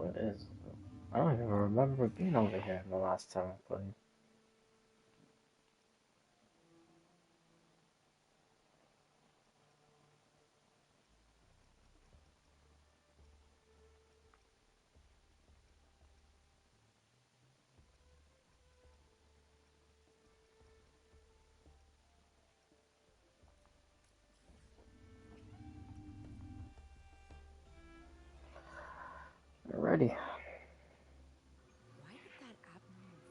it is. I don't even remember being over here the last time I played. Alrighty. Why did that app move?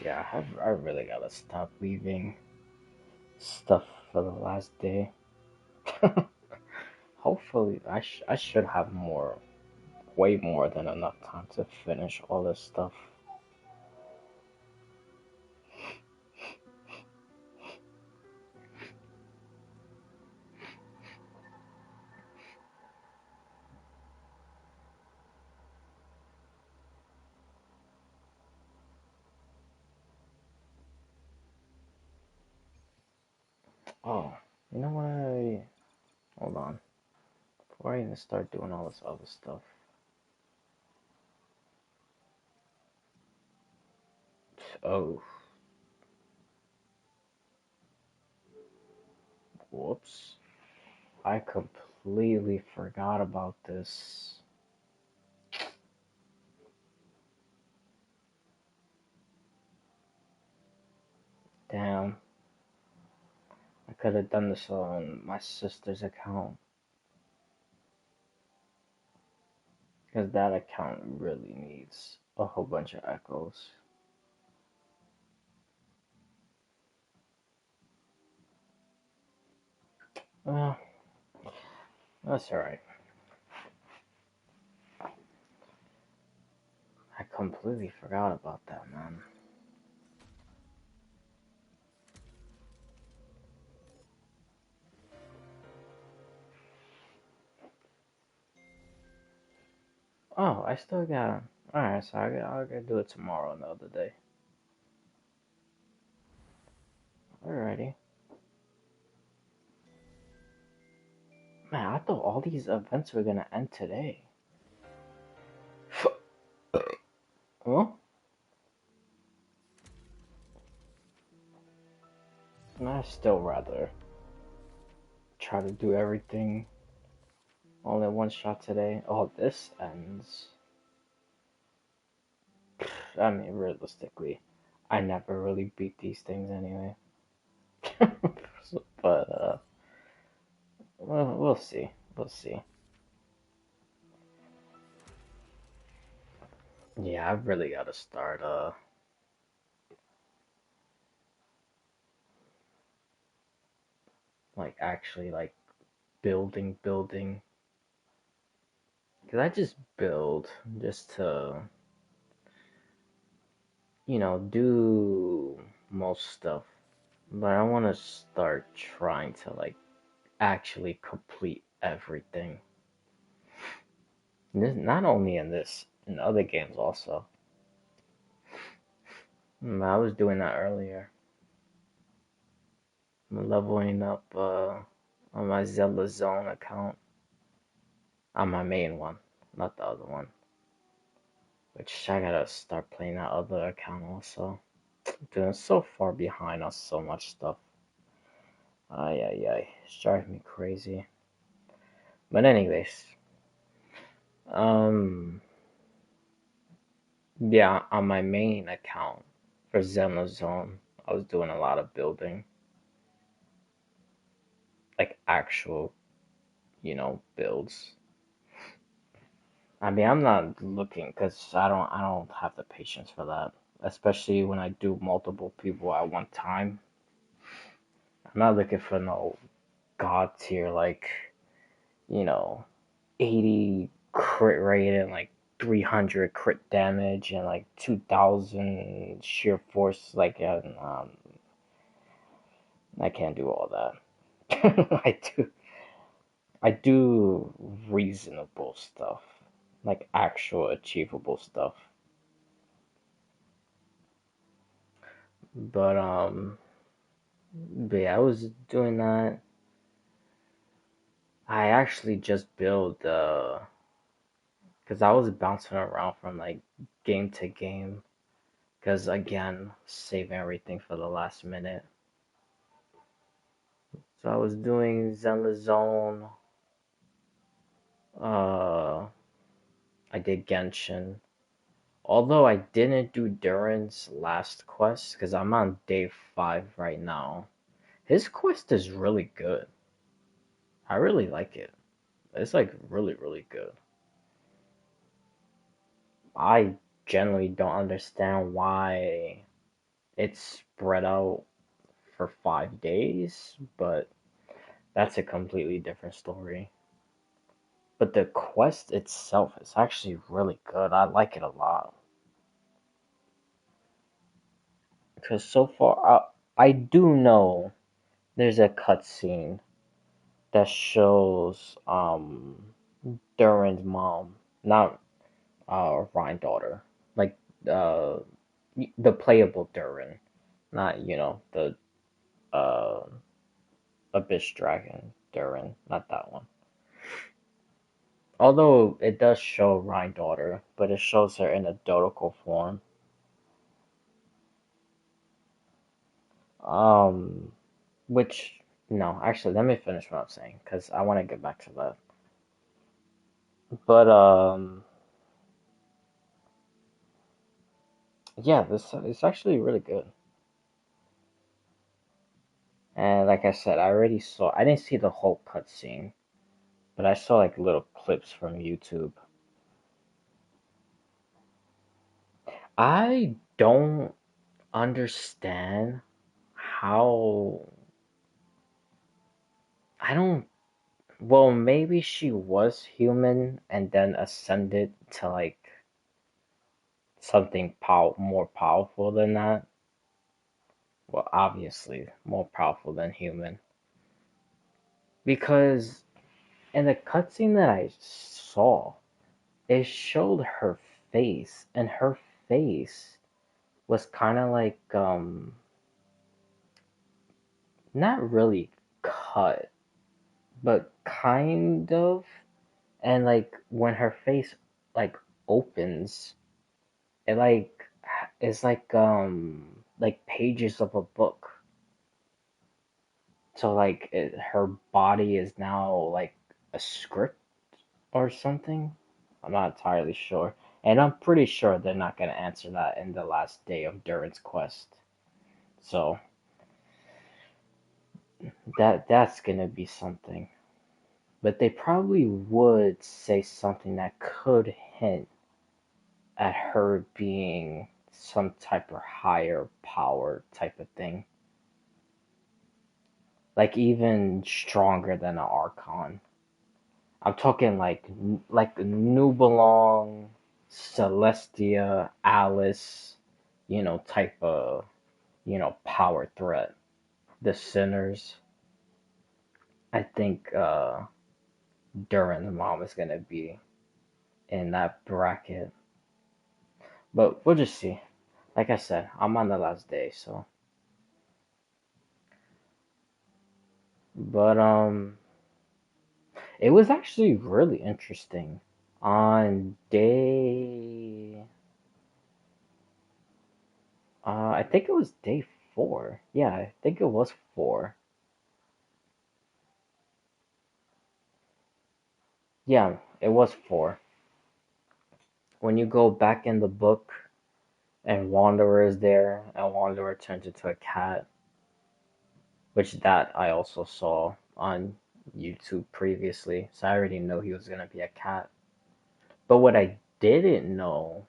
Yeah, I really gotta stop leaving stuff for the last day. Hopefully, I should have more, way more than enough time to finish all this stuff. Oh, you know what? Hold on. Before I even start doing all this other stuff. Oh, whoops. I completely forgot about this. Damn. I could have done this on my sister's account. Because that account really needs a whole bunch of echoes. Well, that's alright. I completely forgot about that, man. Oh, I still got. Alright, so I'll get do it tomorrow, another day. Alrighty. Man, I thought all these events were gonna end today. Well, I still rather try to do everything all in one shot today. Oh, this ends. I mean, realistically, I never really beat these things anyway. But we'll see. We'll see. Yeah, I've really got to start like actually like building. Cause I just build just to do most stuff, but I want to start trying to like actually complete everything. Not only in this, in other games also. I was doing that earlier. I'm leveling up on my Zelda Zone account, on my main one, not the other one. Which I gotta start playing that other account also. Doing so far behind on so much stuff. Ay ay ay, it's driving me crazy. But anyways, um, yeah, on my main account for Zelda Zone, I was doing a lot of building, like actual, builds. I mean, I'm not looking because I don't have the patience for that. Especially when I do multiple people at one time. I'm not looking for no god tier like, you know, 80 crit rate and like 300 crit damage and like 2000 sheer force. Like, I can't do all that. I do reasonable stuff, like actual achievable stuff. But yeah, I was doing that. I actually just built because I was bouncing around from like game to game. Because again, saving everything for the last minute. So I was doing Zenless Zone. Uh, I did Genshin. Although I didn't do Duran's last quest because I'm on day 5 right now. His quest is really good. I really like it. It's like really, really good. I generally don't understand why it's spread out for 5 days, but that's a completely different story. But the quest itself is actually really good. I like it a lot. Because so far, I do know there's a cutscene that shows Durin's mom, not Ryan daughter, like uh the playable Durin, not the uh Abyss Dragon Durin, not that one. Although it does show Ryan daughter, but it shows her in a Dodical form. Um, which no, actually, let me finish what I'm saying because I want to get back to that. But yeah, this is actually really good. And like I said, I already saw. I didn't see the whole cutscene, but I saw like little clips from YouTube. I don't understand how. I don't. Well, maybe she was human and then ascended to like something more powerful than that. Well, obviously more powerful than human. Because in the cutscene that I saw, it showed her face, and her face was kind of like not really cut, but kind of. And like when her face like opens, it like it's like pages of a book. So like her body is now like a script or something. I'm not entirely sure. And I'm pretty sure they're not going to answer that in the last day of Durin's quest. So that's going to be something. But they probably would say something that could hint at her being some type of higher power type of thing. Like even stronger than an Archon. I'm talking like Nubelong, Celestia, Alice, type of, power threat. The Sinners. I think Durin's mom is gonna be in that bracket. But we'll just see. Like I said, I'm on the last day, so but it was actually really interesting. On day I think it was day 4. Yeah, I think it was 4. Yeah, it was 4. When you go back in the book and Wanderer is there, and Wanderer turns into a cat, which that I also saw on YouTube previously, so I already know he was gonna be a cat. But what I didn't know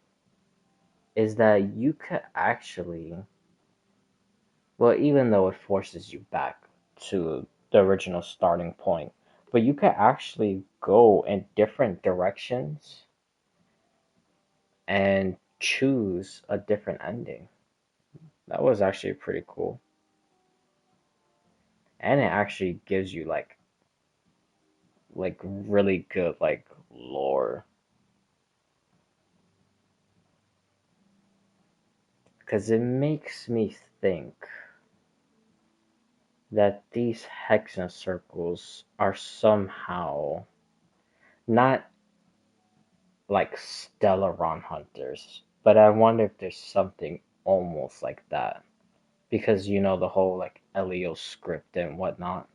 is that you could actually, well, even though it forces you back to the original starting point, but you could actually go in different directions and choose a different ending. That was actually pretty cool. And it actually gives you like really good like lore because it makes me think that these hexen circles are somehow not like Stellaron hunters, but I wonder if there's something almost like that. Because you know the whole like Elio script and whatnot.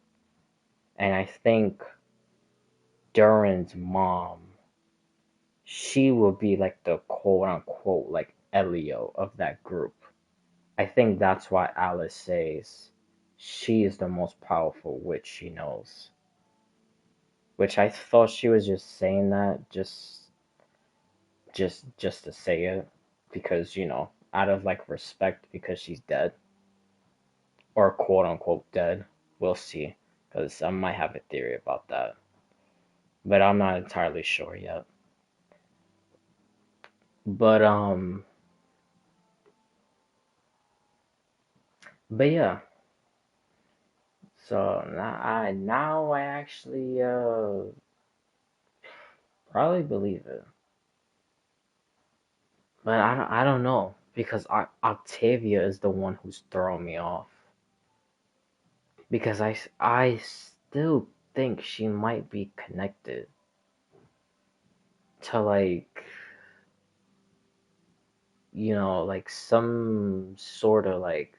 And I think Durin's mom, she will be like the quote unquote like Elio of that group. I think that's why Alice says she is the most powerful witch she knows. Which I thought she was just saying that just to say it because out of like respect because she's dead or quote unquote dead. We'll see because I might have a theory about that, but I'm not entirely sure yet. But but yeah. So now I actually probably believe it, but I don't know because Octavia is the one who's throwing me off because I still think she might be connected to like like some sort of like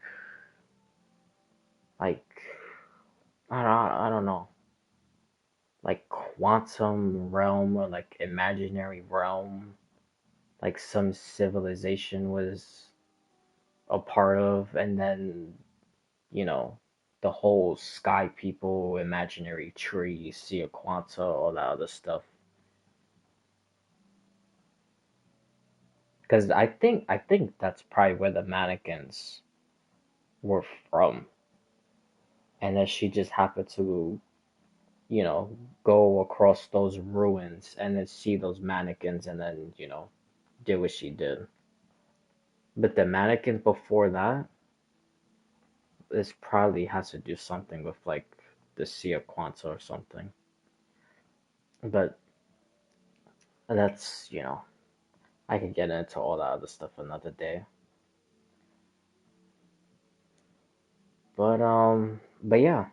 I don't know, like quantum realm or like imaginary realm, like some civilization was a part of, and then you know the whole sky people, imaginary tree, Sia Quanta, all that other stuff. Because I think that's probably where the mannequins were from, and then she just happened to you know, go across those ruins and then see those mannequins and then, did what she did. But the mannequins before that, this probably has to do something with like the Sea of Quanta or something. But that's, I could get into all that other stuff another day. But yeah,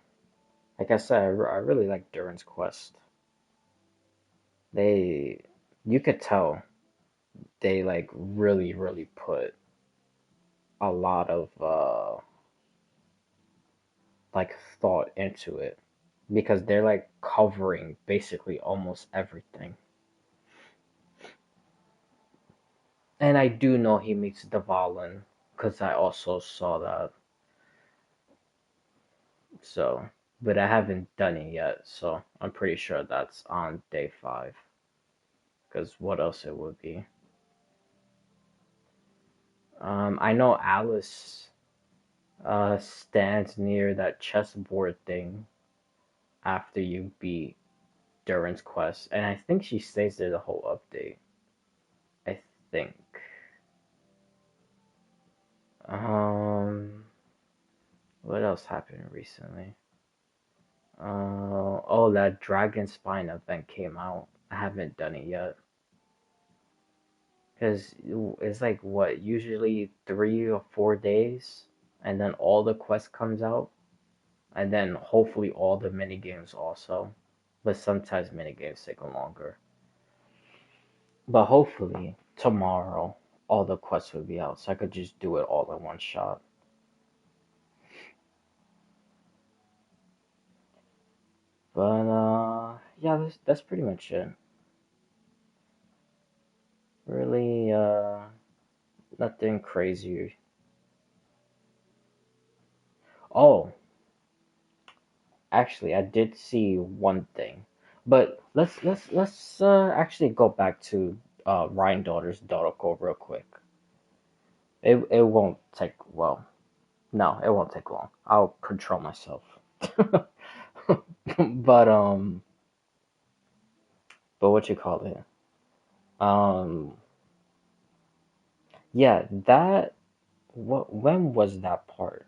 like I said, I really like Durin's Quest. They, you could tell they like really, really put a lot of like thought into it because they're like covering basically almost everything. And I do know he meets Dvalin because I also saw that. So, but I haven't done it yet, so I'm pretty sure that's on day 5. Because what else it would be? I know Alice stands near that chessboard thing after you beat Durin's quest, and I think she stays there the whole update. I think. Um, what else happened recently? Oh, that Dragon Spine event came out. I haven't done it yet. Because it's like, what, usually 3 or 4 days? And then all the quest comes out? And then hopefully all the mini games also. But sometimes mini games take longer. But hopefully tomorrow all the quests will be out so I could just do it all in one shot. But yeah, that's pretty much it. Really, nothing crazy. Oh, actually, I did see one thing, but let's actually go back to Ryan Daughter's Dotoko real quick. It won't take well. No, it won't take long. I'll control myself. but but what you call it? Um, yeah, that what when was that part?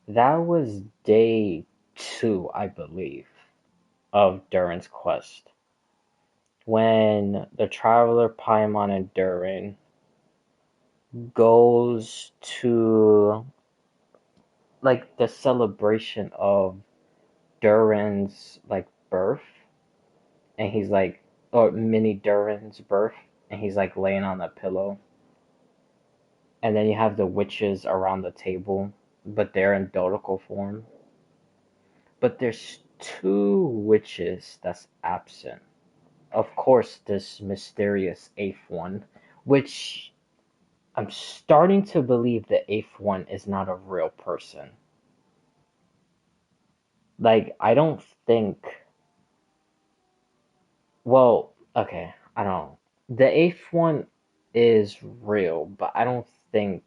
That was day 2, I believe, of Durin's quest. When the Traveler, Paimon, and Durin goes to like the celebration of Durin's like birth, and he's like, or mini Durin's birth, and he's like laying on a pillow, and then you have the witches around the table, but they're in dodical form. But there's two witches that's absent. Of course, this mysterious eighth one, which I'm starting to believe the eighth one is not a real person. Like, I don't think. Well, okay, I don't know. The eighth one is real, but I don't think,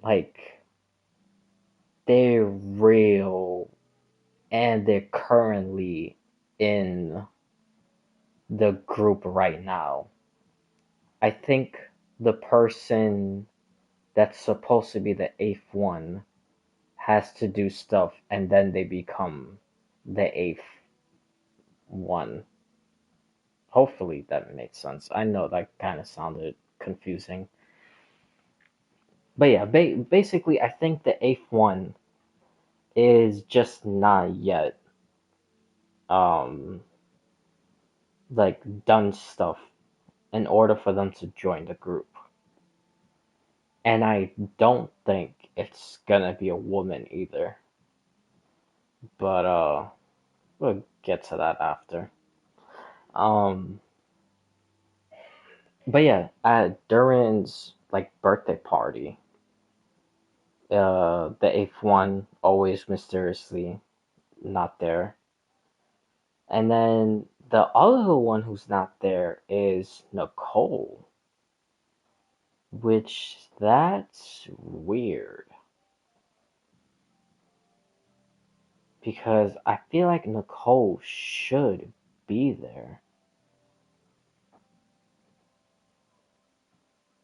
like, they're real and they're currently in the group right now. I think the person that's supposed to be the eighth one has to do stuff and then they become the eighth one. Hopefully that makes sense. I know that kind of sounded confusing. But yeah, basically, I think the eighth one is just not yet um like done stuff in order for them to join the group. And I don't think it's gonna be a woman either. But we'll get to that after. Um but yeah, at Durin's like birthday party, the eighth one always mysteriously not there. And then the other one who's not there is Nicole, which that's weird because I feel like Nicole should be there.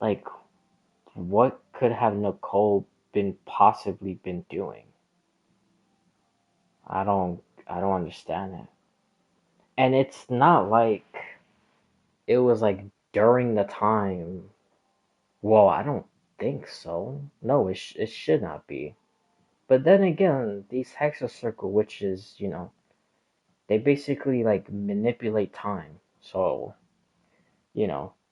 Like, what could have Nicole been possibly been doing? I don't understand it. And it's not like it was like during the time. Well, I don't think so. No, it should not be. But then again, these Hexacircle witches, they basically like manipulate time. So,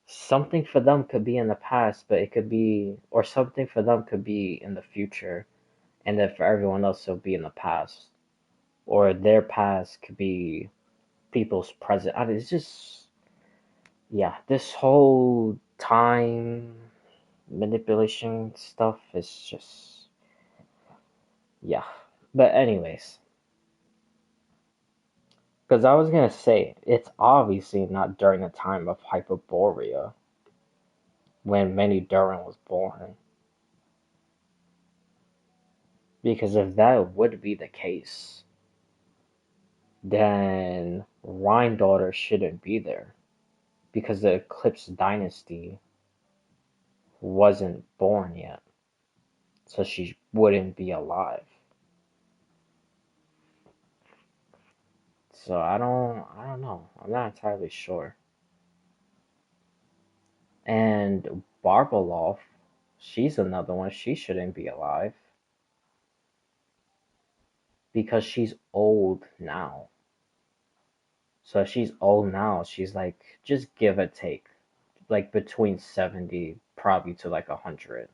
something for them could be in the past, but it could be, or something for them could be in the future, and then for everyone else it'll be in the past. Or their past could be people's present. It's just, yeah, this whole time manipulation stuff is just, yeah. But anyways, because I was gonna say, it's obviously not during the time of Hyperborea when Minnie Durin was born. Because if that would be the case, then Rhine shouldn't be there. Because the Eclipse Dynasty wasn't born yet. So she wouldn't be alive. So I don't know. I'm not entirely sure. And Barbaloff, she's another one. She shouldn't be alive because she's old now. So if she's old now, she's like just give or take, like between 70 probably to like 100.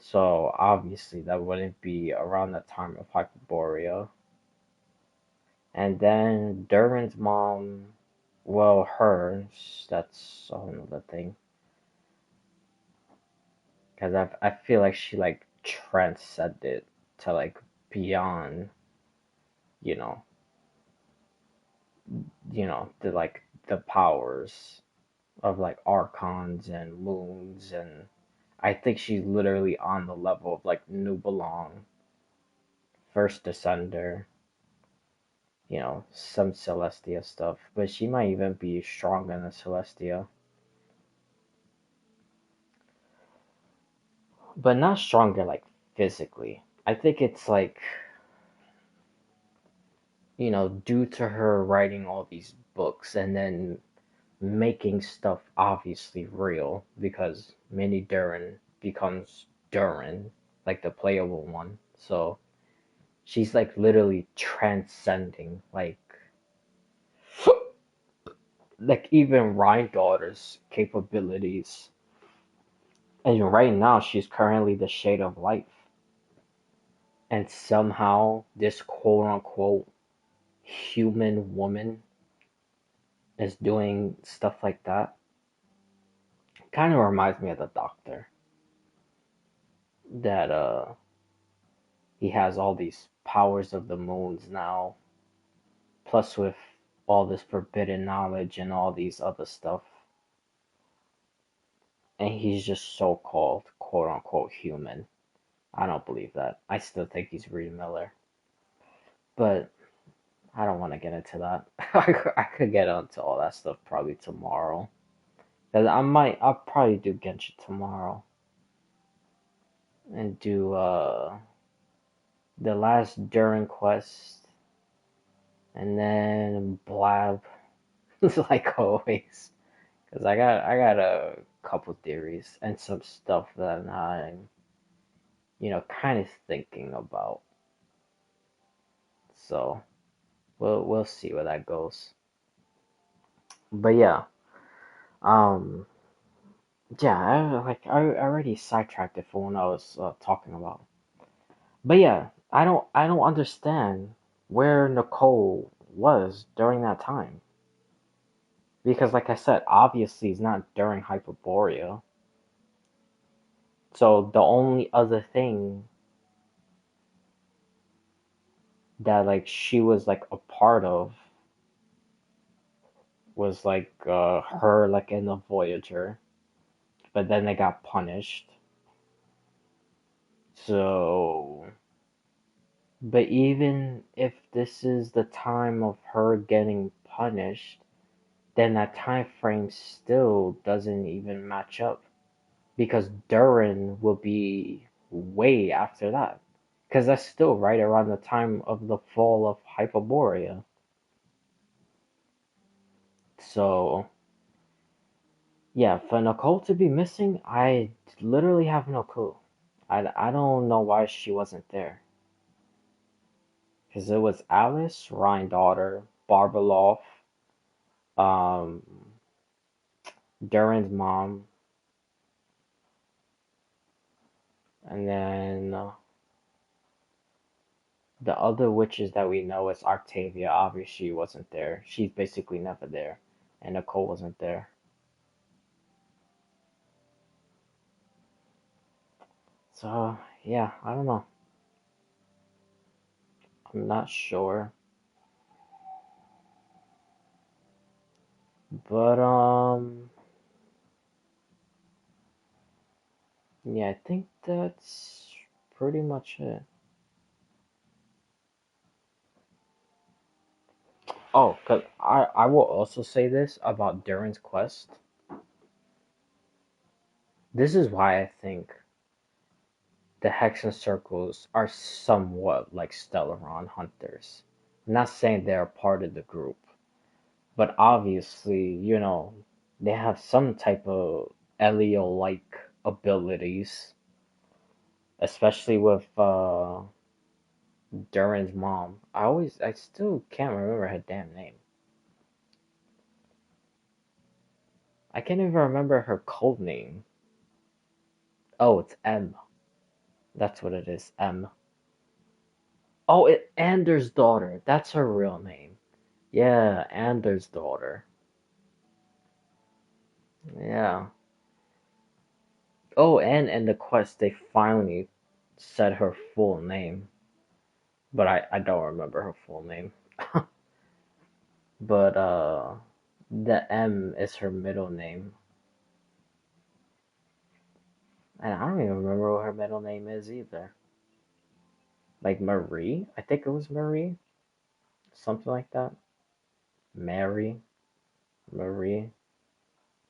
So obviously that wouldn't be around the time of Hyperborea. And then Durin's mom, well, that's a whole nother thing. Because I feel like she like transcended to like beyond, you know, the like the powers of like archons and moons, and I think she's literally on the level of like Nubelung, first Descender, some Celestia stuff, but she might even be stronger than Celestia. But not stronger like physically. I think it's like, due to her writing all these books and then making stuff obviously real because Mini Durin becomes Durin, like the playable one. So she's like literally transcending like even Ryan daughter's capabilities. And right now she's currently the shade of life. And somehow this quote unquote human woman is doing stuff like that. Kind of reminds me of the Doctor. That he has all these powers of the moons now, plus with all this forbidden knowledge and all these other stuff. And he's just so called quote unquote human. I don't believe that. I still think he's Reed Miller. But I don't want to get into that. I could get into all that stuff probably tomorrow. Cause I'll probably do Genshin tomorrow. And do the last Durin quest. And then Blab. Like always. Cause I got a couple theories and some stuff that I'm, kind of thinking about. So we'll see where that goes. But yeah, um, yeah, I already sidetracked it for when I was talking about. But yeah, I don't understand where Nicole was during that time because, like I said, obviously it's not during Hyperborea. So the only other thing that like she was like a part of was like her like in the Voyager, but then they got punished. So, but even if this is the time of her getting punished, then that time frame still doesn't even match up because Durin will be way after that. Because that's still right around the time of the fall of Hyperborea. So, yeah, for Nicole to be missing, I literally have no clue. I don't know why she wasn't there. Because it was Alice, Ryan daughter, Barbalov, um, Durin's mom, and then the other witches that we know is Octavia. Obviously, she wasn't there. She's basically never there. And Nicole wasn't there. So, yeah, I don't know. I'm not sure. But, yeah, I think that's pretty much it. Oh, cause I will also say this about Durin's quest. This is why I think the Hexen Circles are somewhat like Stellaron hunters. I'm not saying they're part of the group, but obviously, they have some type of Elio-like abilities, especially with Durin's mom. I still can't remember her damn name. I can't even remember her code name. Oh, it's M. That's what it is, M. Oh, Anders' daughter. That's her real name. Yeah, Anders' daughter. Yeah. Oh, and in the quest, they finally said her full name, but I don't remember her full name. But the M is her middle name, and I don't even remember what her middle name is either. Like Marie, I think it was Marie, something like that. Mary, Marie,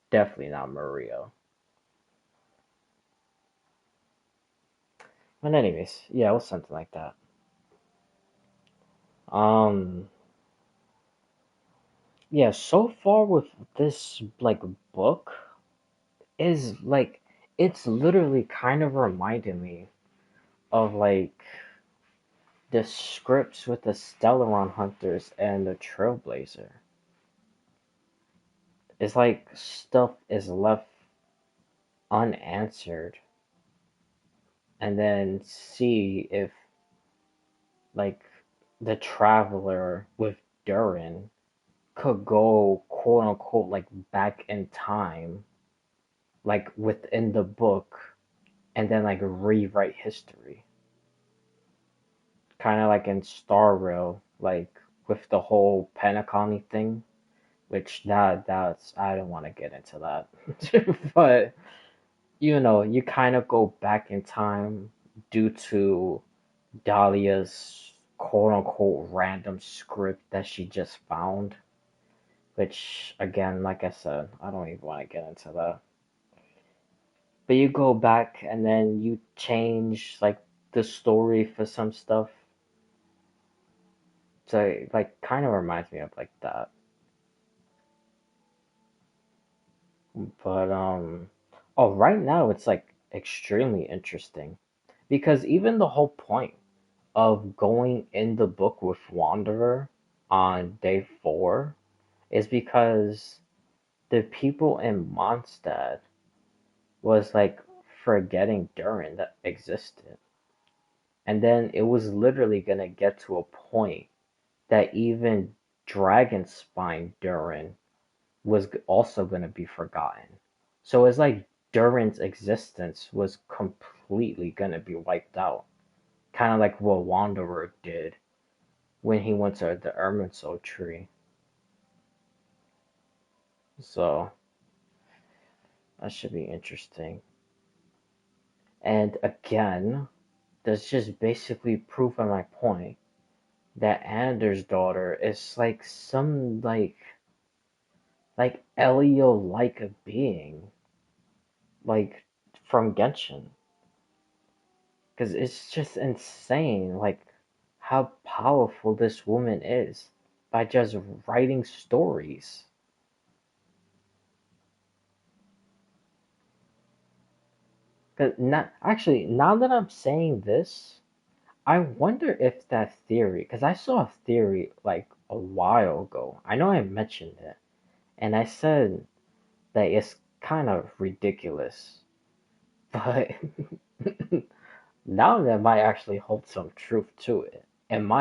definitely not Maria. But anyways, yeah, it was something like that. Um, Yeah, so far with this like book is like it's literally kind of reminding me of like the scripts with the Stellaron Hunters and the Trailblazer. It's like stuff is left unanswered, and then see if like the Traveler with Durin could go quote unquote like back in time, like within the book, and then like rewrite history. Kind of like in Star Rail, like with the whole Penacony thing, which that's I don't want to get into that, but you kind of go back in time due to Dahlia's quote unquote random script that she just found, which again, like I said, I don't even want to get into that. But you go back and then you change like the story for some stuff. So it, like kind of reminds me of like that. But oh right now it's like extremely interesting because even the whole point of going in the book with Wanderer on day 4 is because the people in Mondstadt was like forgetting Durin that existed. And then it was literally gonna get to a point that even Dragonspine Durin was also gonna be forgotten. So it's like Durin's existence was completely gonna be wiped out. Kind of like what Wanderer did when he went to the Irminsul tree. So that should be interesting. And again, that's just basically proof of my point that Anders' daughter is like some like Elio like a being like from Genshin. Because it's just insane like how powerful this woman is by just writing stories. 'Cause not actually now that I'm saying this, I wonder if that theory, because I saw a theory like a while ago. I know I mentioned it, and I said that it's kind of ridiculous, but now that might actually hold some truth to it. And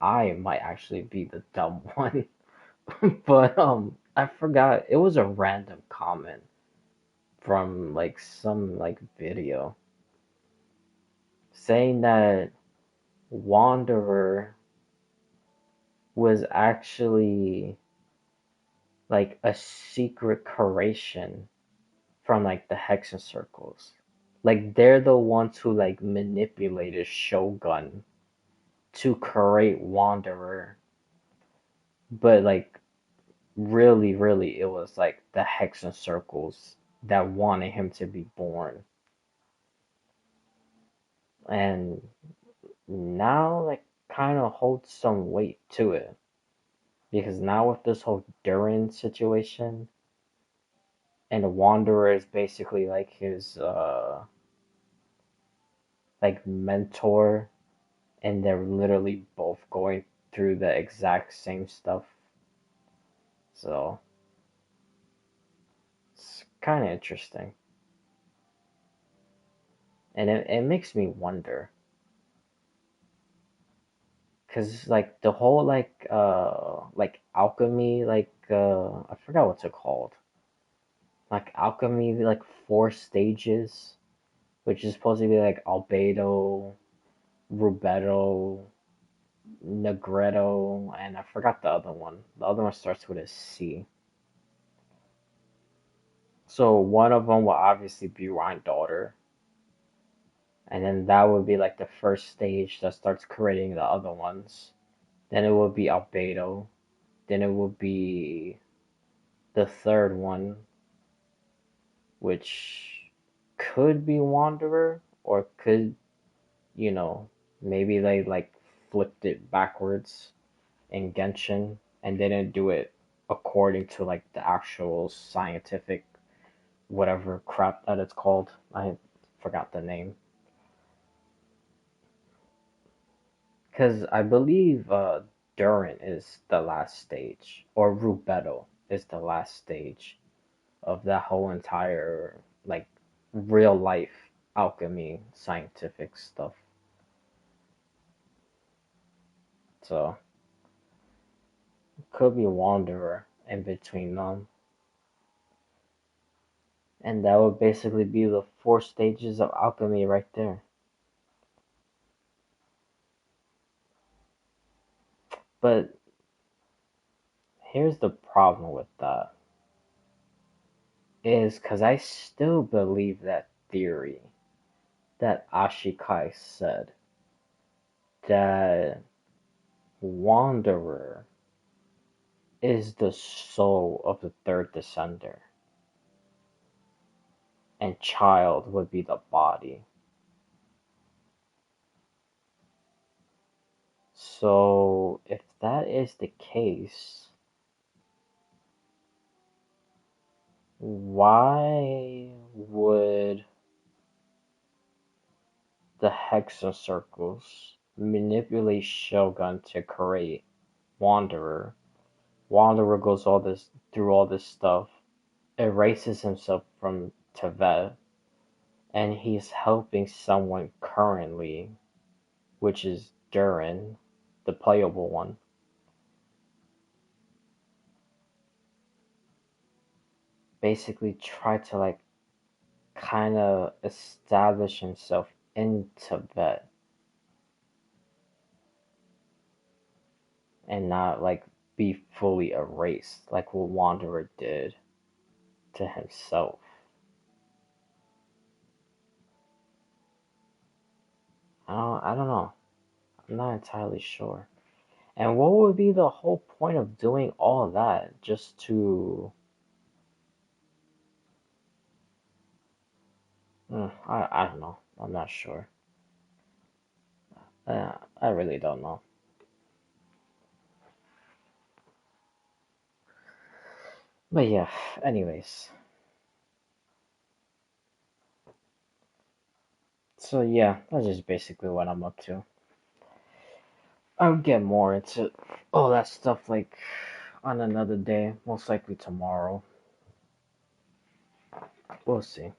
I might actually be the dumb one. But I forgot it was a random comment from like some like video saying that Wanderer was actually like a secret creation from like the Hexen circles. Like they're the ones who like manipulated Shogun to create Wanderer, but like really it was like the Hexen circles that wanted him to be born. And now like kind of holds some weight to it because now with this whole Durin situation and the Wanderer is basically like his like mentor and they're literally both going through the exact same stuff. So it's kind of interesting. And it makes me wonder because like the whole like alchemy I forgot what's it called, like alchemy like 4 stages, which is supposed to be like albedo, rubedo, negredo, and I forgot the other one starts with a C. So one of them will obviously be Ryan daughter, and then that would be like the first stage that starts creating the other ones. Then it will be albedo. Then it will be the third one, which could be Wanderer, or could, you know, maybe they like flipped it backwards in Genshin and they didn't do it according to like the actual scientific whatever crap that it's called. I forgot the name. Because I believe Durin is the last stage, or Rubeto is the last stage of that whole entire like real life alchemy scientific stuff. So could be Wanderer in between them. And that would basically be the four stages of alchemy right there. But here's the problem with that is because I still believe that theory that Ashikai said that Wanderer is the soul of the third descender and Child would be the body. So if that is the case, why would the Hexen Circles manipulate Shogun to create Wanderer? Wanderer goes all this through all this stuff, erases himself from Teyvat, and he's helping someone currently, which is Durin, the playable one, basically try to like kind of establish himself in Teyvat and not like be fully erased like what Wanderer did to himself. I don't know. I'm not entirely sure. And what would be the whole point of doing all of that just to I don't know. I'm not sure. I really don't know. But yeah, anyways. So yeah, that's just basically what I'm up to. I'll get more into all that stuff like on another day, most likely tomorrow. We'll see.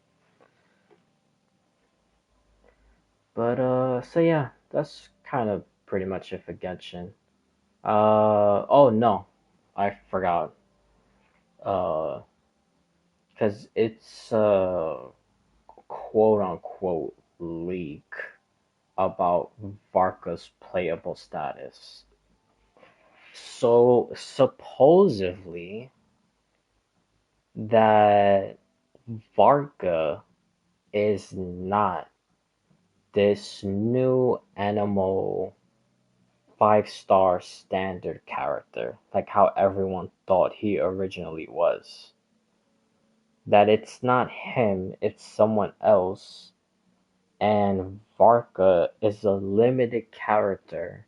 But so yeah, that's kind of pretty much it for Genshin. Oh no, I forgot. Uh, because it's a quote unquote leak about Varka's playable status. So supposedly that Varka is not this new animal 5-star standard character, like how everyone thought he originally was. That it's not him, it's someone else, and Varka is a limited character,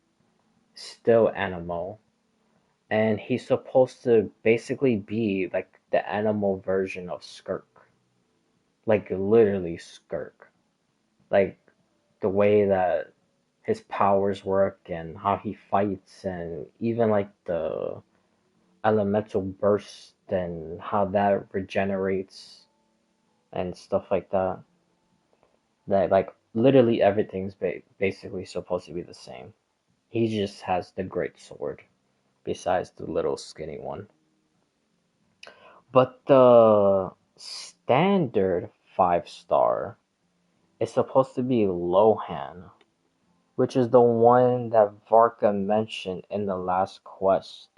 still animal, and he's supposed to basically be like the animal version of Skirk. Like literally Skirk. Like the way that his powers work and how he fights and even like the elemental burst and how that regenerates and stuff like that. That like literally everything's basically supposed to be the same. He just has the great sword besides the little skinny one. But the standard 5-star is supposed to be Lohan, which is the one that Varka mentioned in the last quest.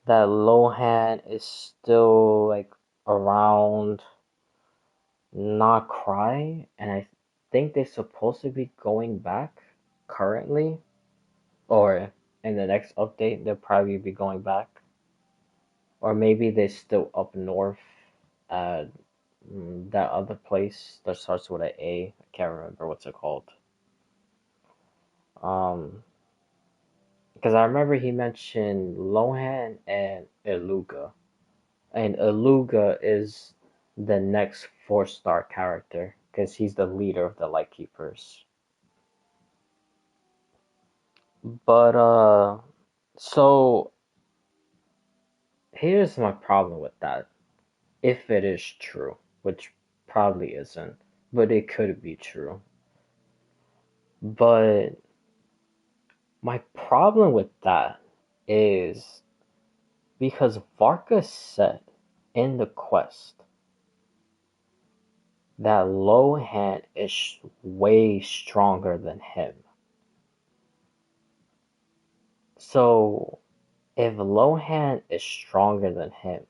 That Lohan is still like around Nokrai, and I think they're supposed to be going back currently, or in the next update they'll probably be going back, or maybe they're still up north at that other place that starts with an A. I can't remember what's it called. Um, Because I remember he mentioned Lohan and Iluga. And Iluga is the next four-star character because he's the leader of the Lightkeepers. But so here's my problem with that. If it is true, which probably isn't, but it could be true. But my problem with that is because Varka said in the quest that Lohan is way stronger than him. So if Lohan is stronger than him,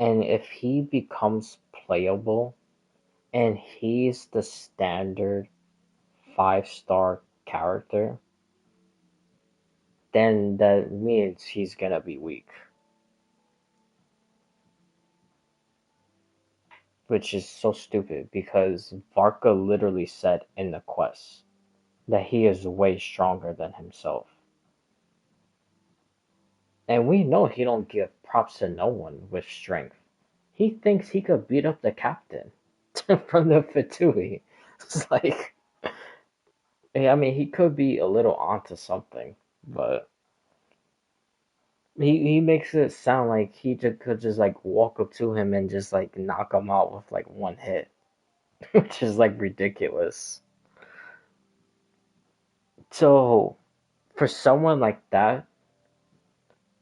and if he becomes playable, and he's the standard 5-star character, then that means he's gonna be weak. Which is so stupid because Varka literally said in the quest that he is way stronger than himself. And we know he don't give props to no one with strength. He thinks he could beat up the captain from the Fatui. It's like, I mean, he could be a little onto something, but he makes it sound like he just could just like walk up to him and just like knock him out with like one hit, which is like ridiculous. So for someone like that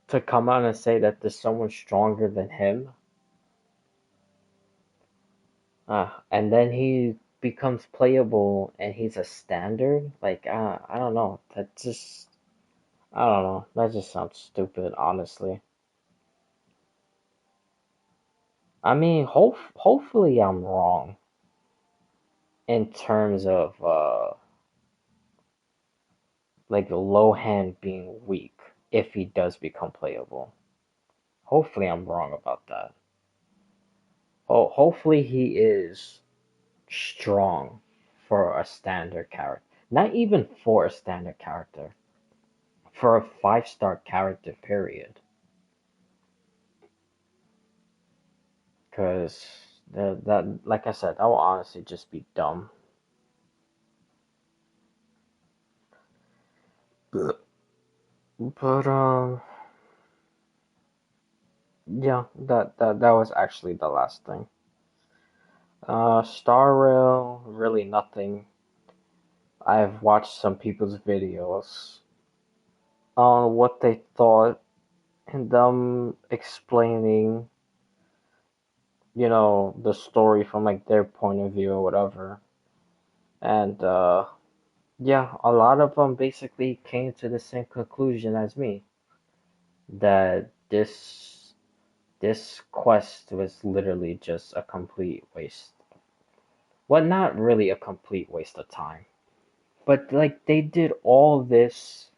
to come out and say that there's someone stronger than him, and then he becomes playable and he's a standard, like I don't know, that just I don't know, that just sounds stupid, honestly. I mean, hopefully I'm wrong in terms of like Lohan being weak if he does become playable. Hopefully I'm wrong about that. Oh, hopefully he is strong for a standard character. Not even for a standard character, for a 5-star character, period. Because that, like I said, that will honestly just be dumb. But yeah, that was actually the last thing. Star Rail, really nothing. I've watched some people's videos on what they thought and them explaining, the story from like their point of view or whatever. And yeah, a lot of them basically came to the same conclusion as me that this quest was literally just a complete waste. Well, not really a complete waste of time, but like they did all this,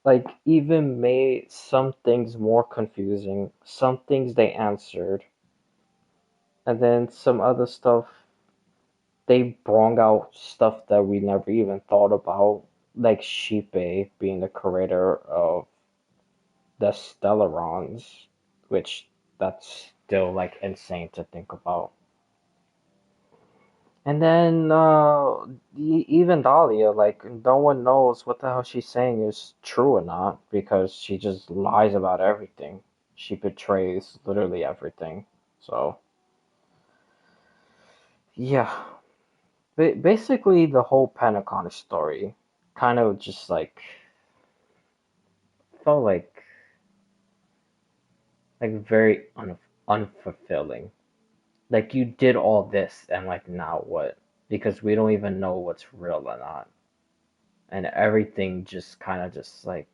like even made some things more confusing, some things they answered, and then some other stuff they brought out stuff that we never even thought about, like Sheepei being the creator of the Stellarons, which that's still like insane to think about. And then even Dahlia, like no one knows what the hell she's saying is true or not because she just lies about everything. She betrays literally everything. So yeah, basically the whole Pentagon story kind of just like felt like very unfulfilling. Like you did all this and like now what? Because we don't even know what's real or not. And everything just kind of just like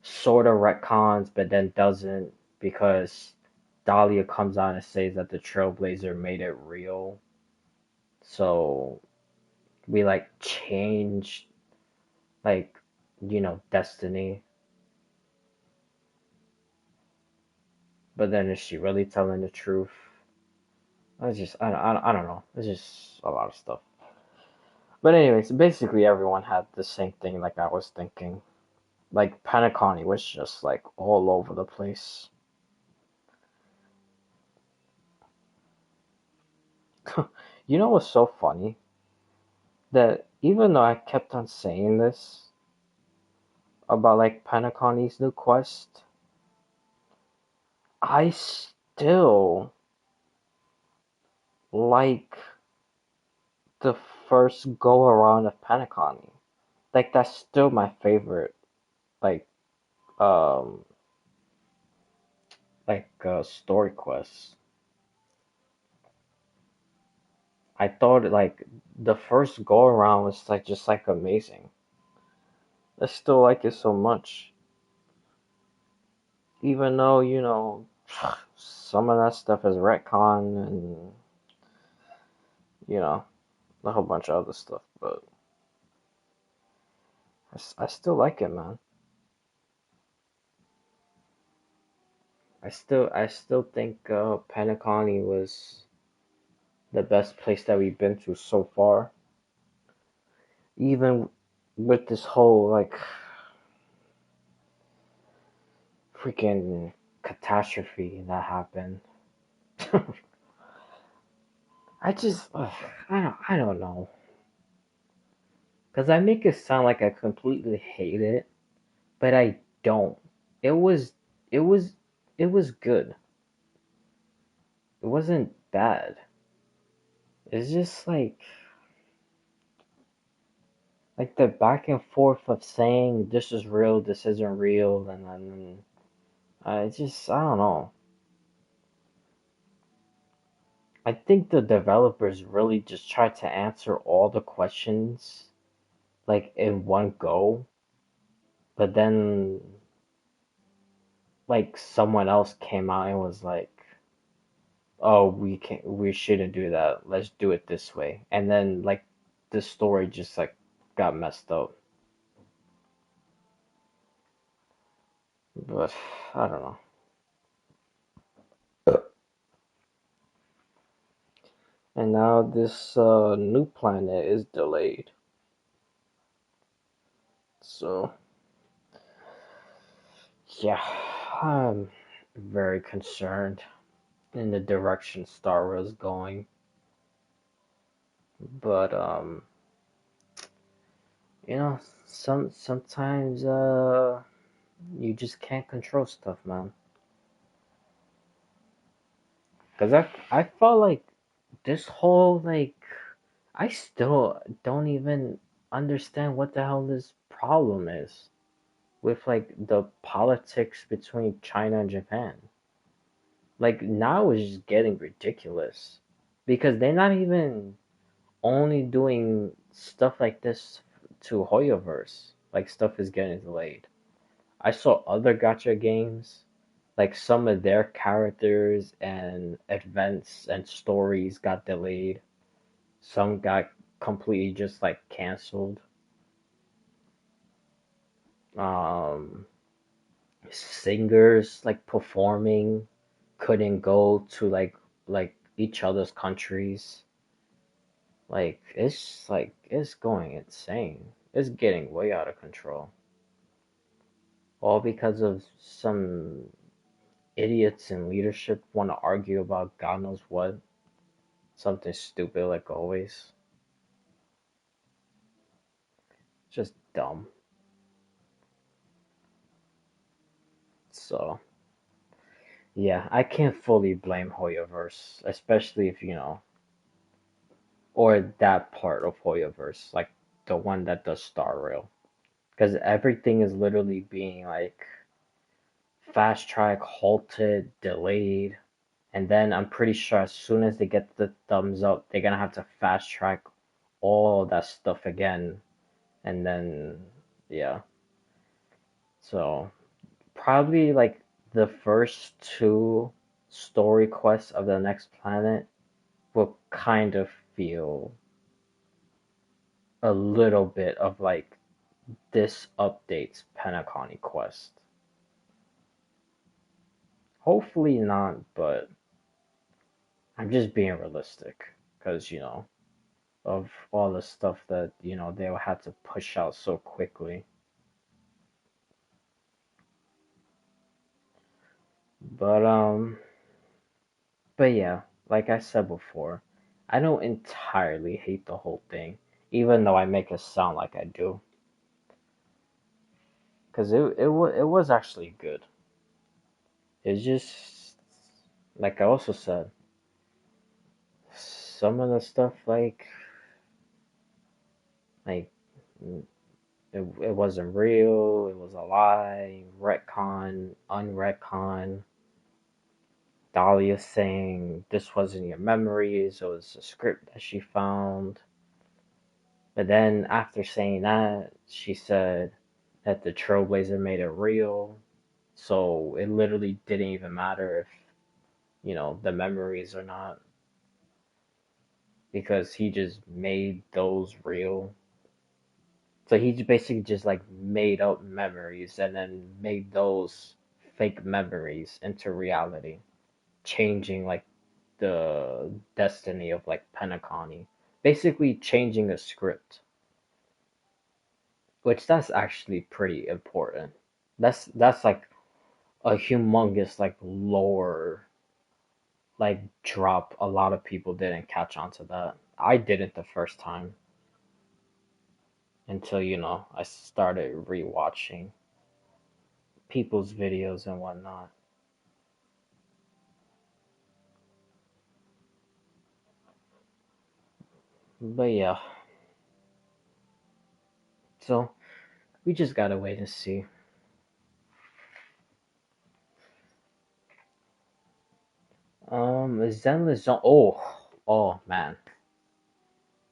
sort of retcons but then doesn't because Dahlia comes out and says that the Trailblazer made it real. So we like changed like destiny. But then is she really telling the truth? I don't know. It's just a lot of stuff. But anyways, basically everyone had the same thing like I was thinking. Like Panaconi was just like all over the place. You know what's so funny? That even though I kept on saying this about like Panaconi's new quest, I still like the first go around of Panaconi. Like that's still my favorite. Like um story quests. I thought like the first go around was like just like amazing. I still like it so much, even though some of that stuff is retcon and you know a whole bunch of other stuff, but I still like it, man. I still think Panaconi was the best place that we've been to so far, even with this whole like freaking catastrophe that happened. I just I don't know, cause I make it sound like I completely hate it, but I don't. It was it was it was good. It wasn't bad. It's just like the back and forth of saying this is real, this isn't real, and then I don't know. I think the developers really just tried to answer all the questions like in one go, but then like someone else came out and was like, "Oh, we shouldn't do that. Let's do it this way." And then like the story just like got messed up. But I don't know. And now this new planet is delayed. So yeah, I'm very concerned in the direction Star Wars is going. But sometimes you just can't control stuff, man. Cause I felt like this whole like I still don't even understand what the hell this problem is with like the politics between China and Japan. Like now it's just getting ridiculous because they're not even only doing stuff like this to Hoyoverse. Like stuff is getting delayed. I saw other gacha games, like some of their characters and events and stories got delayed. Some got completely just like canceled. Um, Singers like performing couldn't go to like each other's countries. Like it's going insane. It's getting way out of control. All because of some idiots in leadership want to argue about God knows what. Something stupid like always. Just dumb. So yeah, I can't fully blame Hoyoverse, especially if or that part of Hoyoverse, like the one that does Star Rail. Because everything is literally being like fast track, halted, delayed, and then I'm pretty sure as soon as they get the thumbs up, they're gonna have to fast track all that stuff again, and then yeah. So probably like the first two story quests of the next planet will kind of feel a little bit of like this updates Penacony quest. Hopefully not, but I'm just being realistic because of all the stuff that, they had to push out so quickly. But but yeah, like I said before, I don't entirely hate the whole thing, even though I make it sound like I do, because it was actually good. It's just like I also said, some of the stuff like it wasn't real, it was a lie, retcon, unretcon. Dahlia saying this wasn't your memories, it was a script that she found. But then after saying that, she said that the Trailblazer made it real. So it literally didn't even matter if, the memories or not, because he just made those real. So he basically just like made up memories and then made those fake memories into reality, changing like the destiny of like Penacony. Basically changing the script, which that's actually pretty important. That's like a humongous like lore like drop. A lot of people didn't catch on to that. I didn't the first time until I started rewatching people's videos and whatnot. But yeah, so we just gotta wait and see. Zenless Zone. Oh man,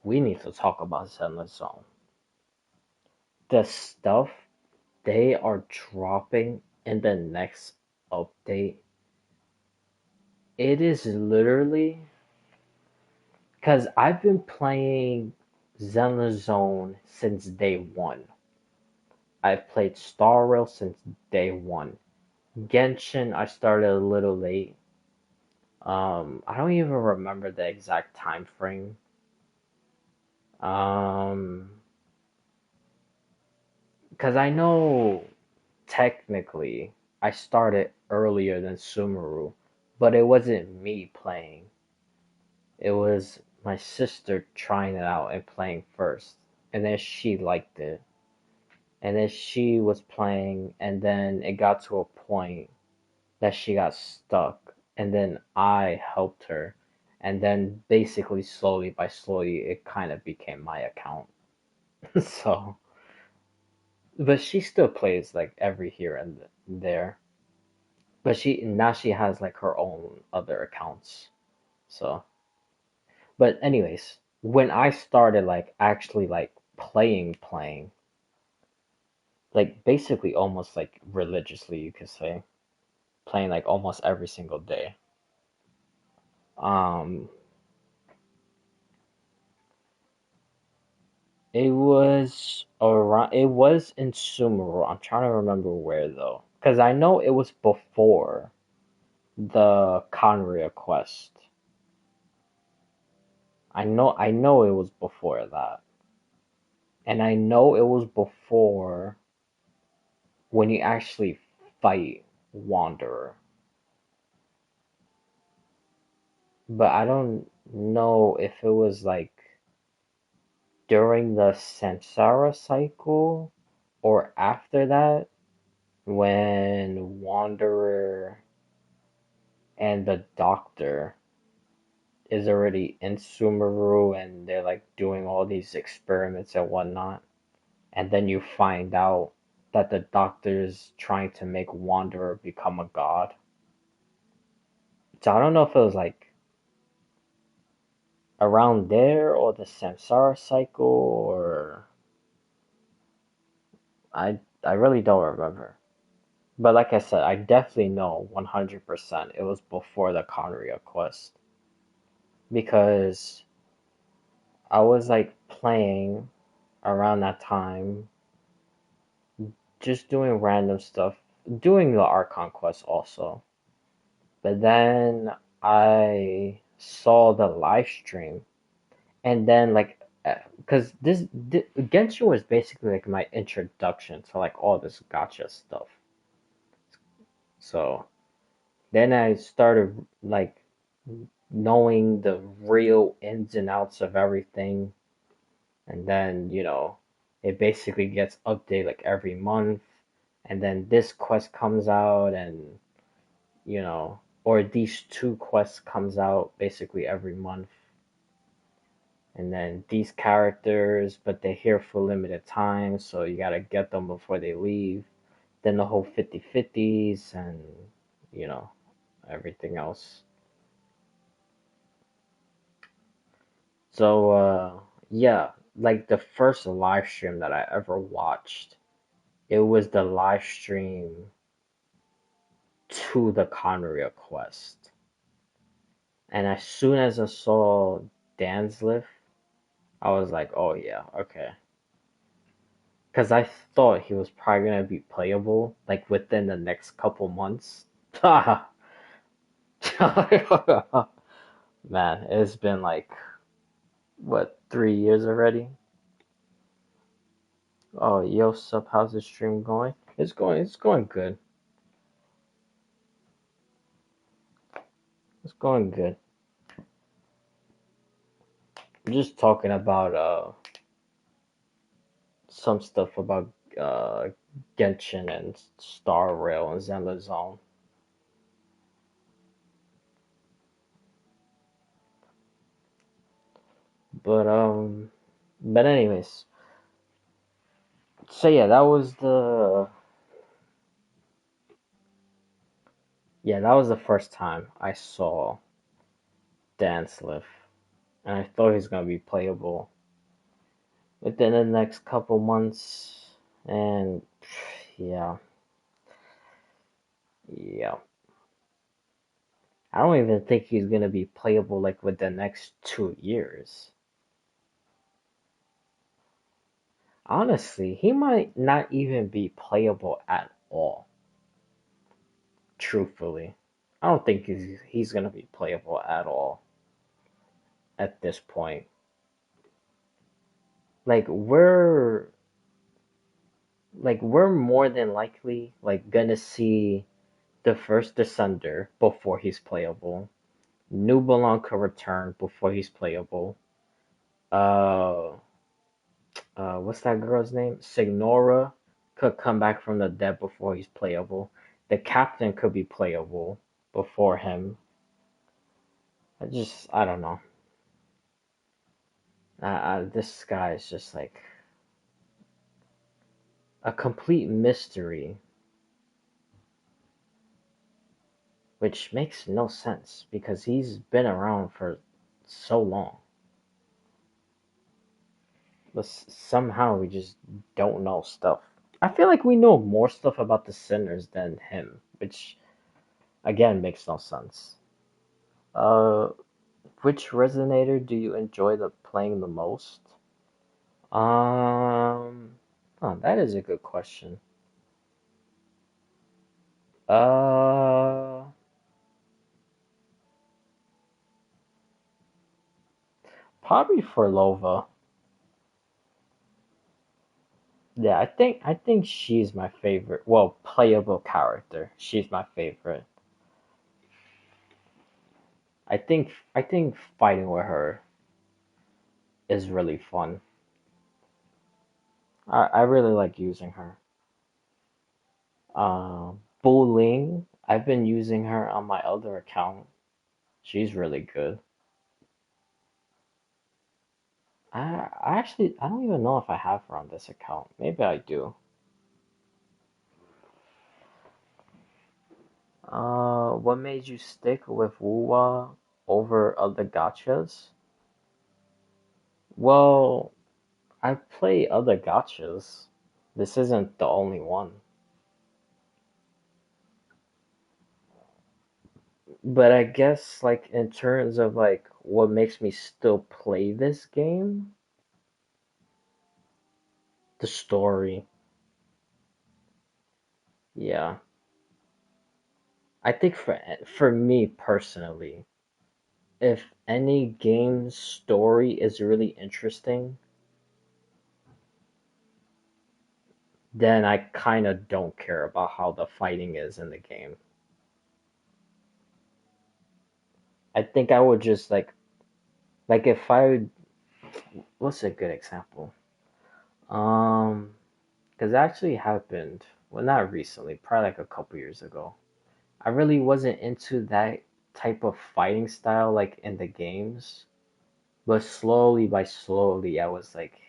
we need to talk about Zenless Zone. The stuff they are dropping in the next update, it is literally because I've been playing Zenless Zone since day one. I've played Star Rail since day one. Genshin, I started a little late. I don't even remember the exact time frame. Um, because I know technically I started earlier than Sumeru, but it wasn't me playing. It was my sister trying it out and playing first, and then she liked it, and then she was playing, and then it got to a point that she got stuck, and then I helped her, and then basically slowly by slowly it kind of became my account. So, but she still plays like every here and there. But she has like her own other accounts. So, but anyways, when I started like actually like playing, like basically almost like religiously, you could say, playing like almost every single day. Um, it was in Sumeru. I'm trying to remember where though, because I know it was before the Conria quest. I know it was before that, and I know it was before when you actually fight Wanderer. But I don't know if it was like during the Samsara cycle or after that when Wanderer and the Doctor is already in Sumeru and they're like doing all these experiments and whatnot. And then you find out that the Doctor's trying to make Wanderer become a god. So I don't know if it was like around there or the Samsara cycle or I really don't remember. But like I said, I definitely know 100% it was before the Conria quest because I was like playing around that time, just doing random stuff, doing the Archon quest also. But then I saw the live stream, and then like because Genshin was basically like my introduction to like all this gotcha stuff. So then I started like knowing the real ins and outs of everything, and then it basically gets updated like every month, and then this quest comes out, and or these two quests comes out basically every month, and then these characters, but they're here for limited time, so you gotta get them before they leave. Then the whole 50/50s and you know everything else. So yeah, like the first live stream that I ever watched, it was the live stream to the Conria quest. And as soon as I saw Dan's lift, I was like, oh yeah, okay. Because I thought he was probably gonna be playable like within the next couple months. Man, it's been like what, 3 years already? Oh, yo, sup? How's the stream going? It's going good. It's going good. I'm just talking about some stuff about uh Genshin and Star Rail and Zenless Zone. But anyways, so yeah, that was the first time I saw Dance Lift, and I thought he was gonna be playable within the next couple months, and yeah, yeah. I don't even think he's gonna be playable like with the next 2 years. Honestly, he might not even be playable at all. Truthfully, I don't think he's gonna be playable at all at this point. Like we're more than likely like gonna see the first Descender before he's playable. New Balon could return before he's playable. Uh, what's that girl's name? Signora could come back from the dead before he's playable. The captain could be playable before him. I don't know. This guy is just like a complete mystery, which makes no sense because he's been around for so long. But somehow we just don't know stuff. I feel like we know more stuff about the sinners than him, which again makes no sense. Uh, which resonator do you enjoy playing the most? Oh, that is a good question. Uh, Probably for Lova. Yeah, I think she's my favorite. Well, playable character. She's my favorite. I think fighting with her is really fun. I really like using her. Bowling. I've been using her on my other account. She's really good. I don't even know if I have her on this account. Maybe I do. What made you stick with Wuwa over other gachas? Well, I play other gachas. This isn't the only one. But I guess like in terms of like what makes me still play this game, the story. Yeah. I think for me personally, if any game's story is really interesting, then I kind of don't care about how the fighting is in the game. I think I would just like if I what's a good example? Um, because it actually happened, well, not recently, probably like a couple years ago. I really wasn't into that type of fighting style like in the games, but slowly by slowly, I was like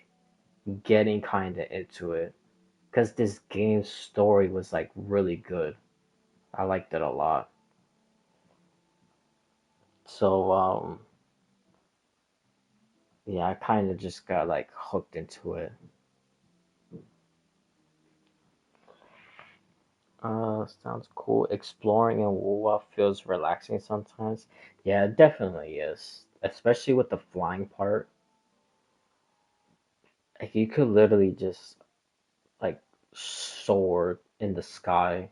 getting kind of into it because this game's story was like really good. I liked it a lot. So, yeah, I kind of just got like hooked into it. Sounds cool. Exploring in Wuwa feels relaxing sometimes. Yeah, it definitely is. Especially with the flying part. Like you could literally just like soar in the sky.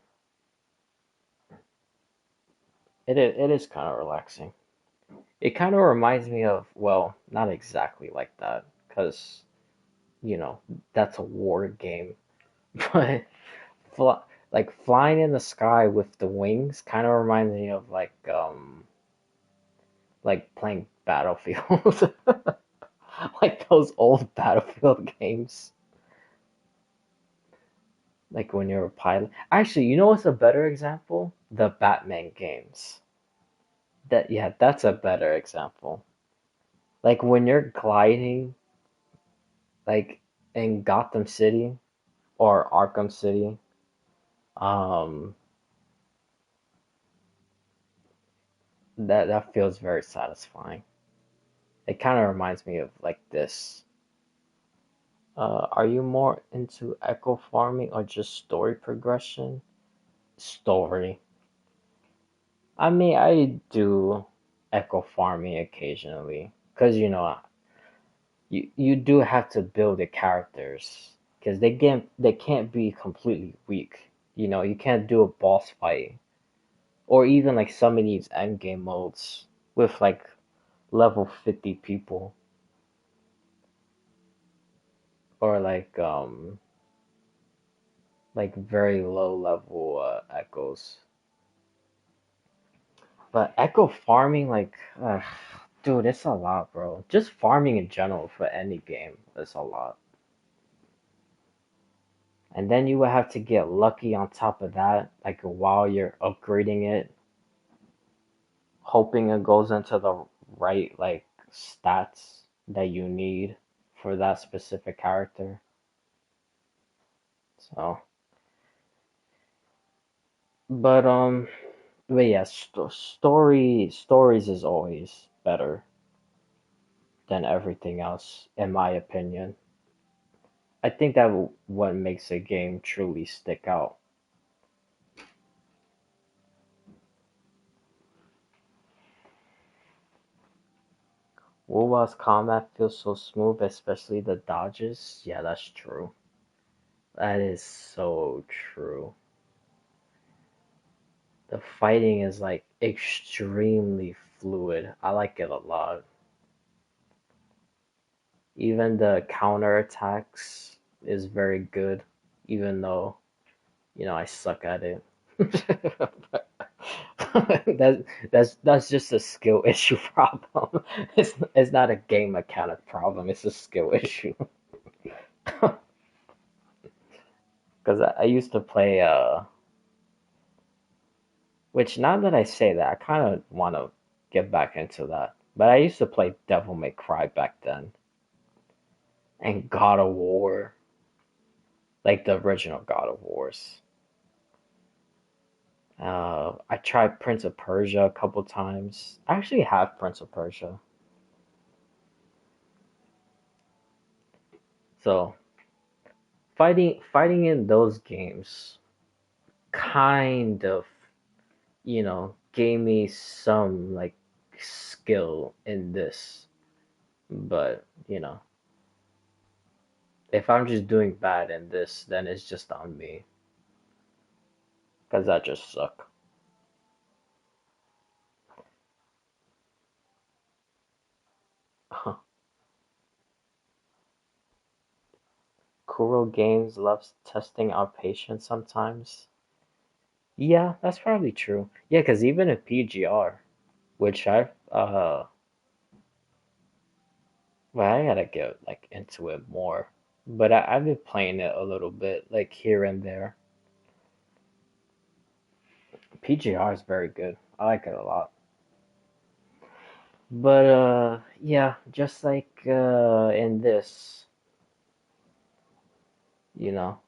It is kind of relaxing. It kind of reminds me of, well, not exactly like that, because you know that's a war game, but fly, like flying in the sky with the wings kind of reminds me of like playing Battlefield, like those old Battlefield games, like when you're a pilot. Actually, you know what's a better example? The Batman games. That yeah, that's a better example. Like when you're gliding, like in Gotham City or Arkham City, um, that feels very satisfying. It kind of reminds me of like this. Are you more into echo farming or just story progression? Story. I mean, I do echo farming occasionally because you do have to build the characters because they can't be completely weak. You can't do a boss fight or even like some of these end game modes with like level 50 people or like very low level echoes. But echo farming, dude, it's a lot, bro. Just farming in general for any game is a lot. And then you would have to get lucky on top of that, like while you're upgrading it, hoping it goes into the right like stats that you need for that specific character. So, but but yeah, stories is always better than everything else, in my opinion. I think that what makes a game truly stick out. Wuwa's combat feels so smooth, especially the dodges. Yeah, that's true. That is so true. The fighting is like extremely fluid. I like it a lot. Even the counter attacks is very good, even though, I suck at it. That's just a skill issue problem. It's not a game mechanic problem. It's a skill issue. Because I used to play which now that I say that, I kind of want to get back into that. But I used to play Devil May Cry back then and God of War, like the original God of Wars. I tried Prince of Persia a couple times. I actually have Prince of Persia. So fighting in those games kind of, gave me some like skill in this. But, if I'm just doing bad in this, then it's just on me. Because I just suck. Kuro Games loves testing our patience sometimes. Yeah, that's probably true. Yeah, because even in PGR, which well, I gotta get like into it more. But I've been playing it a little bit, like here and there. PGR is very good. I like it a lot. But yeah, just like in this, you know,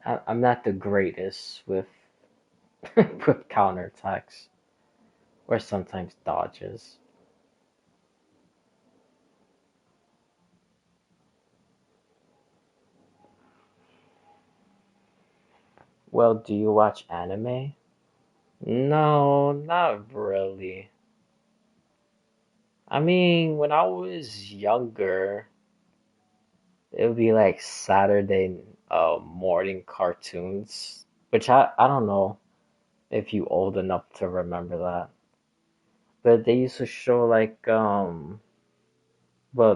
I'm not the greatest with with counterattacks or sometimes dodges. Well, do you watch anime? No, not really. I mean, when I was younger, it would be like Saturday morning cartoons, which I don't know if you old enough to remember that. But they used to show like well,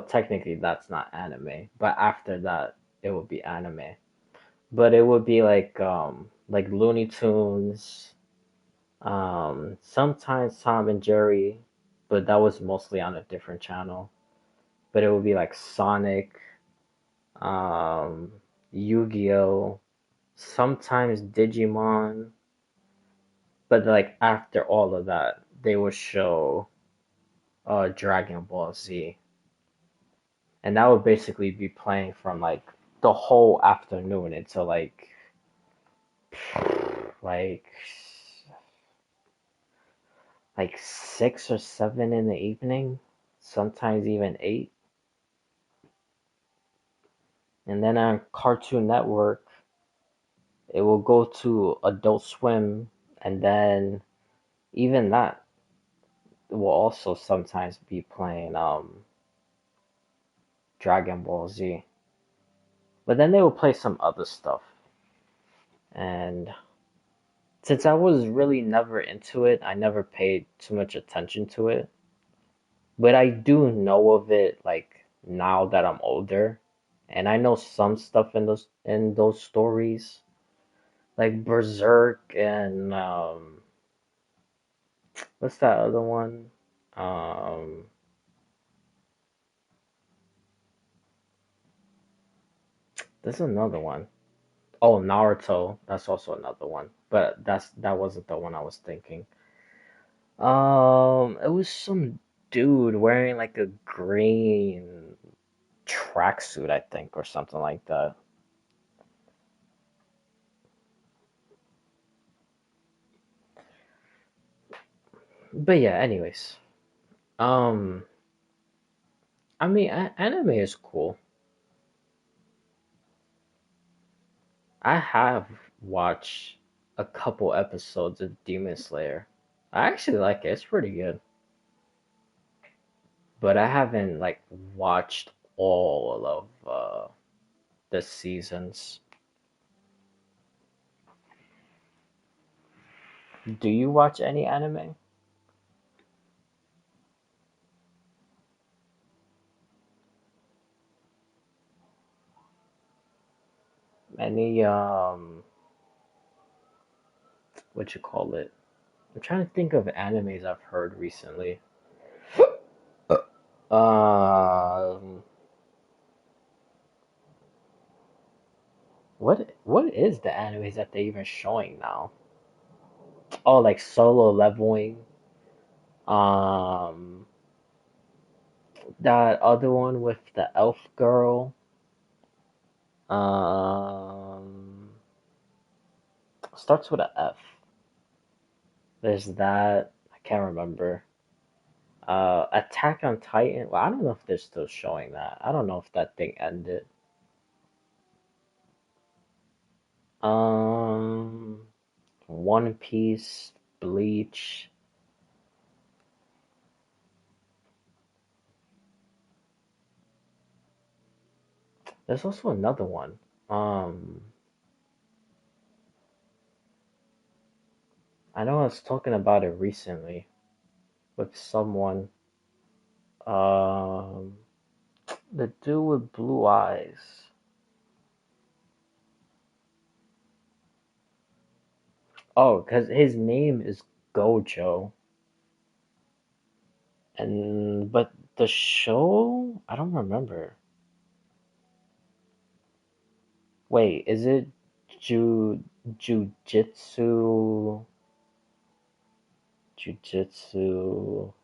technically that's not anime, but after that it would be anime. But it would be like Looney Tunes, sometimes Tom and Jerry, but that was mostly on a different channel. But it would be like Sonic, um, Yu-Gi-Oh, sometimes Digimon, but like after all of that, they would show Dragon Ball Z, and that would basically be playing from like the whole afternoon until like like 6 or 7 in the evening, sometimes even 8. And then on Cartoon Network, it will go to Adult Swim, and then even that will also sometimes be playing Dragon Ball Z. But then they will play some other stuff. And since I was really never into it, I never paid too much attention to it. But I do know of it like now that I'm older. And I know some stuff in those stories. Like Berserk and what's that other one? Um there's another one. Oh, Naruto. That's also another one. But that wasn't the one I was thinking. It was some dude wearing like a green tracksuit, I think, or something like that. But yeah, anyways. Um, I mean, anime is cool. I have watched a couple episodes of Demon Slayer. I actually like it. It's pretty good. But I haven't like watched all of the seasons. Do you watch any anime? Any what you call it? I'm trying to think of animes I've heard recently. Um, what is the animes that they're even showing now? Oh, like Solo Leveling. Um, that other one with the elf girl. Um, starts with a F. There's that. I can't remember. Attack on Titan. Well, I don't know if they're still showing that. I don't know if that thing ended. Um, One Piece, Bleach. There's also another one. Um, I know I was talking about it recently with someone. Um, the dude with blue eyes. Oh, because his name is Gojo, and but the show, I don't remember. Wait, is it Ju Jujitsu Jujitsu?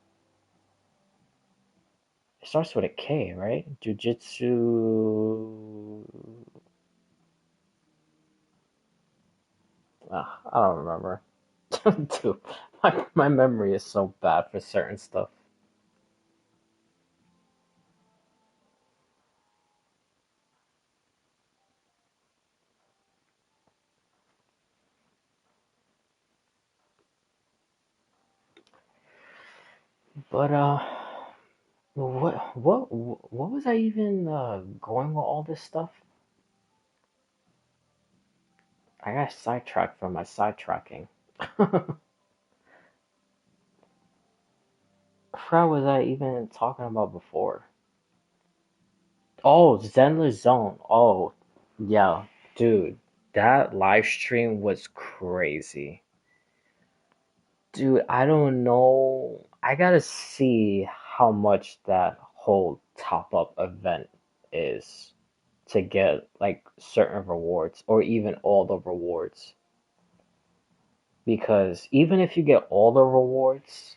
It starts with a K, right? Jujitsu. I don't remember. Dude, my memory is so bad for certain stuff. But what was I even going with all this stuff? I got sidetracked from my sidetracking. What was I even talking about before? Oh, Zenless Zone. Oh, yeah, dude, that live stream was crazy. Dude, I don't know. I gotta see how much that whole top up event is to get like certain rewards or even all the rewards. Because even if you get all the rewards,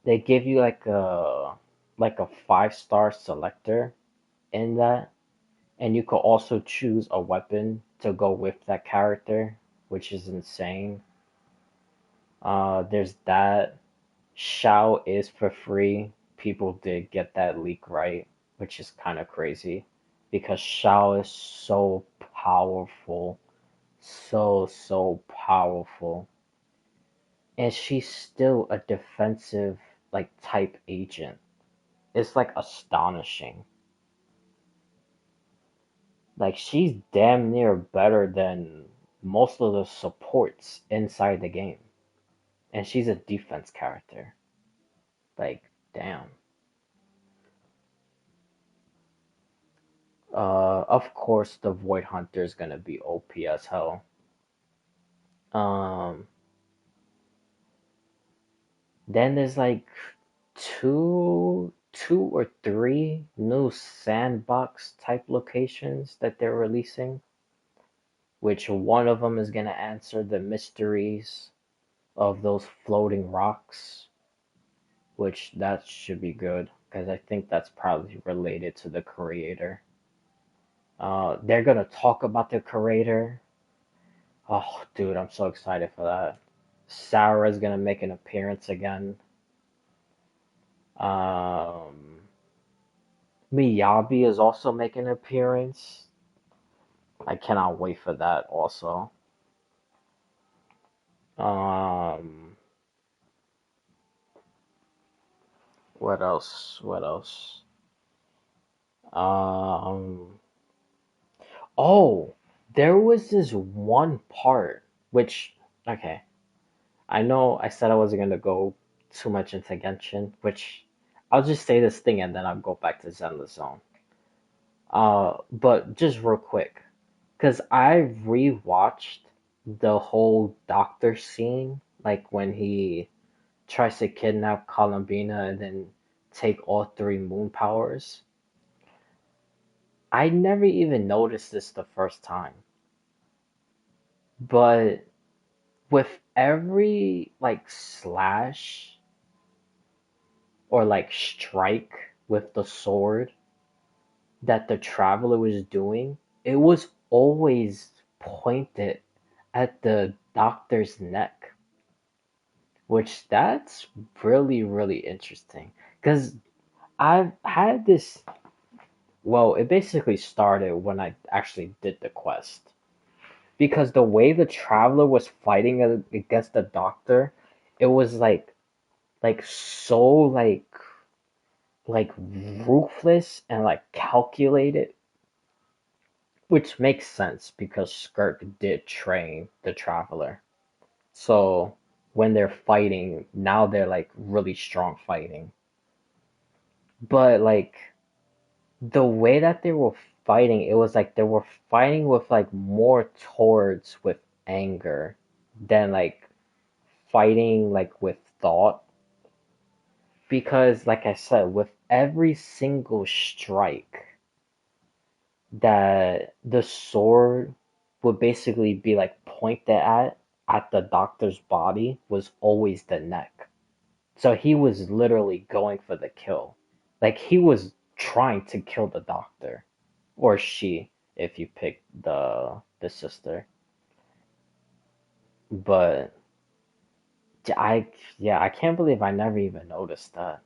they give you like a 5-star selector in that, and you could also choose a weapon to go with that character, which is insane. There's that. Shao is for free. People did get that leak right, which is kind of crazy because Shao is so powerful, so powerful, and she's still a defensive like type agent. It's like astonishing. Like she's damn near better than most of the supports inside the game, and she's a defense character. Like damn. Of course, the Void Hunter is gonna be OP as hell. Um, then there's like two or three new sandbox type locations that they're releasing, which one of them is gonna answer the mysteries of those floating rocks, which that should be good because I think that's probably related to the creator. They're gonna talk about the creator. Oh, dude, I'm so excited for that. Sarah's gonna make an appearance again. Um, Miyabi is also making an appearance. I cannot wait for that also. Um, what else? What else? Um, oh, there was this one part which, okay, I know I said I wasn't gonna go too much into Genshin, which I'll just say this thing and then I'll go back to Zenless Zone. But just real quick, because I rewatched the whole doctor scene, like when he tries to kidnap Columbina and then take all three moon powers. I never even noticed this the first time, but with every like slash or like strike with the sword that the traveler was doing, it was always pointed at the doctor's neck, which that's really interesting. Because I've had this, well, it basically started when I actually did the quest. Because the way the traveler was fighting against the doctor, it was like so like ruthless and like calculated, which makes sense because Skirk did train the Traveler. So when they're fighting, now they're like really strong fighting. But like the way that they were fighting, it was like they were fighting with like more towards with anger than like fighting like with thought. Because like I said, with every single strike that the sword would basically be like pointed at the doctor's body was always the neck. So he was literally going for the kill. Like he was trying to kill the doctor. Or she, if you pick the sister. But I yeah, I can't believe I never even noticed that.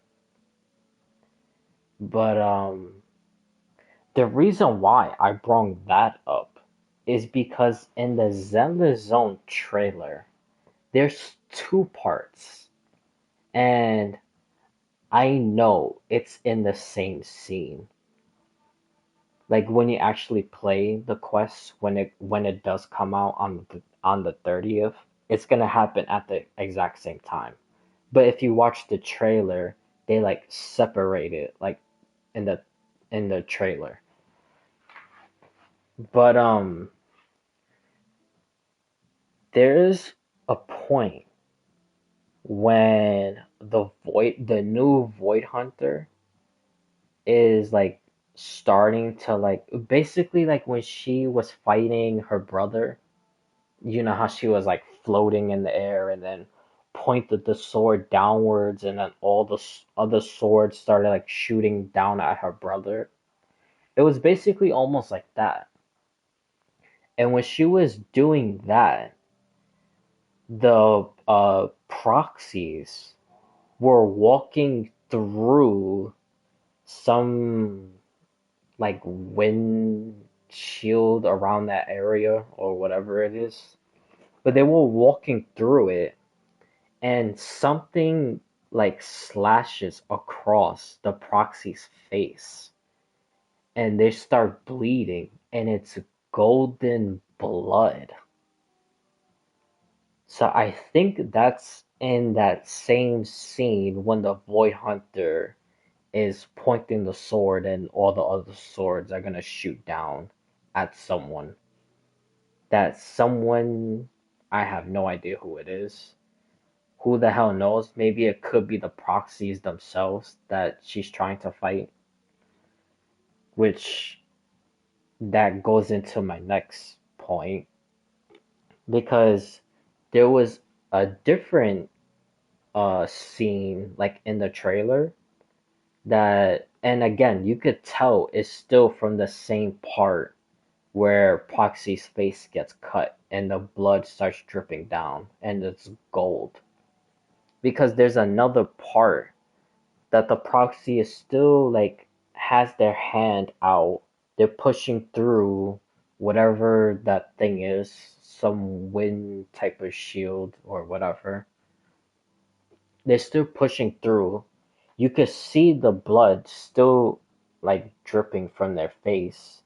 But the reason why I brought that up is because in the Zelda Zone trailer, there's two parts, and I know it's in the same scene. Like when you actually play the quest, when it does come out on the 30th, it's gonna happen at the exact same time. But if you watch the trailer, they like separate it like in the trailer. But there's a point when the new Void Hunter is like starting to like basically like when she was fighting her brother, you know how she was like floating in the air and then pointed the sword downwards and then all the other swords started like shooting down at her brother. It was basically almost like that. And when she was doing that, the proxies were walking through some like windshield around that area or whatever it is. But they were walking through it and something like slashes across the proxy's face and they start bleeding and it's golden blood. So I think that's in that same scene when the Void Hunter is pointing the sword and all the other swords are gonna shoot down at someone. That someone, I have no idea who it is. Who the hell knows? Maybe it could be the proxies themselves that she's trying to fight, which that goes into my next point because there was a different scene like in the trailer that, and again you could tell it's still from the same part where Proxy's face gets cut and the blood starts dripping down and it's gold because there's another part that the proxy is still like has their hand out. They're pushing through whatever that thing is, some wind type of shield or whatever. They're still pushing through. You could see the blood still like dripping from their face.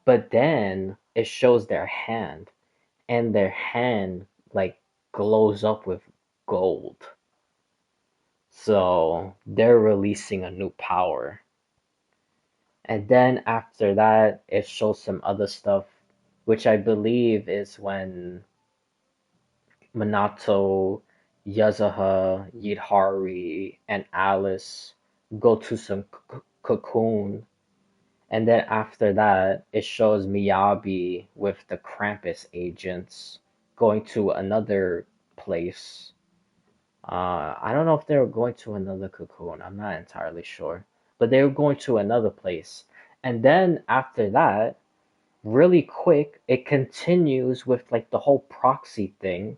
But then it shows their hand and their hand like glows up with gold. So they're releasing a new power. And then after that, it shows some other stuff, which I believe is when Minato, Yazuha, Yidhari, and Alice go to some cocoon. And then after that, it shows Miyabi with the Krampus agents going to another place. I don't know if they were going to another cocoon. I'm not entirely sure. But they were going to another place. And then after that, really quick, it continues with like the whole proxy thing.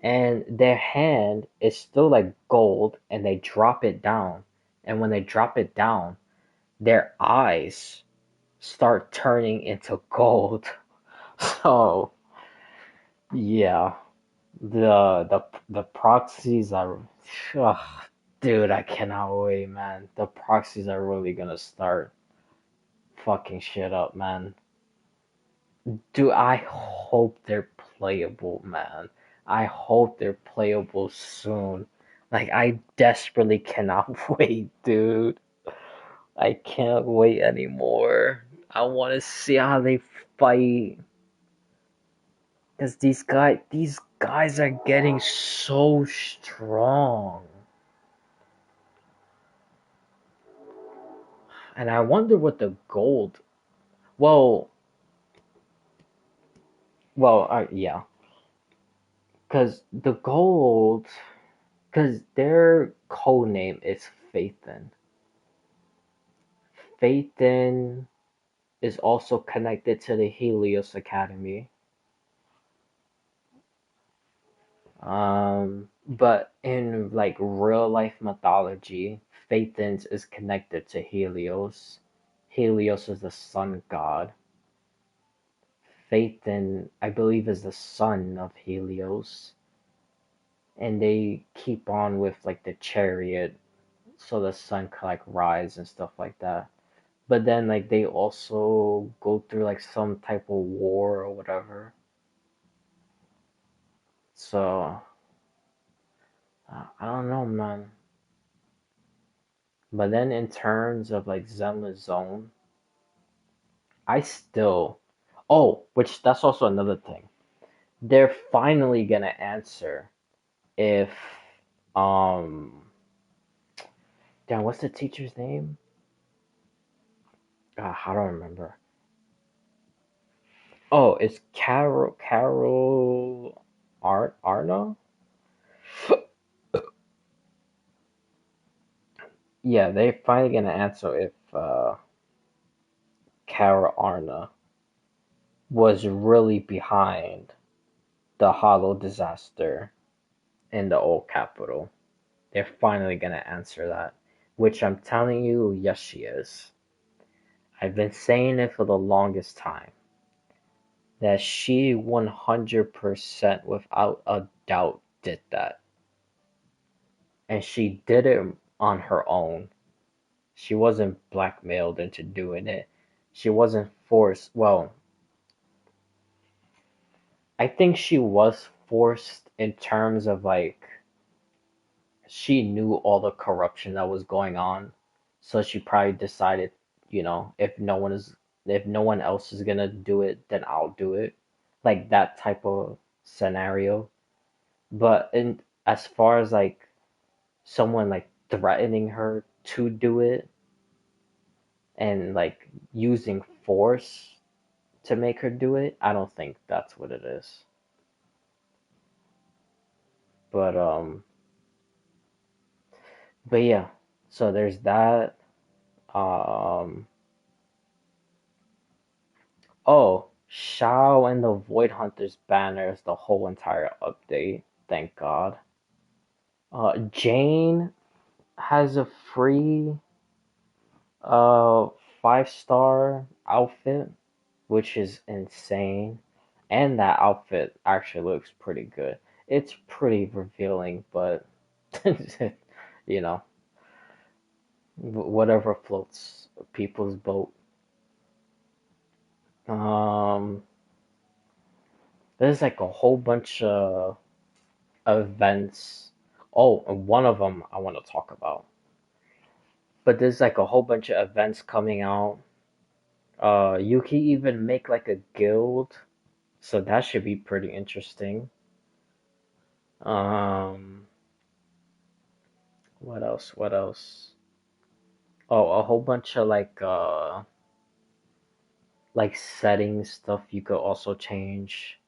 And their hand is still like gold and they drop it down. And when they drop it down, their eyes start turning into gold. So, yeah. The proxies are ugh, dude, I cannot wait, man. The proxies are really gonna start fucking shit up, man. Dude, I hope they're playable, man. I hope they're playable soon. Like I desperately cannot wait, dude. I can't wait anymore. I want to see how they fight. Because these guys are getting so strong. And I wonder what the gold. Well, yeah. Because the gold. Because their code name is Phaethon. Phaethon is also connected to the Helios Academy. But in like real life mythology, Phaethon is connected to Helios. Helios is the sun god. Phaethon, I believe, is the son of Helios. And they keep on with like the chariot so the sun could like rise and stuff like that. But then like they also go through like some type of war or whatever. So I don't know, man. But then in terms of like Zenless Zone, I still oh, which that's also another thing. They're finally gonna answer if um damn, what's the teacher's name? How do I remember? Oh, it's Carol Arna? Yeah, they're finally gonna answer if Carol Arna was really behind the Hollow disaster in the old capital. They're finally gonna answer that. Which I'm telling you, yes she is. I've been saying it for the longest time. That she 100% without a doubt did that. And she did it on her own. She wasn't blackmailed into doing it. She wasn't forced. Well, I think she was forced in terms of like she knew all the corruption that was going on, so she probably decided, if no one else is gonna do it, then I'll do it, like that type of scenario. But in as far as like someone like threatening her to do it and like using force to make her do it, I don't think that's what it is. But but yeah, so there's that. Um, oh, Shao and the Void Hunters banner is the whole entire update. Thank God. Jane has a free uh 5-star outfit, which is insane. And that outfit actually looks pretty good. It's pretty revealing, but you know, whatever floats people's boat. Um, there's like a whole bunch of events. Oh, and one of them I want to talk about. But there's like a whole bunch of events coming out. You can even make like a guild, so that should be pretty interesting. Um, what else? What else? Oh, a whole bunch of like settings stuff you could also change.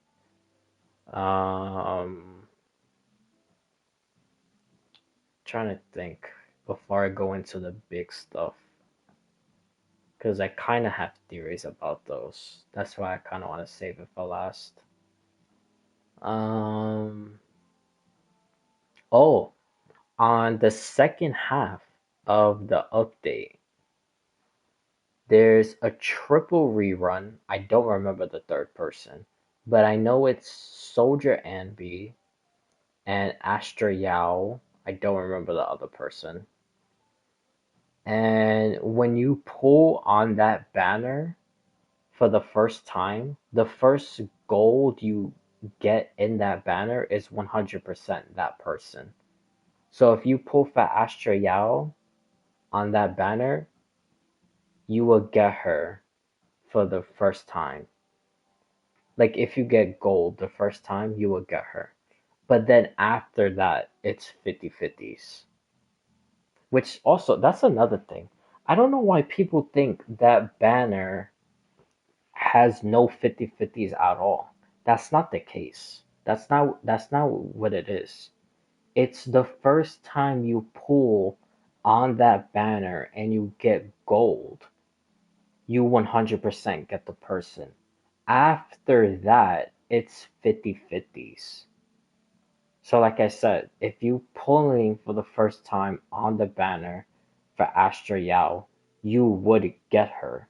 Um, trying to think before I go into the big stuff. Because I kind of have theories about those. That's why I kind of want to save it for last. Um, oh, on the second half of the update, there's a triple rerun. I don't remember the third person, but I know it's Soldier Anby and Astra Yao. I don't remember the other person. And when you pull on that banner, for the first time, the first gold you get in that banner is 100% that person. So if you pull for Astra Yao on that banner, you will get her for the first time. Like if you get gold the first time, you will get her. But then after that, it's 50-50s. Which also, that's another thing. I don't know why people think that banner has no 50-50s at all. That's not the case. That's not what it is. It's the first time you pull on that banner and you get gold, you 100% get the person. After that, it's 50-50s. So like I said, if you pulling for the first time on the banner for Astra Yao, you would get her.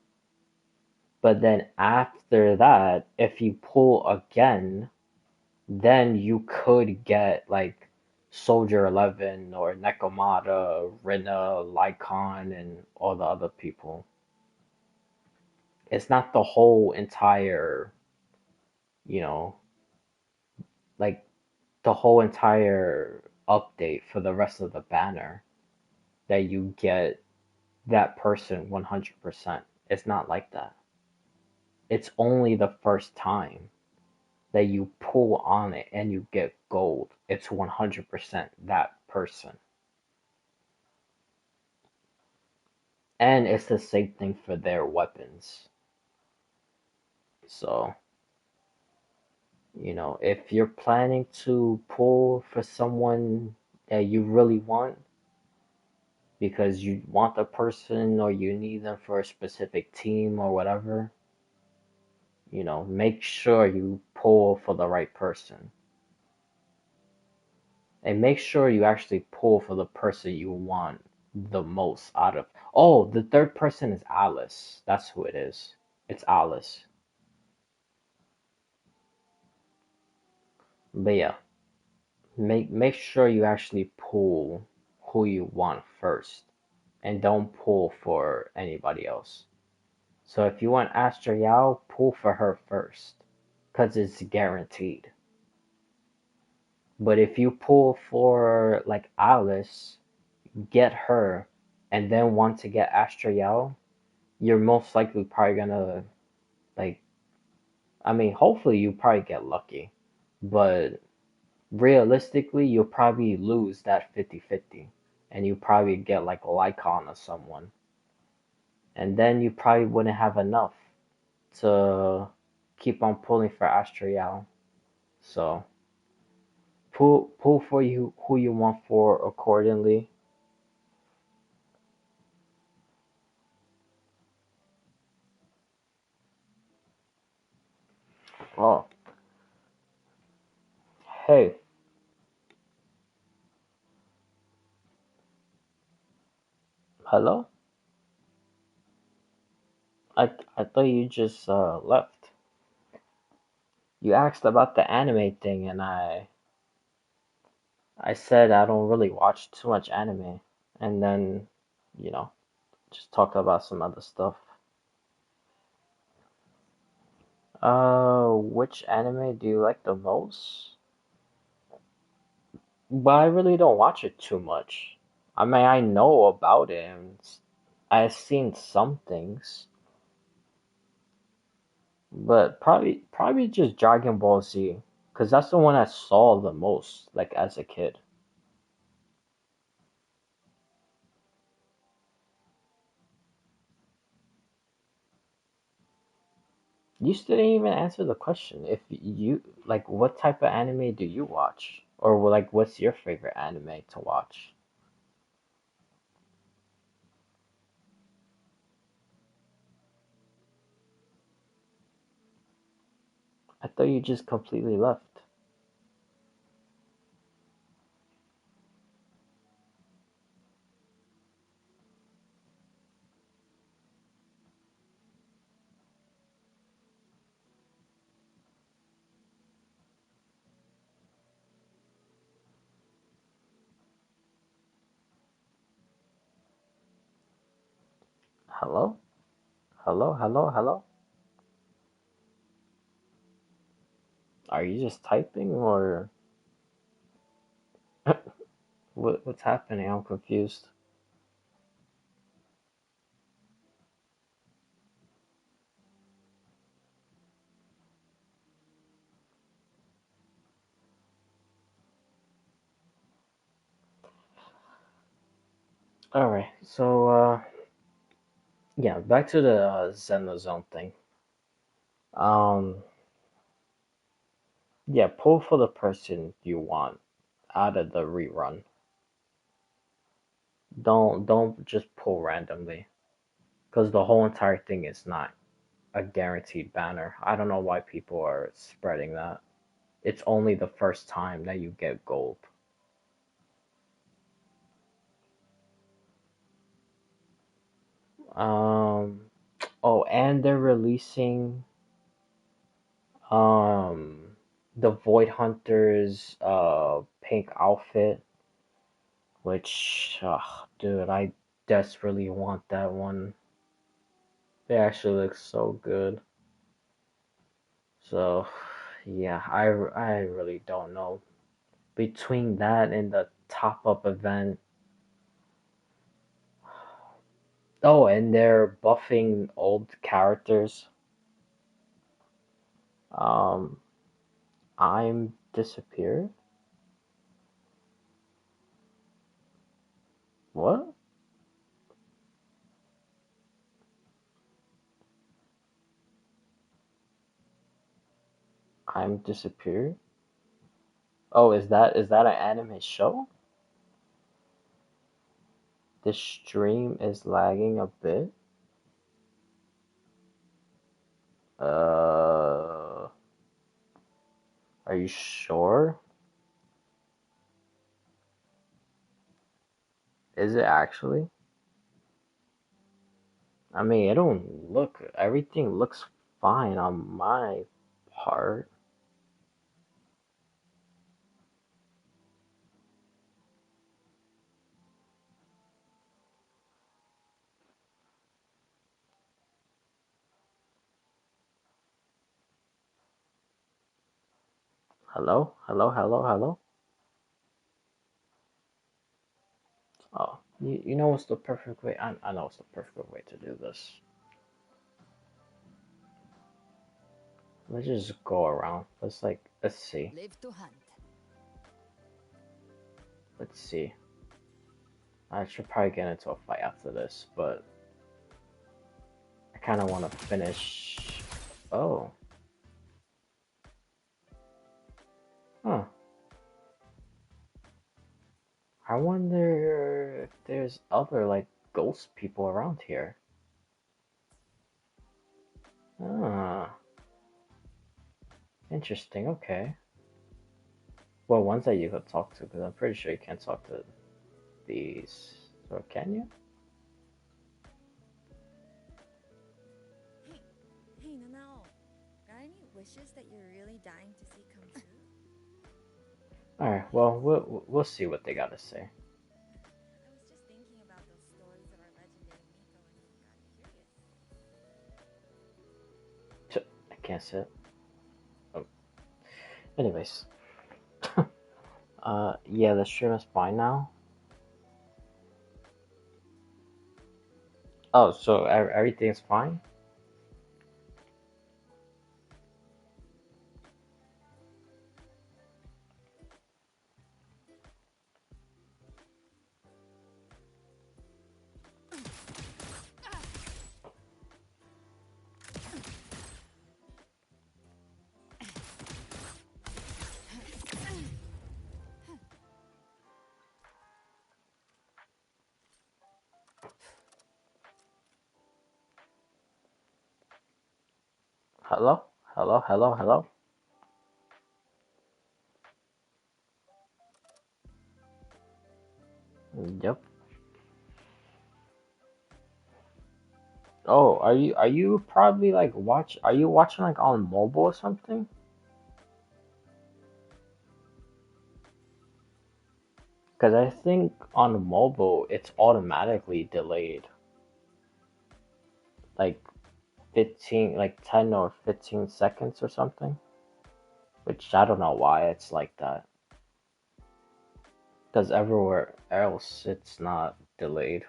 But then after that, if you pull again, then you could get like Soldier 11 or Nekomata, Rina, Lycon, and all the other people. It's not the whole entire, you know, like the whole entire update for the rest of the banner that you get that person 100%. It's not like that. It's only the first time that you pull on it and you get gold. It's 100% that person. And it's the same thing for their weapons. So, if you're planning to pull for someone that you really want because you want the person or you need them for a specific team or whatever, make sure you pull for the right person. And make sure you actually pull for the person you want the most out of. Oh, the third person is Alice. That's who it is. It's Alice. But yeah, make sure you actually pull who you want first, and don't pull for anybody else. So if you want Astra Yao, pull for her first, cause it's guaranteed. But if you pull for like Alice, get her, and then want to get Astra Yao, you're most likely probably gonna like. I mean, hopefully you probably get lucky, but realistically, you'll probably lose that 50-50, and you probably get like a Lycon or someone, and then you probably wouldn't have enough to keep on pulling for Astriel. So pull for you who you want for accordingly. Oh, hey, hello. I thought you just left. You asked about the anime thing, and I said I don't really watch too much anime, and then you know just talk about some other stuff. Which anime do you like the most? But I really don't watch it too much. I mean, I know about it, and I've seen some things, but probably just Dragon Ball Z, because that's the one I saw the most, like as a kid. You still didn't even answer the question. If you like, what type of anime do you watch, or like, what's your favorite anime to watch? I thought you just completely left. Hello, hello, hello, hello. Are you just typing, or what's happening? I'm confused. All right. So yeah, back to the Zenozone thing. Um, yeah, pull for the person you want out of the rerun. Don't just pull randomly because the whole entire thing is not a guaranteed banner. I don't know why people are spreading that. It's only the first time that you get gold. Um, oh, and they're releasing um the Void Hunter's pink outfit, which dude, I desperately want that one. It actually looks so good. So, yeah, I really don't know. Between that and the top up event, oh, and they're buffing old characters. Um, I'm disappeared. What? I'm disappeared. Oh, is that an anime show? This stream is lagging a bit. Uh, are you sure? Is it actually? I mean, it don't look. Everything looks fine on my part. Hello, hello, hello, hello. Oh, you know what's the perfect way? I know what's the perfect way to do this. Let's just go around. Let's see. Live to hunt. Let's see. I should probably get into a fight after this, but I kind of want to finish. Oh, huh. I wonder if there's other like ghost people around here. Ah, interesting. Okay. Well, ones that you could talk to, because I'm pretty sure you can't talk to these. Or can you? Hey, hey, Nanao. Got any wishes that you're really dying to see come true? All right. Well, we'll see what they gotta say. I was just thinking about those stories of our legendary Miko and got curious. I can't sit. Oh. Anyways, yeah, the stream is fine now. Oh, so everything's fine? Hello? Hello? Hello? Hello? Yep. Oh, are you probably like are you watching like on mobile or something? Because I think on mobile it's automatically delayed. Like 15, like 10 or 15 seconds or something. Which I don't know why it's like that. Because everywhere else it's not delayed.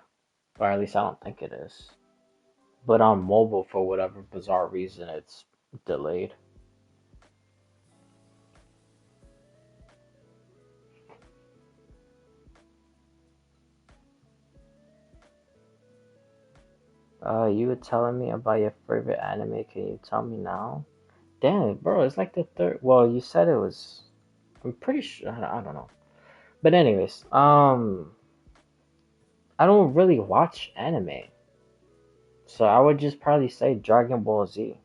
Or at least I don't think it is. But on mobile, for whatever bizarre reason, it's delayed. You were telling me about your favorite anime. Can you tell me now? Damn, bro, it's like the third. Well, you said it was. I'm pretty sure. I don't know. But anyways, I don't really watch anime, so I would just probably say Dragon Ball Z.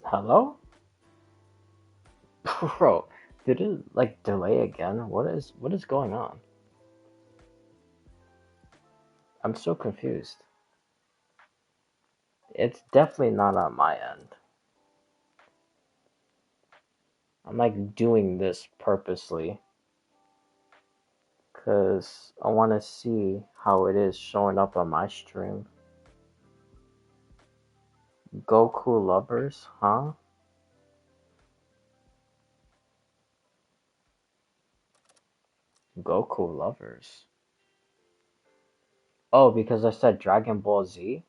Hello, bro. Did it like delay again? What is going on? I'm so confused. It's definitely not on my end. I'm like doing this purposely because I want to see how it is showing up on my stream. Goku lovers, huh? Goku lovers. Oh, because I said Dragon Ball Z?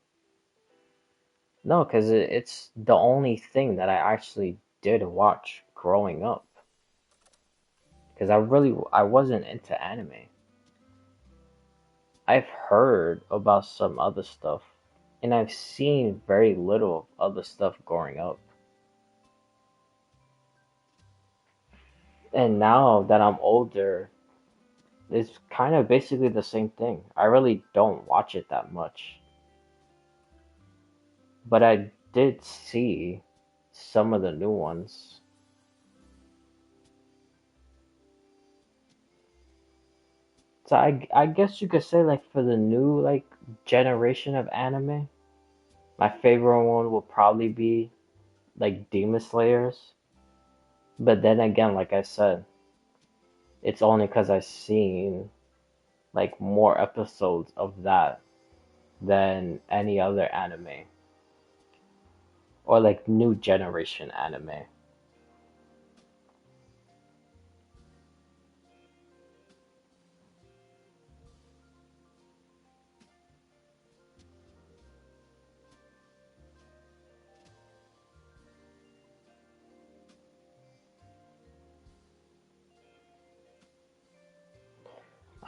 No, because it's the only thing that I actually did watch growing up. Because I wasn't into anime. I've heard about some other stuff, and I've seen very little of other stuff growing up. And now that I'm older, it's kind of basically the same thing. I really don't watch it that much. But I did see some of the new ones. So I guess you could say like for the new like generation of anime, my favorite one will probably be like Demon Slayers. But then again, like I said, it's only because I've seen like more episodes of that than any other anime or like new generation anime.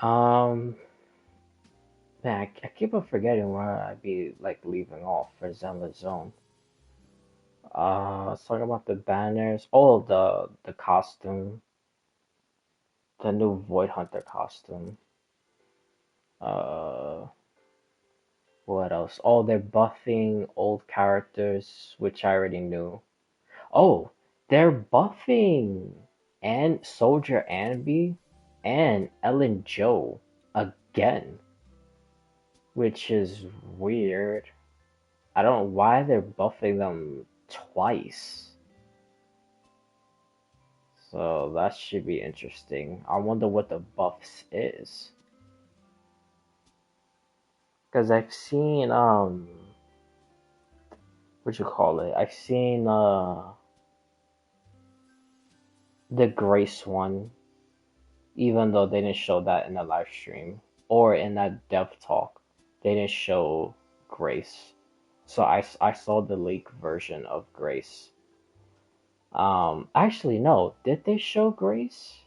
Um, man, I keep on forgetting where I'd be like leaving off for Zenless Zone. Let's talk about the banners. Oh, the costume, the new Void Hunter costume. Uh, what else? Oh, they're buffing old characters, which I already knew. Oh, they're buffing and Soldier Anby and Ellen Joe again, which is weird. I don't know why they're buffing them twice. So that should be interesting. I wonder what the buffs is. Because I've seen what you call it? I've seen the Grace one, even though they didn't show that in the live stream or in that dev talk. They didn't show Grace. So I saw the leak version of Grace. Actually no, did they show Grace?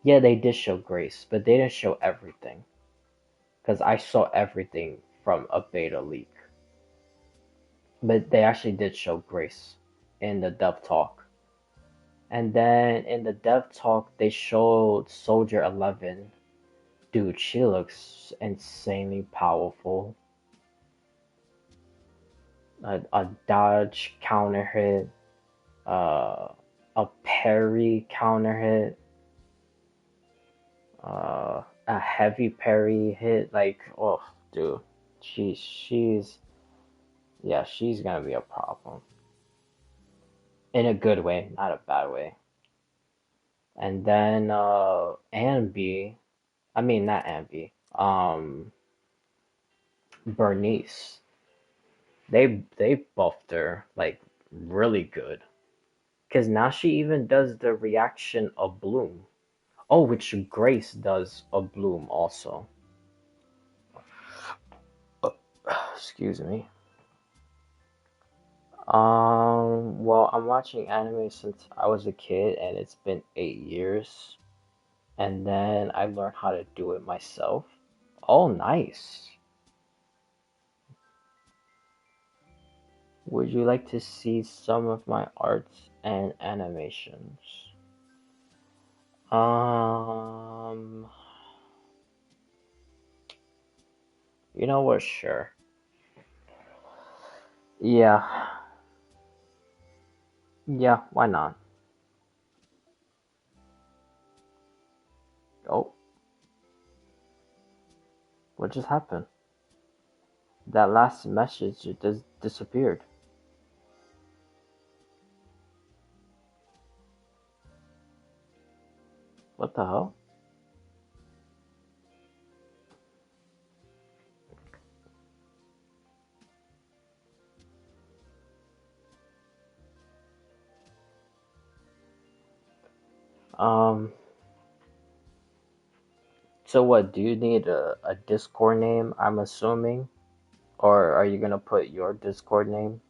Yeah, they did show Grace, but they didn't show everything. Because I saw everything from a beta leak. But they actually did show Grace in the dev talk. And then in the dev talk, they showed Soldier 11. Dude, she looks insanely powerful. A dodge counter hit, uh, a parry counter hit, a heavy parry hit. Like, oh, dude, she's yeah, she's gonna be a problem in a good way, not a bad way. And then Ambi, I mean not Ambi, Bernice. They buffed her like really good. Because now she even does the reaction of Bloom. Oh, which Grace does of Bloom also. Excuse me. Well, I'm watching anime since I was a kid, and it's been 8 years. And then I learned how to do it myself. Oh, nice. Would you like to see some of my arts and animations? Um, you know what? Sure. Yeah, yeah, why not? Oh, what just happened? That last message just disappeared. What the hell? Um, so what, do you need a Discord name, I'm assuming? Or are you gonna put your Discord name?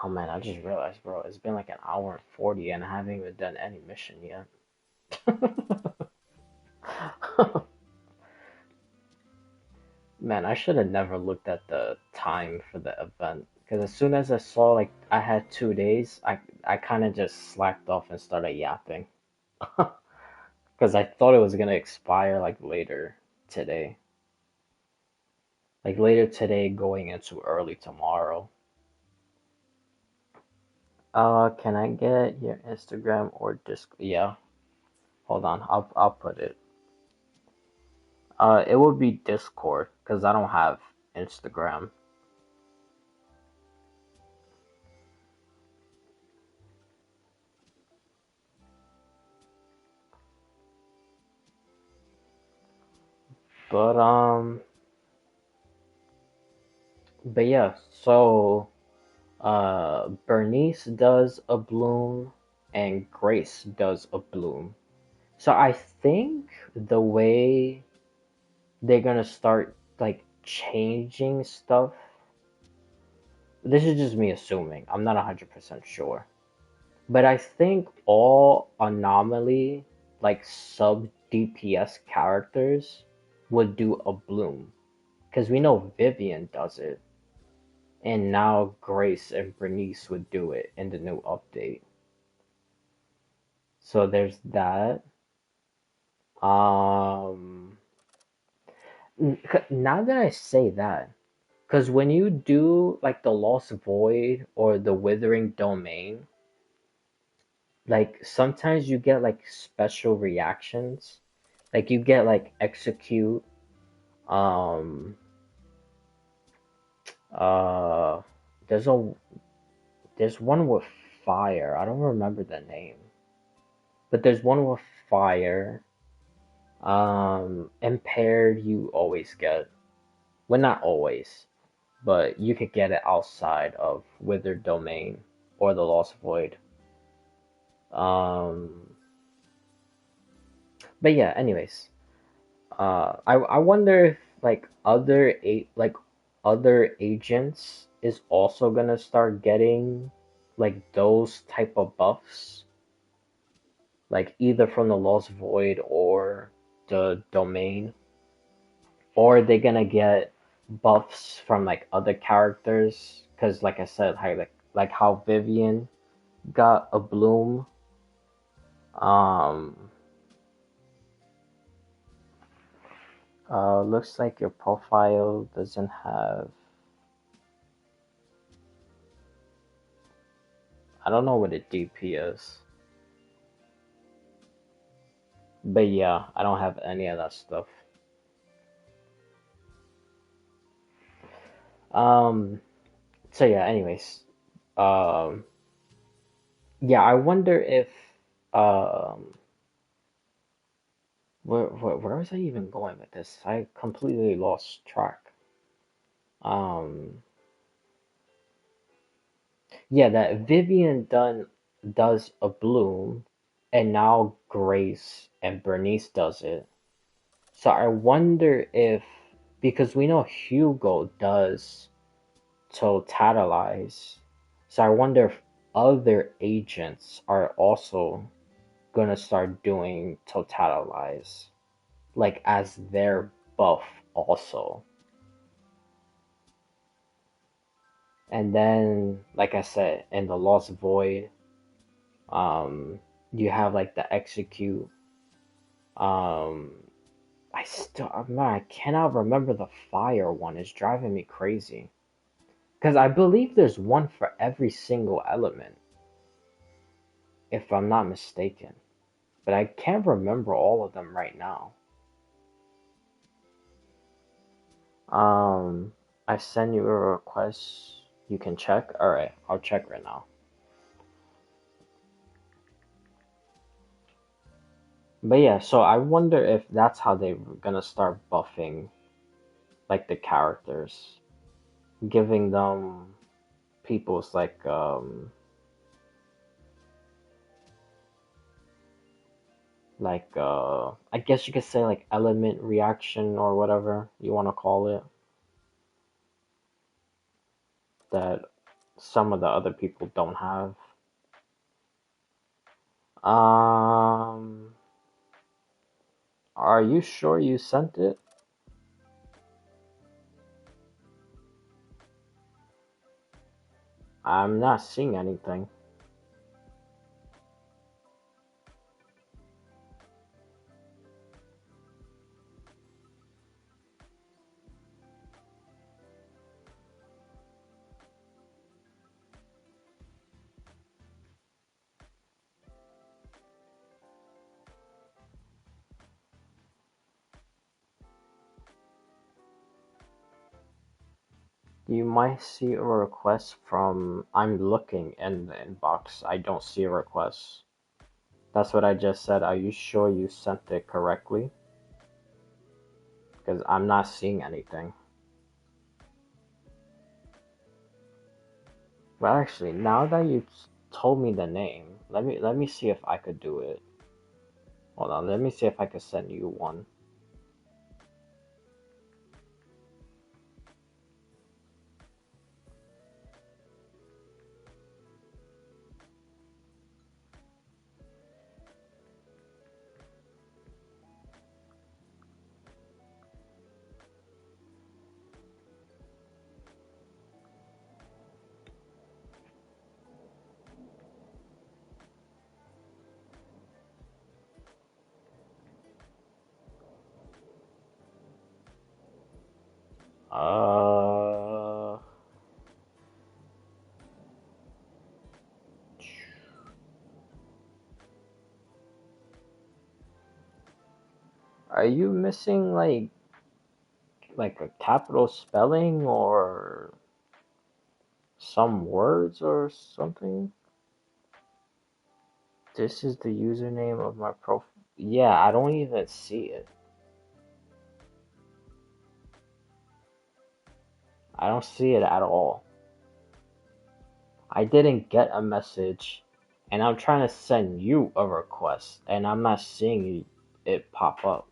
Oh man, I just realized, bro, it's been like an hour and 40 and I haven't even done any mission yet. Man, I should have never looked at the time for the event. Because as soon as I saw like I had 2 days, I kind of just slacked off and started yapping. Because I thought it was gonna expire like later today. Like later today going into early tomorrow. Can I get your Instagram or Discord? Yeah, hold on. I'll put it. It would be Discord because I don't have Instagram. But but yeah. So Bernice does a bloom and Grace does a bloom. So I think the way they're gonna start like changing stuff. This is just me assuming. I'm not 100% sure. But I think all anomaly, like sub DPS characters, would do a bloom. Because we know Vivian does it. And now Grace and Bernice would do it in the new update. So there's that. Um, now that I say that, because when you do like the Lost Void or the Withering Domain, like sometimes you get like special reactions. Like you get like execute, um, uh, there's a there's one with fire. I don't remember the name, but there's one with fire. Impaired you always get. Well, not always, but you could get it outside of Withered Domain or the Lost Void. Um, but yeah, anyways, I wonder if like other agents is also gonna start getting like those type of buffs, like either from the Lost Void or the Domain, or they gonna get buffs from like other characters. Because like I said, like how Vivian got a bloom. Um, looks like your profile doesn't have. I don't know what a DP is, but yeah, I don't have any of that stuff. Um, so yeah, anyways, Um, yeah, I wonder if um, where was I even going with this? I completely lost track. Um, yeah, that Vivian Dunn does a bloom, and now Grace and Bernice does it. So I wonder if, because we know Hugo does totalize, so I wonder if other agents are also gonna start doing totalize, like as their buff also. And then, like I said, in the Lost Void, um, you have like the execute. Um, man, I cannot remember the fire one. It's driving me crazy. Because I believe there's one for every single element, if I'm not mistaken. But I can't remember all of them right now. Um, I send you a request. You can check. All right, I'll check right now. But yeah, so I wonder if that's how they're gonna start buffing like the characters, giving them people's I guess you could say like element reaction or whatever you want to call it, that some of the other people don't have. Um, are you sure you sent it? I'm not seeing anything. You might see a request from. I'm looking in the inbox. I don't see a request. That's what I just said. Are you sure you sent it correctly? Because I'm not seeing anything. Well, actually, now that you told me the name, let me see if I could do it. Hold on, let me see if I could send you one. Uh, are you missing like a capital spelling or some words or something? This is the username of my profile. Yeah, I don't even see it. I don't see it at all. I didn't get a message, and I'm trying to send you a request, and I'm not seeing it pop up.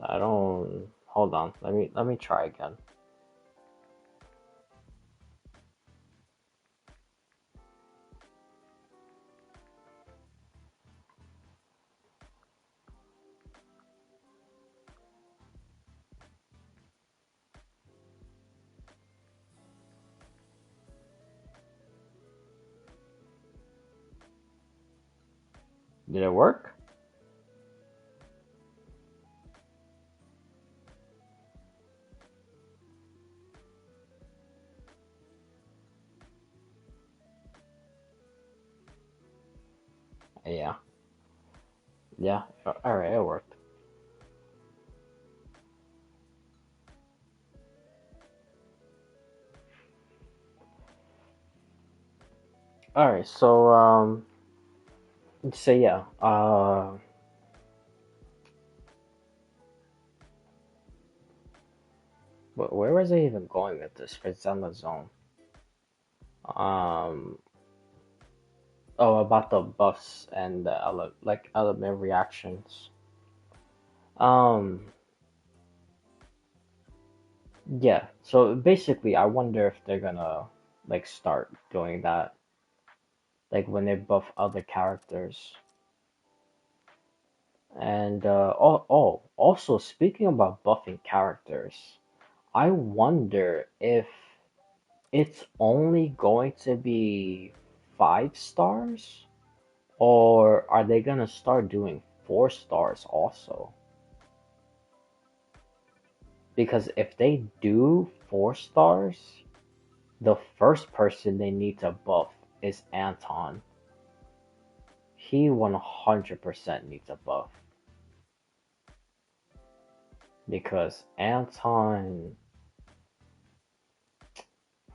I don't. Hold on. Let me try again. Did it work? Yeah. Yeah. All right, it worked. All right, so yeah, where was I even going with this for Zenless Zone? Um, oh, about the buffs and the element reactions. Um, yeah. So basically, I wonder if they're gonna like start doing that, like when they buff other characters. And also speaking about buffing characters, I wonder if it's only going to be 5 stars, or are they gonna start doing 4 stars also? Because if they do 4 stars, the first person they need to buff is Anton. He 100% needs a buff because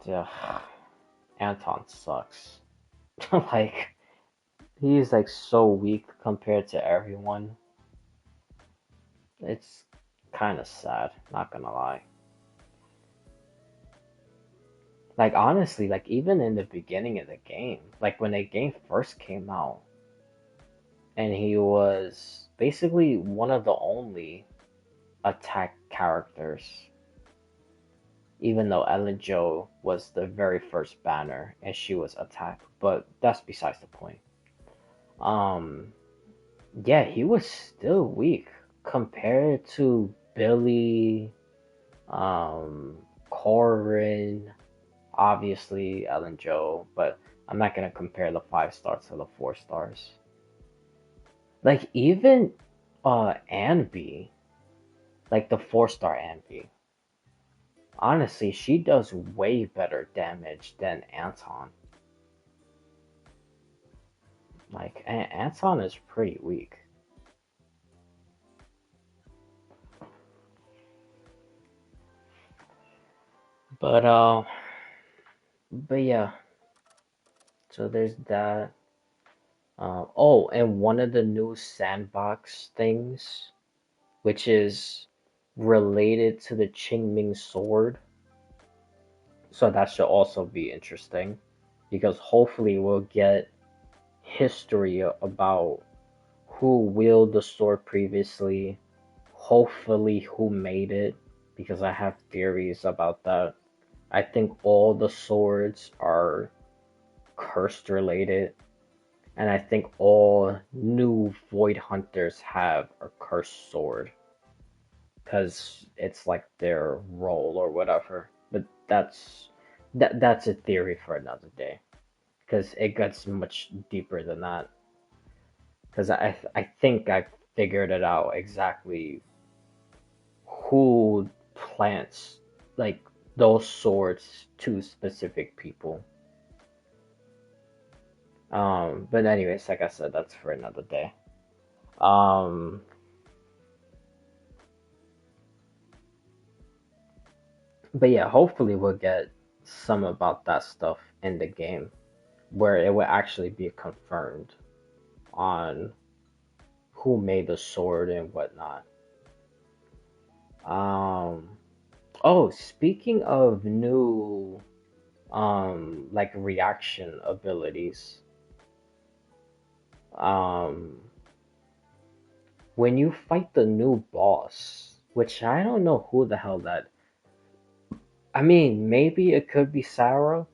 ugh, Anton sucks. Like he's like so weak compared to everyone. It's kind of sad, not gonna lie. Like honestly, like even in the beginning of the game, like when the game first came out, and he was basically one of the only attack characters, even though Ellen Jo was the very first banner and she was attack, but that's besides the point. Um, yeah, he was still weak compared to Billy, um, Corin, obviously Ellen Jo, but I'm not gonna compare the 5 stars to the 4 stars. Like even Anby, like the 4 star Anby. Honestly, she does way better damage than Anton. Like Anton is pretty weak. But yeah. So there's that. Oh, and one of the new sandbox things, which is related to the Qingming sword. So that should also be interesting because hopefully we'll get history about who wielded the sword previously, hopefully who made it, because I have theories about that. I think all the swords are cursed related, and I think all new Void Hunters have a cursed sword because it's like their role or whatever. But that's a theory for another day because it gets much deeper than that. Because I think I figured it out exactly who plants like those swords to specific people. But anyways, like I said, that's for another day. Um, but yeah, hopefully we'll get some about that stuff in the game where it will actually be confirmed on who made the sword and whatnot. Um, oh, speaking of new like reaction abilities, um when you fight the new boss, which I don't know who the hell that. I mean, maybe it could be Sarah,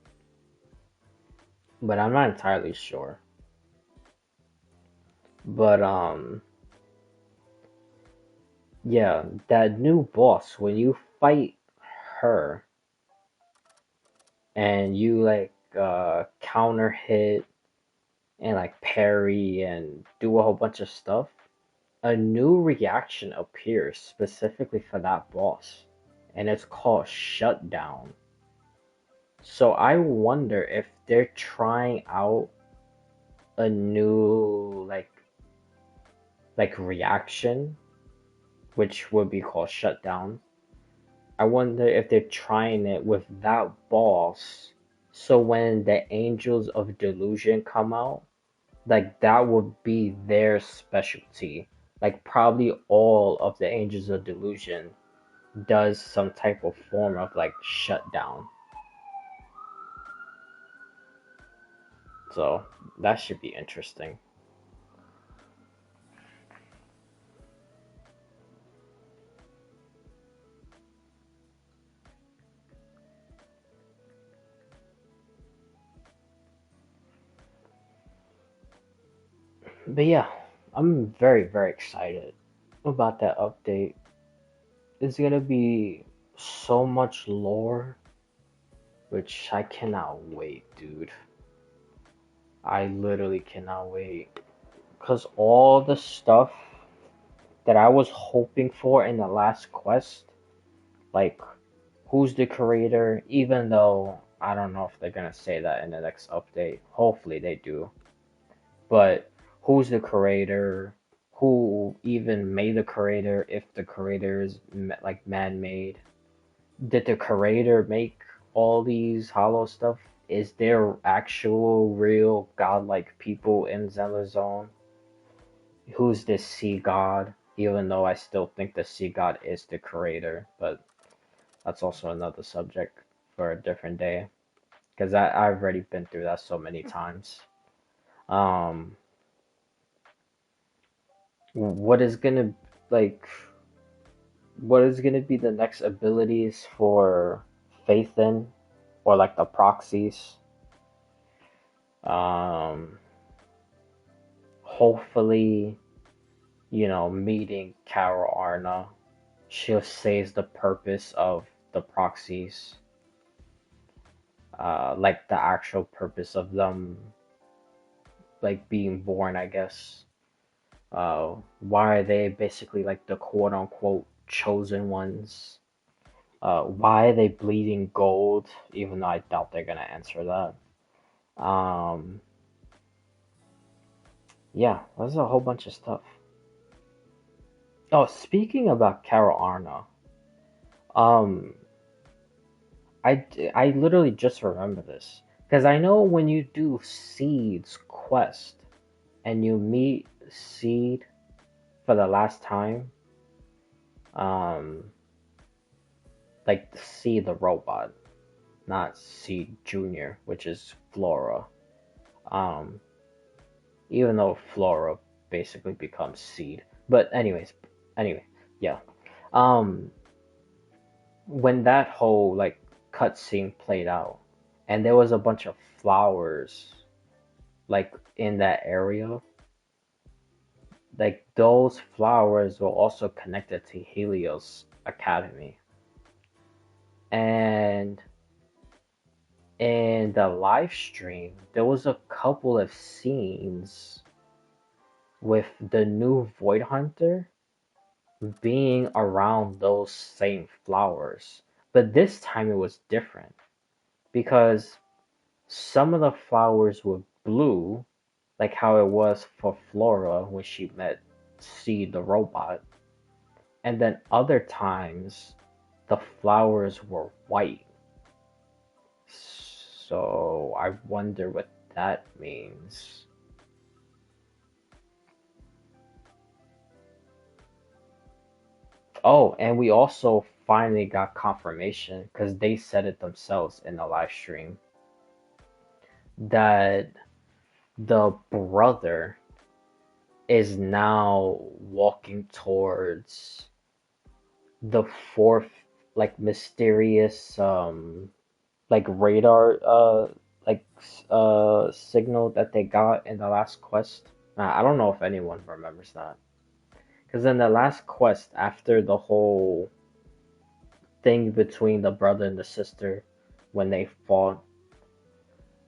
but I'm not entirely sure. But yeah, that new boss when you fight her and you like counter hit and like parry and do a whole bunch of stuff, a new reaction appears specifically for that boss, and it's called Shutdown. So I wonder if they're trying out a new like reaction, which would be called Shutdown. I wonder if they're trying it with that boss So when the Angels of Delusion come out, like that would be their specialty. Like probably all of the Angels of Delusion does some type of form of like shutdown. So that should be interesting. But yeah, I'm very, very excited about that update. It's gonna be so much lore, which I cannot wait, dude. I literally cannot wait. Because all the stuff that I was hoping for in the last quest, like who's the creator, even though I don't know if they're gonna say that in the next update. Hopefully they do. But who's the creator? Who even made the creator if the creator is like man-made? Did the creator make all these hollow stuff? Is there actual real godlike people in Zelda Zone? Who's this sea god? Even though I still think the sea god is the creator, but that's also another subject for a different day. Because I've already been through that so many times. Um, what is gonna like what is gonna be the next abilities for Phaethon or like the proxies? Um, hopefully, meeting Carol Arna, she'll says the purpose of the proxies, like the actual purpose of them, like being born, I guess. Why are they basically like the quote unquote chosen ones? Why are they bleeding gold? Even though I doubt they're gonna answer that. Um, yeah, there's a whole bunch of stuff. Oh, speaking about Carol Arna, um, I literally just remember this because I know when you do Seed's quest and you meet Seed for the last time, um, like Seed the robot, not Seed Junior, which is Flora. Um, even though Flora basically becomes Seed. But anyway, yeah. Um, when that whole like cutscene played out, and there was a bunch of flowers like in that area, like those flowers were also connected to Helios Academy. And in the live stream, there was a couple of scenes with the new Void Hunter being around those same flowers. But this time it was different because some of the flowers were blue, like how it was for Flora when she met Seed the robot. And then other times the flowers were white. So I wonder what that means. Oh, and we also finally got confirmation because they said it themselves in the live stream that the brother is now walking towards the fourth like mysterious like radar like signal that they got in the last quest. I don't know if anyone remembers that. Because in the last quest, after the whole thing between the brother and the sister when they fought,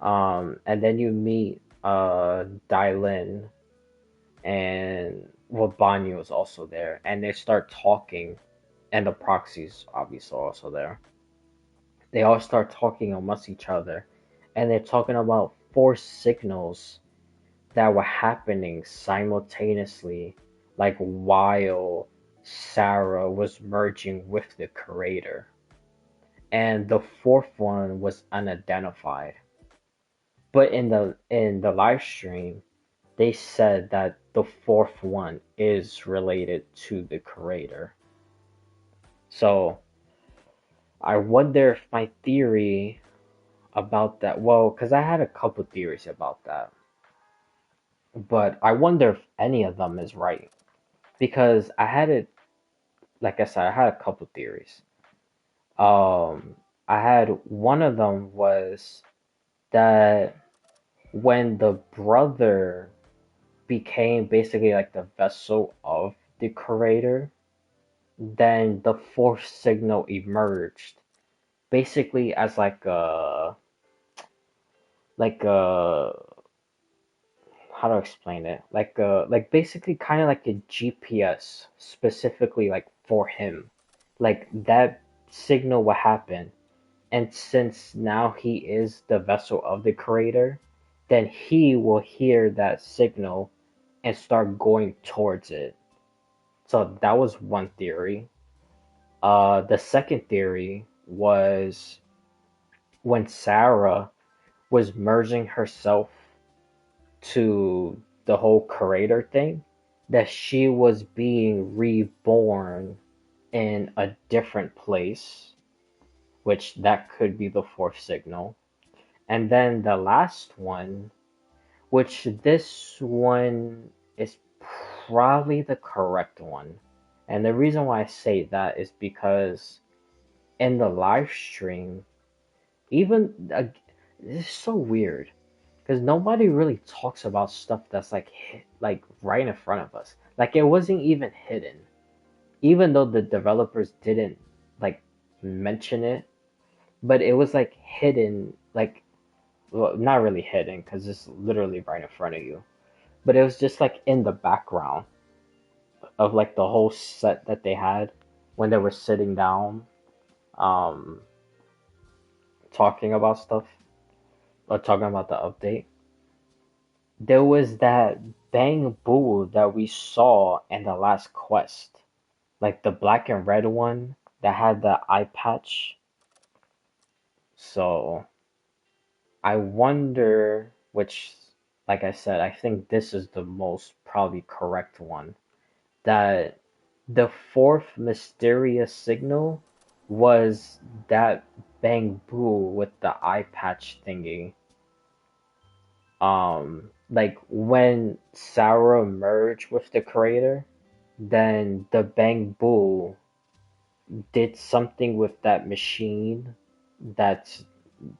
and then you meet Dylan and well, Banyu is also there, and they start talking, and the proxies obviously also there. They all start talking amongst each other, and they're talking about four signals that were happening simultaneously, like while Sarah was merging with the creator. and the fourth one was unidentified. But in the live stream, they said that the fourth one is related to the creator. So I wonder if my theory about that, well, because I had a couple theories about that, but I wonder if any of them is right. Because I had it, like I said, I had a couple theories. Um, I had one of them was that when the brother became basically like the vessel of the creator, then the fourth signal emerged basically as like a how to explain it, like basically kind of like a GPS specifically like for him, like that signal will happen, and since now he is the vessel of the creator, then he will hear that signal and start going towards it. So that was one theory. The second theory was when Sarah was merging herself to the whole creator thing, that she was being reborn in a different place, which that could be the fourth signal. And then the last one, which this one is probably the correct one. And the reason why I say that is because in the live stream, even it's so weird because nobody really talks about stuff that's like like right in front of us. Like it wasn't even hidden, even though the developers didn't like mention it, but it was like hidden, like well, not really hidden because it's literally right in front of you, but it was just like in the background of like the whole set that they had when they were sitting down, um, talking about stuff or talking about the update. There was that Bang Boo that we saw in the last quest, like the black and red one that had the eye patch. So I wonder which, like I said, I think this is the most probably correct one. That the fourth mysterious signal was that Bang Boo with the eye patch thingy. Like when Sarah merged with the creator, then the Bang Boo did something with that machine that's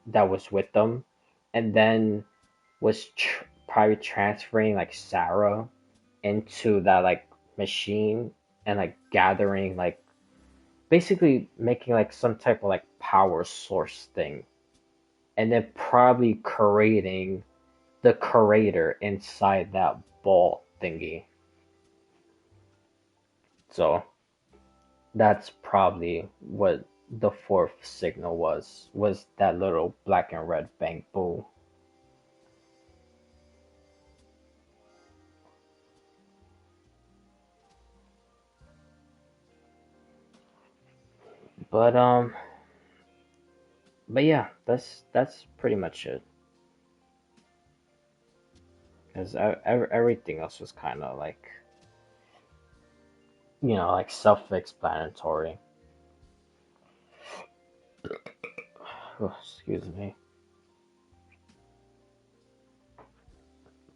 that was with them, and then was probably transferring like Sarah into that like machine and like gathering like basically making like some type of like power source thing, and then probably creating the creator inside that ball thingy. So that's probably what the fourth signal was that little black and red bang boo. But but yeah, that's pretty much it. Because everything else was kind of like like self-explanatory. Oh, excuse me.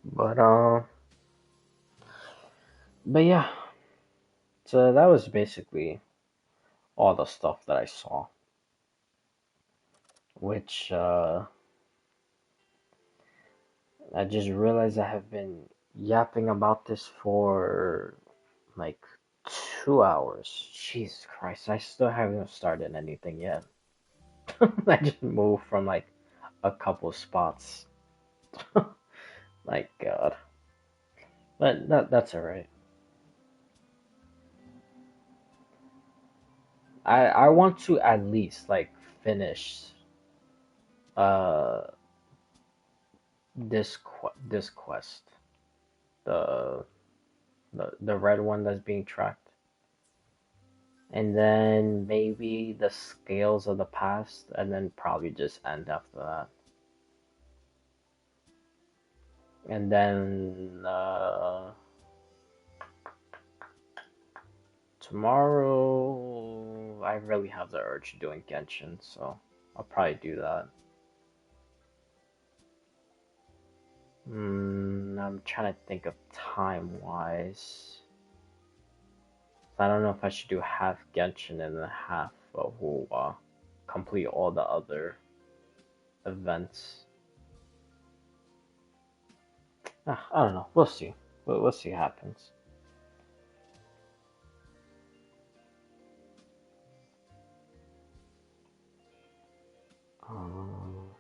But but yeah. So that was basically all the stuff that I saw, which I just realized I have been yapping about this for like 2 hours. Jesus Christ, I still haven't started anything yet. I just moved from like a couple spots. My God. But that's alright. I want to at least like finish uh this quest. The the red one that's being tracked. and then maybe the scales of the past, and then probably just end after that. And then tomorrow, I really have the urge doing Genshin, so I'll probably do that. I'm trying to think of time wise. I don't know if I should do half Genshin and then half complete all the other events. I don't know. We'll see. We'll see what happens. Um,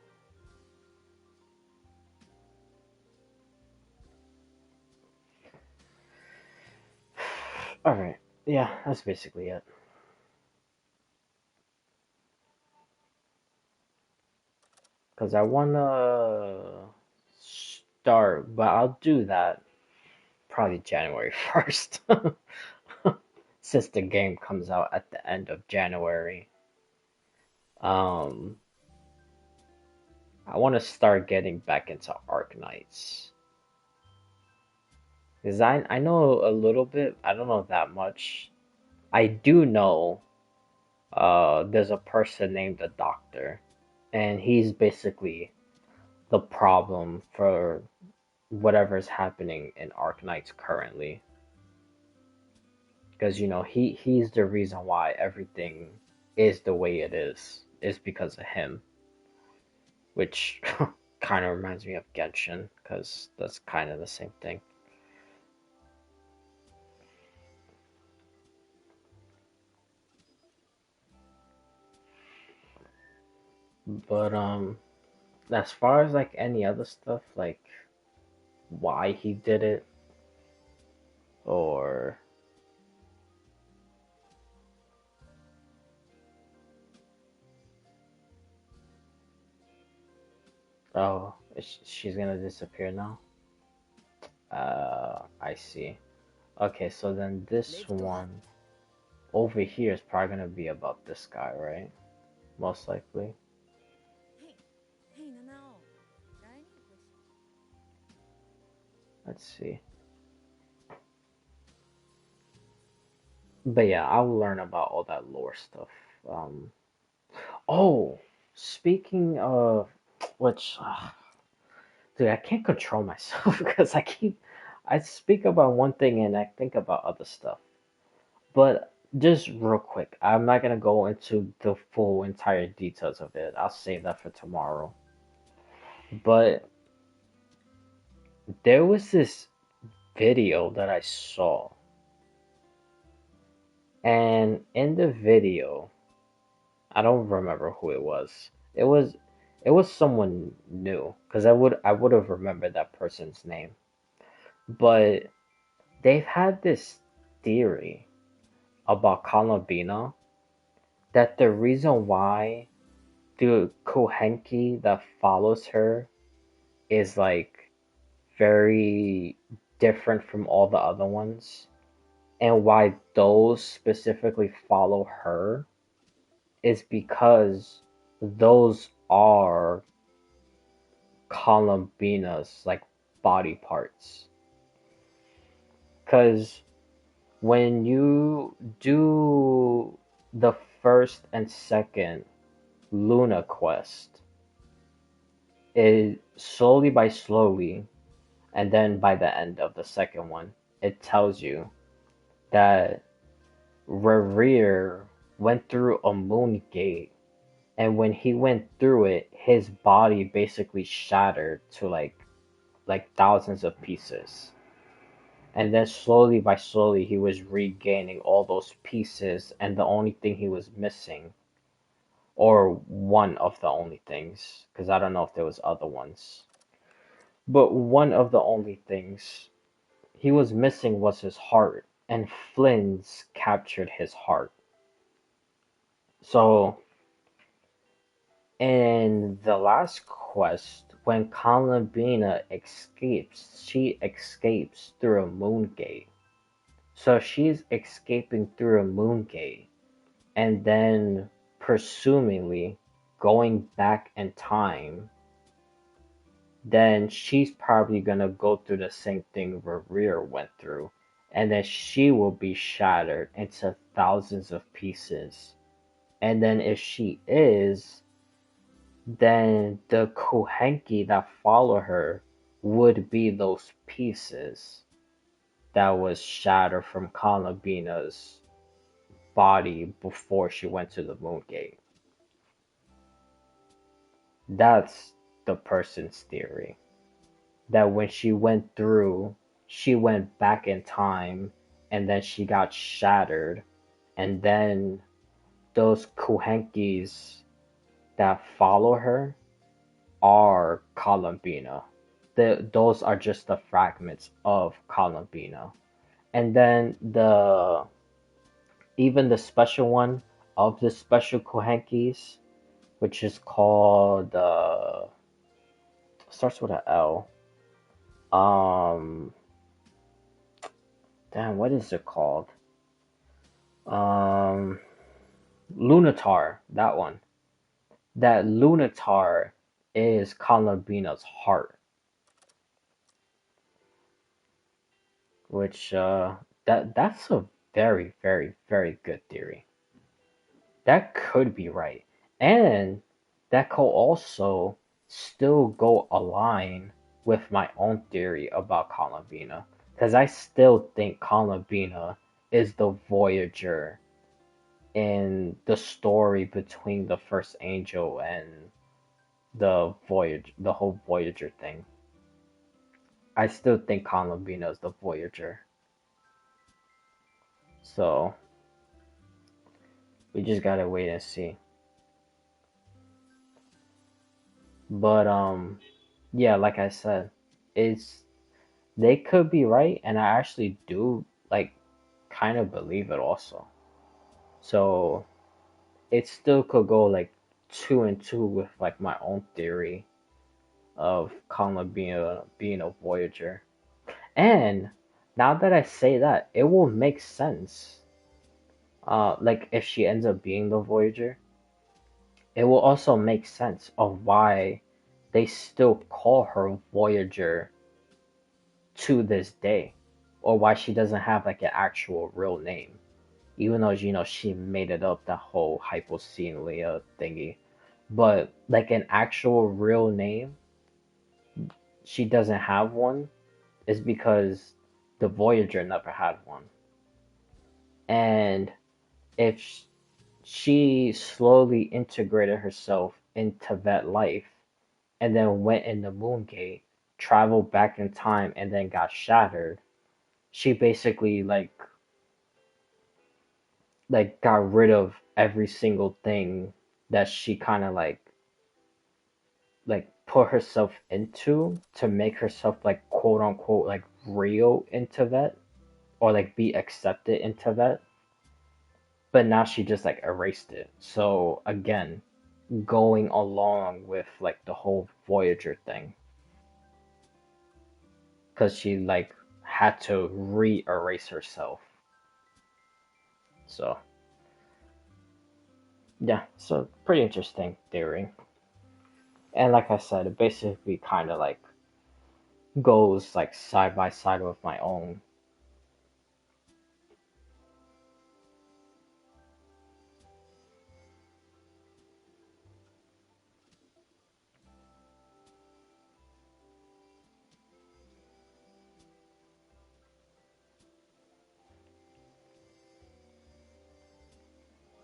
all right. Yeah, that's basically it. Because I want to start, but I'll do that probably January 1st. Since the game comes out at the end of January. Um, I want to start getting back into Arknights. Because I know a little bit, I don't know that much. I do know there's a person named the Doctor, and he's basically the problem for whatever's happening in Arknights currently. Because he's the reason why everything is the way it is because of him, which kind of reminds me of Genshin because that's kind of the same thing. But as far as like any other stuff, like why he did it, or oh, she's gonna disappear now. I see. Okay, so then this Let's go. one over here is probably gonna be about this guy, right? Most likely. Hey, hey, Nanao. Got any wish? Let's see. But yeah, I'll learn about all that lore stuff. Um, oh, speaking of which, dude, I can't control myself because I speak about one thing and I think about other stuff. But just real quick, I'm not gonna go into the full entire details of it. I'll save that for tomorrow. But there was this video that I saw, and in the video, I don't remember who it was. It was someone new because I would have remembered that person's name. But they've had this theory about Kalabina that the reason why the Kohenki that follows her is like very different from all the other ones, and why those specifically follow her is because those are Columbina's like body parts. Because when you do the first and second Luna quest, it slowly, and then by the end of the second one, it tells you that Rerir went through a moon gate, and when he went through it, his body basically shattered to like thousands of pieces. And then slowly by slowly, he was regaining all those pieces, and the only thing he was missing, or one of the only things, because I don't know if there was other ones, but one of the only things he was missing was his heart, and Flynn's captured his heart. So in the last quest, when Columbina escapes, she escapes through a moon gate. So she's escaping through a moon gate, and then presumably going back in time, then she's probably gonna go through the same thing Rhaenyra went through, and then she will be shattered into thousands of pieces. And then if she is, then the Kohenki that follow her would be those pieces that was shattered from Kalabina's body before she went to the Moon Gate. That's the person's theory. That when she went through, she went back in time and then she got shattered, and then those Kuhenkis that follow her are Columbina. Those are just the fragments of Columbina. And then the even the special one of the special Kohenkis, which is called starts with a L. Um, damn, what is it called? Um, Lunatar, that one. That Lunatar is Columbina's heart, which that's a very, very, very good theory. That could be right. And that could also still go align with my own theory about Columbina. Because I still think Columbina is the Voyager in the story between the first angel and the whole Voyager thing. I still think Columbina is the Voyager. So we just gotta wait and see. But yeah, like I said, it's they could be right, and I actually do like kind of believe it also. So it still could go like two and two with like my own theory of Colin being a Voyager. And now that I say that, it will make sense. Like if she ends up being the Voyager, it will also make sense of why they still call her Voyager to this day, or why she doesn't have like an actual real name, even though she made it up, that whole hypoxenia thingy. But like an actual real name, she doesn't have one. Is because the Voyager never had one, and if she slowly integrated herself into that life and then went in the Moongate, traveled back in time, and then got shattered, she basically got rid of every single thing that she kind of put herself into to make herself like quote unquote like real into that, or like be accepted into that. But now she just like erased it. So again, going along with like the whole Voyager thing, because she like had to re-erase herself. So yeah, so pretty interesting theory. And like I said, it basically kind of like goes like side by side with my own.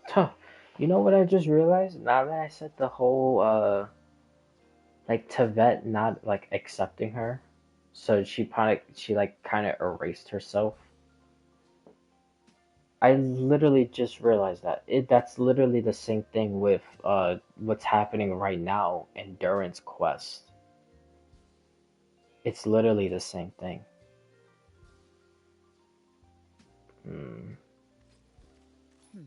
Huh. You know what I just realized? Now that I said the whole like Tibet not like accepting her, so she like kind of erased herself. I literally just realized that that's literally the same thing with what's happening right now in Duran's quest. It's literally the same thing. Mm. Hmm.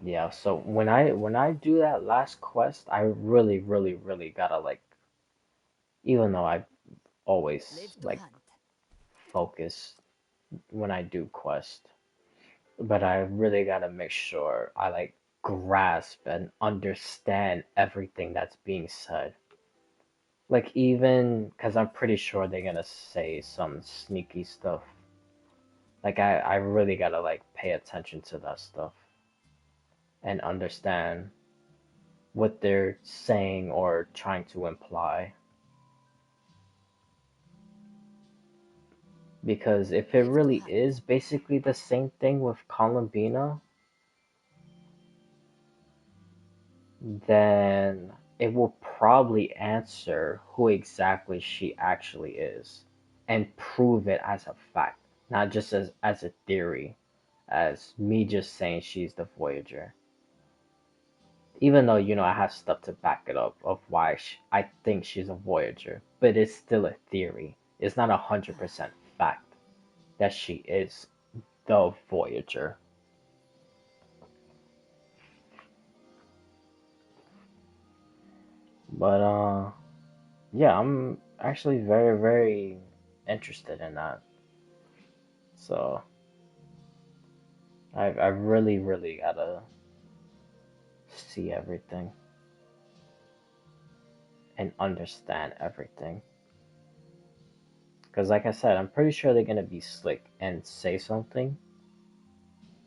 Yeah, so when I do that last quest, I really, really, really gotta like, even though I always Live to like hunt. focus when I do quest, but I really gotta make sure I like grasp and understand everything that's being said. Like, even because I'm pretty sure they're gonna say some sneaky stuff. Like, I really gotta like pay attention to that stuff and understand what they're saying or trying to imply. Because if it really is basically the same thing with Columbina, then it will probably answer who exactly she actually is and prove it as a fact, not just as a theory, as me just saying she's the Voyager. Even though, I have stuff to back it up of why I think she's a Voyager, but it's still a theory. It's not 100% fact that she is the Voyager. But yeah, I'm actually very, very interested in that. So I really, really gotta see everything and understand everything. Because, like I said, I'm pretty sure they're gonna be slick and say something,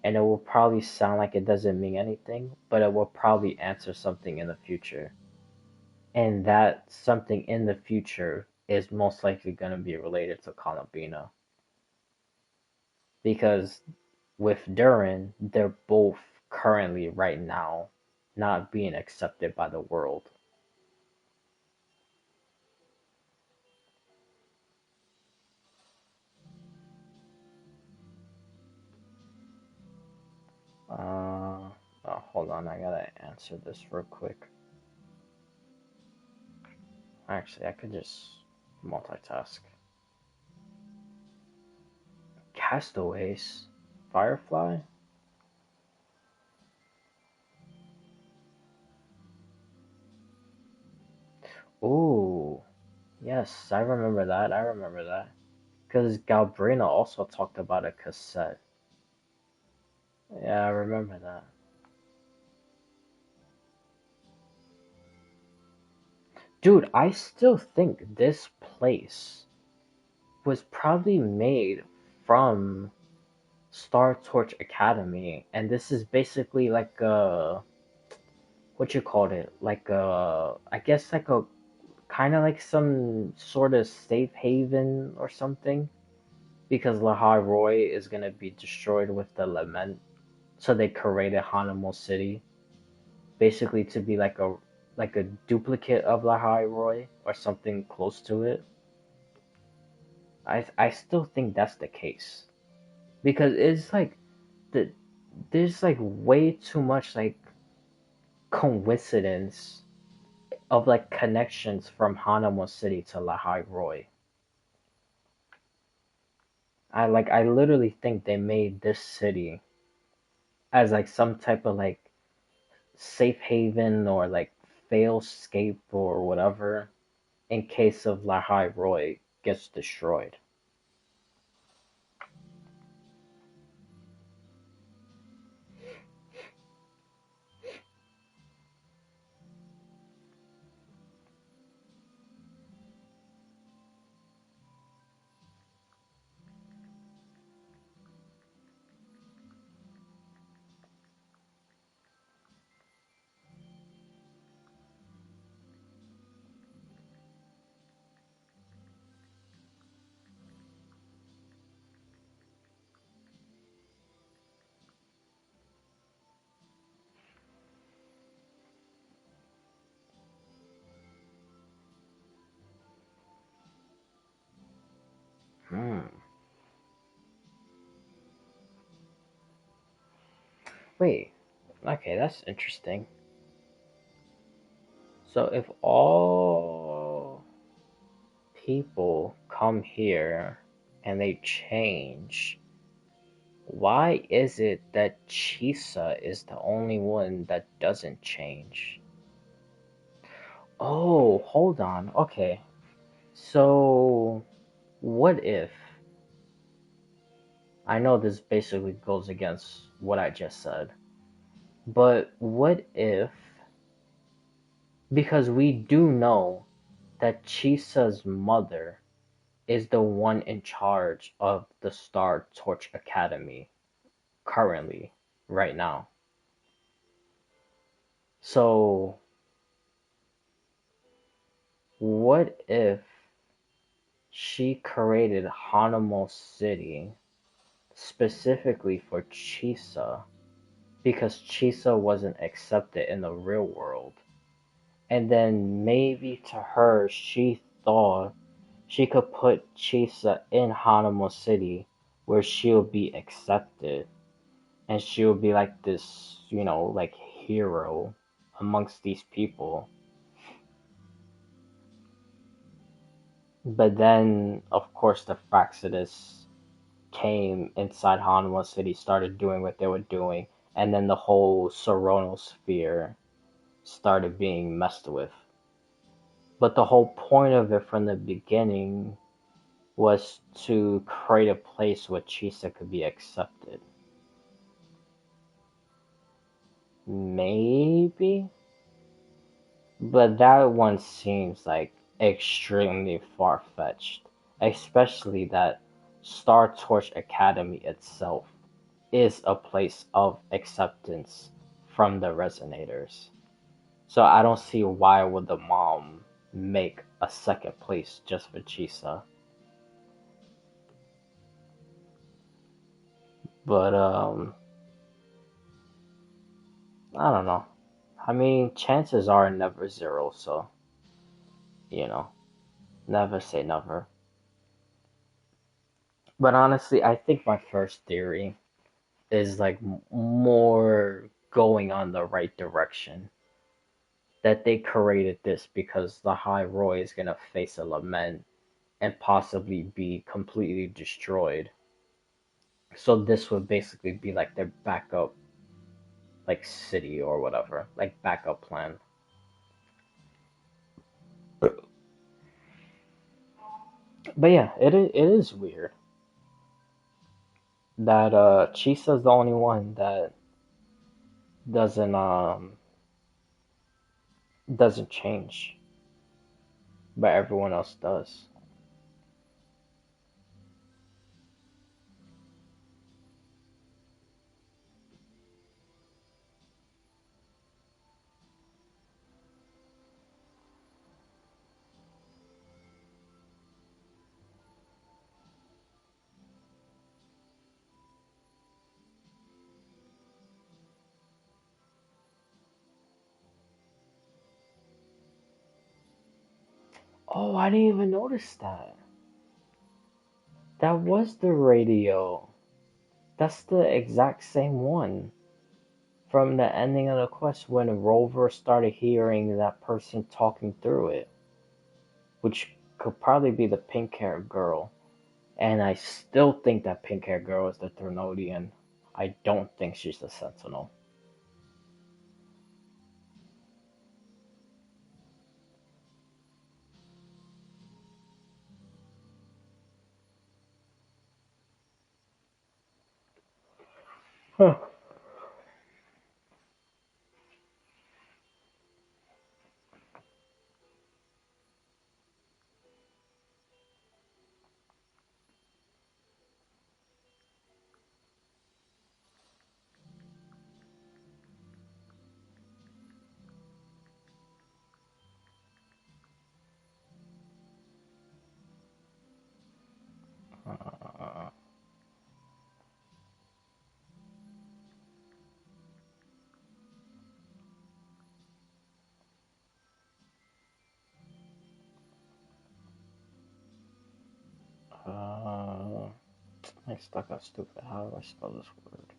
and it will probably sound like it doesn't mean anything, but it will probably answer something in the future. And that something in the future is most likely gonna be related to Columbina. Because with Durin, they're both currently right now not being accepted by the world. Hold on, I gotta answer this real quick. Actually, I could just multitask. Castaways, Firefly. Ooh, yes, I remember that. I remember that. Because Galbrina also talked about a cassette. Yeah, I remember that. Dude, I still think this place was probably made from Star Torch Academy, and this is basically like a what you called it, like a I guess like a kind of like some sort of safe haven or something, because Lahai Roy is gonna be destroyed with the lament, so they created Hanamo City basically to be like a duplicate of Lahai Roy or something close to it. I still think that's the case because it's like the there's like way too much like coincidence of like connections from Hanamo City to Lahai Roy. I literally think they made this city as like some type of like safe haven or like fail scape or whatever in case of Lahai Roy gets destroyed. Hmm. Wait. Okay, that's interesting. So if all people come here and they change, why is it that Chisa is the only one that doesn't change? Oh, hold on. Okay. So, what if I know this basically goes against what I just said, But what if, because we do know that Chisa's mother is the one in charge of the Star Torch Academy currently, right now. So, what if she created Hanamo City specifically for Chisa because Chisa wasn't accepted in the real world? And then maybe to her, she thought she could put Chisa in Hanamo City where she'll be accepted and she'll be like this, like hero amongst these people. But then, of course, the Fraxidus came inside Hanwha City, started doing what they were doing, and then the whole Soronosphere started being messed with. But the whole point of it from the beginning was to create a place where Chisa could be accepted. Maybe? But that one seems like extremely far-fetched, especially that Star Torch Academy itself is a place of acceptance from the Resonators. So I don't see why would the mom make a second place just for Chisa. But I don't know. I mean, chances are never zero, so you know, never say never. But honestly, I think my first theory is like more going on the right direction. That they created this because the High Roy is gonna face a lament and possibly be completely destroyed. So this would basically be like their backup, like city or whatever, like backup plan. But yeah, it is weird that Chisa's the only one that doesn't doesn't change, but everyone else does. Oh, I didn't even notice that. That was the radio. That's the exact same one from the ending of the quest when Rover started hearing that person talking through it, which could probably be the pink haired girl. And I still think that pink haired girl is the Ternodian. I don't think she's the Sentinel. Huh. Uh, uh, I stuck out stupid. How do I spell this word?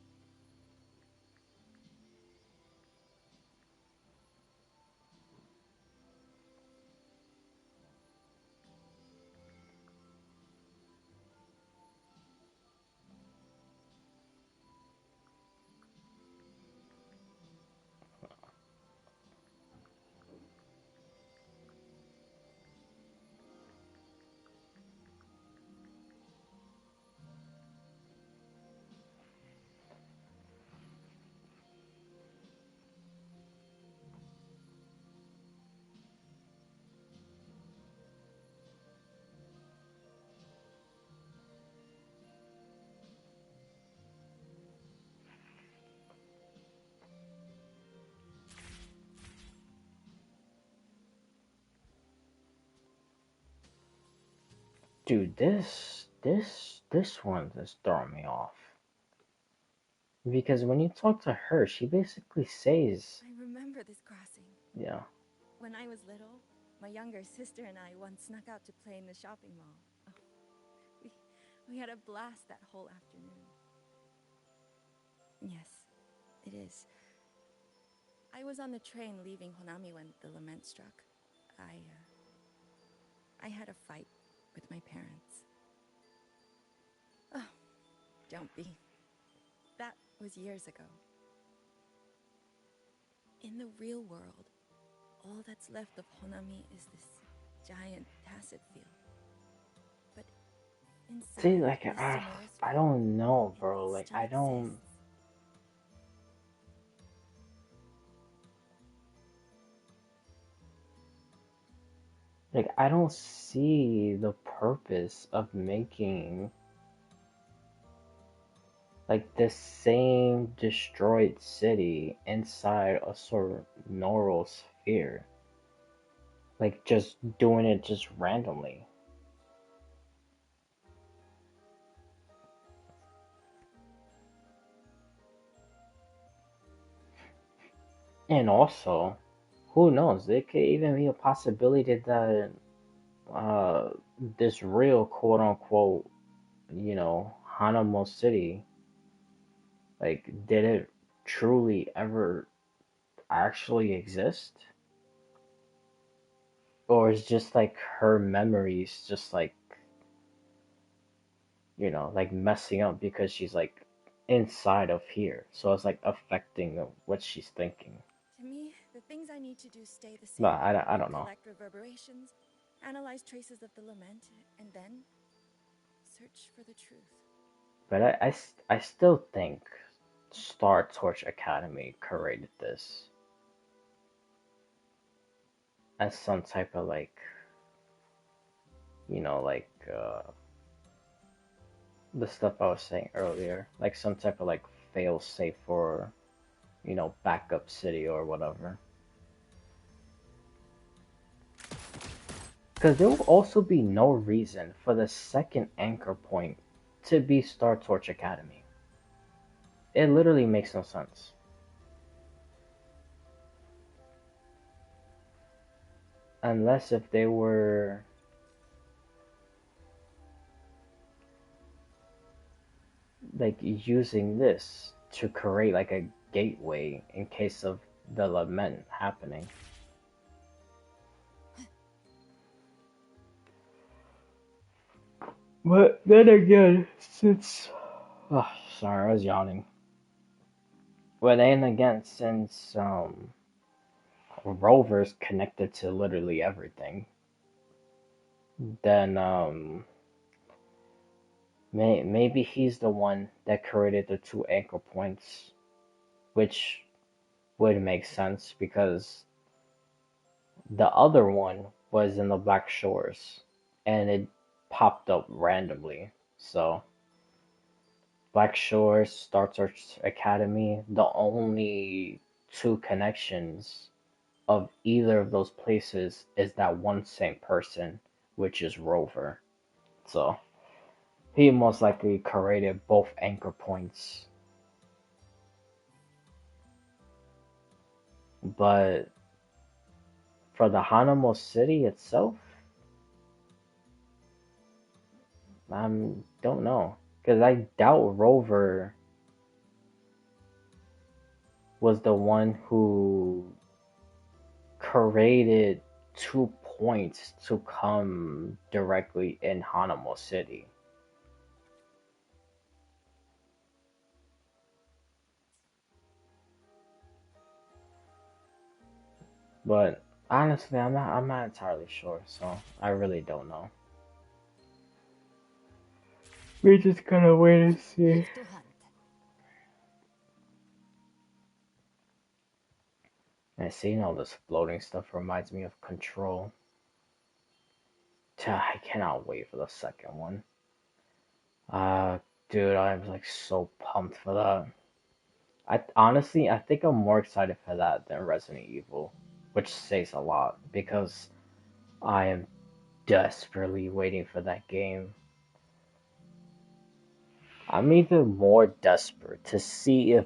Dude, this one is throwing me off. Because when you talk to her, she basically says, I remember this crossing. yeah. When I was little, my younger sister and I once snuck out to play in the shopping mall. Oh, we, we had a blast that whole afternoon. Yes, it is. I was on the train leaving Honami when the lament struck. I had a fight with my parents. Oh, don't be. That was years ago. In the real world, all that's left of Honami is this giant tacit field. But See, inside like, this sonorous I field, don't know, it bro. Like, still exists. I don't see the purpose of making like this same destroyed city inside a sort of neural sphere. Like just doing it just randomly. And also, who knows? There could even be a possibility that uh this real quote unquote, Hanamo City, like did it truly ever actually exist? Or is just like her memories just like, like messing up because she's like inside of here. So it's like affecting what she's thinking. To me, the things I need to do stay the But same. I don't know. Collect reverberations, analyze traces of the lament, and then search for the truth. But I still think Star Torch Academy created this as some type of like, like the stuff I was saying earlier, like some type of like fail safe for, backup city or whatever. Because there will also be no reason for the second anchor point to be Star Torch Academy. It literally makes no sense. Unless if they were like using this to create like a gateway in case of the lament happening. But then again, since oh, sorry, I was yawning. But then again, since Rover's connected to literally everything, then maybe he's the one that created the two anchor points, which would make sense because the other one was in the Black Shores and it popped up randomly. So Black Shores, Star Search Academy, the only two connections of either of those places is that one same person, which is Rover. So he most likely created both anchor points. But for the Hanamo City itself, I don't know. Because I doubt Rover was the one who created 2 points to come directly in Hanamo City. But honestly, I'm not entirely sure, so I really don't know. We're just gonna wait and see. Live to hunt. And seeing all this floating stuff reminds me of Control. I cannot wait for the second one. Uh, dude, I'm like so pumped for that. I think I'm more excited for that than Resident Evil, which says a lot because I am desperately waiting for that game. I'm even more desperate to see if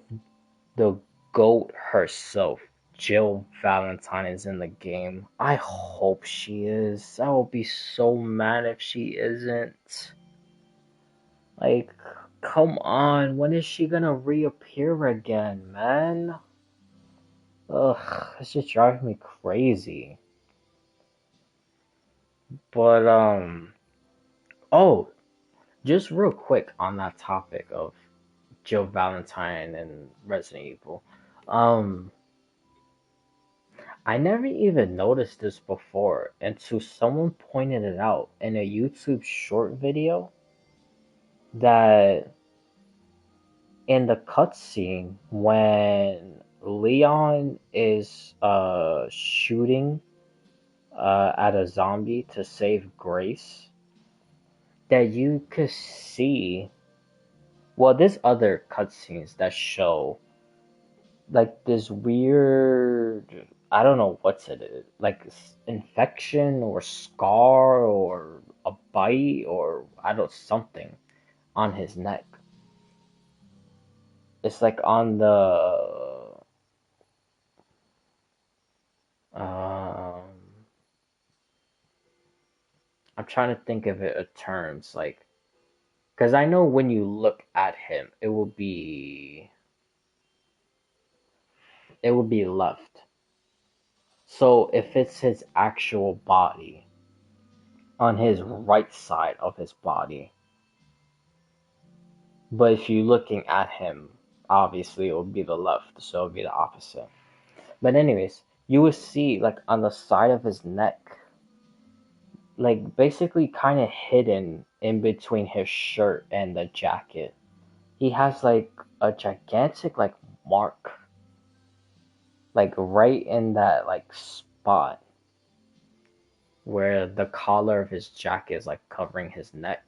the GOAT herself, Jill Valentine, is in the game. I hope she is. I will be so mad if she isn't. Like, come on, when is she gonna reappear again, man? Ugh, it's just driving me crazy. But, oh, just real quick on that topic of Jill Valentine and Resident Evil. Um, I never even noticed this before until someone pointed it out in a YouTube short video that in the cutscene when Leon is shooting at a zombie to save Grace, that you could see. Well, there's other cutscenes that show like this weird, I don't know what's it is, like infection or scar or a bite or I don't something on his neck. It's like on the um I'm trying to think of it in terms like because I know when you look at him it will be left. So if it's his actual body on his right side of his body, but if you're looking at him, obviously it will be the left, so it will be the opposite. But anyways, you will see like on the side of his neck, like basically kind of hidden in between his shirt and the jacket, he has like a gigantic like mark, like right in that like spot where the collar of his jacket is like covering his neck.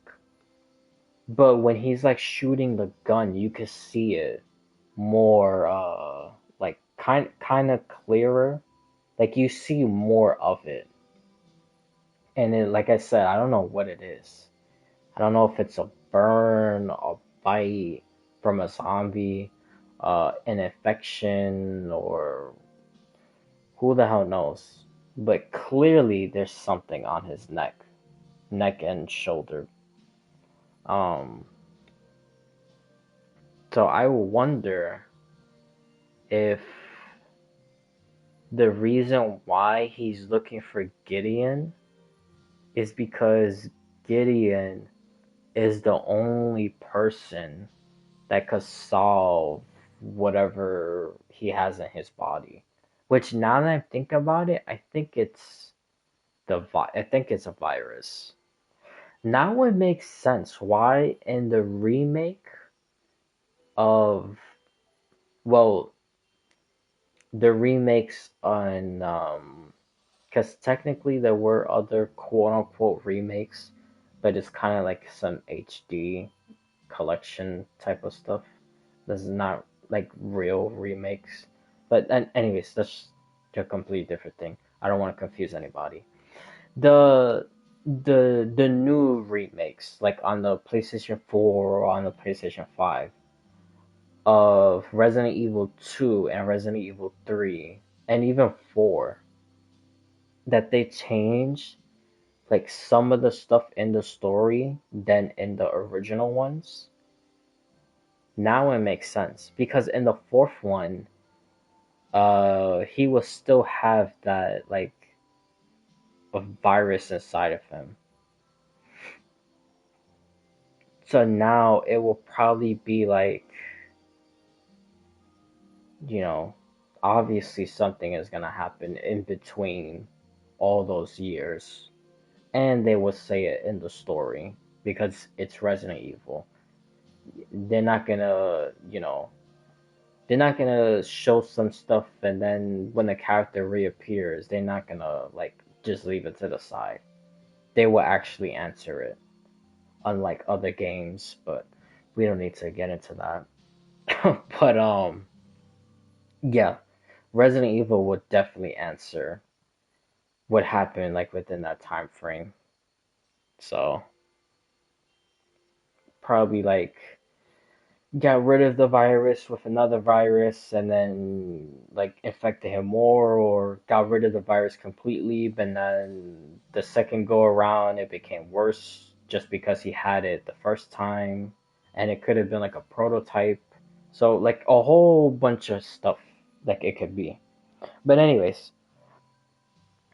But when he's like shooting the gun, you can see it more like kind of clearer. Like you see more of it. And it, like I said, I don't know what it is. I don't know if it's a burn, a bite from a zombie, an infection, or who the hell knows. But clearly there's something on his neck and shoulder. Um, so I wonder if the reason why he's looking for Gideon is because Gideon is the only person that could solve whatever he has in his body. Which now that I think about it, I think it's a virus. Now it makes sense why in the remake of well the remakes on because technically there were other quote unquote remakes, but it's kind of like some HD collection type of stuff. This is not like real remakes. But anyways, that's a completely different thing. I don't want to confuse anybody. The the new remakes, like on the PlayStation 4 or on the PlayStation 5 of Resident Evil 2 and Resident Evil 3 and even 4, that they changed like some of the stuff in the story than in the original ones. Now it makes sense because in the fourth one, he will still have that like a virus inside of him. So now it will probably be like, you know, obviously something is gonna happen in between all those years, and they will say it in the story because it's Resident Evil. They're not gonna, they're not gonna show some stuff and then when the character reappears, they're not gonna like just leave it to the side. They will actually answer it, unlike other games, but we don't need to get into that. But yeah, Resident Evil would definitely answer what happened like within that time frame. So probably like got rid of the virus with another virus and then like infected him more, or got rid of the virus completely, but then the second go around it became worse just because he had it the first time, and it could have been like a prototype. So like a whole bunch of stuff like it could be. But anyways,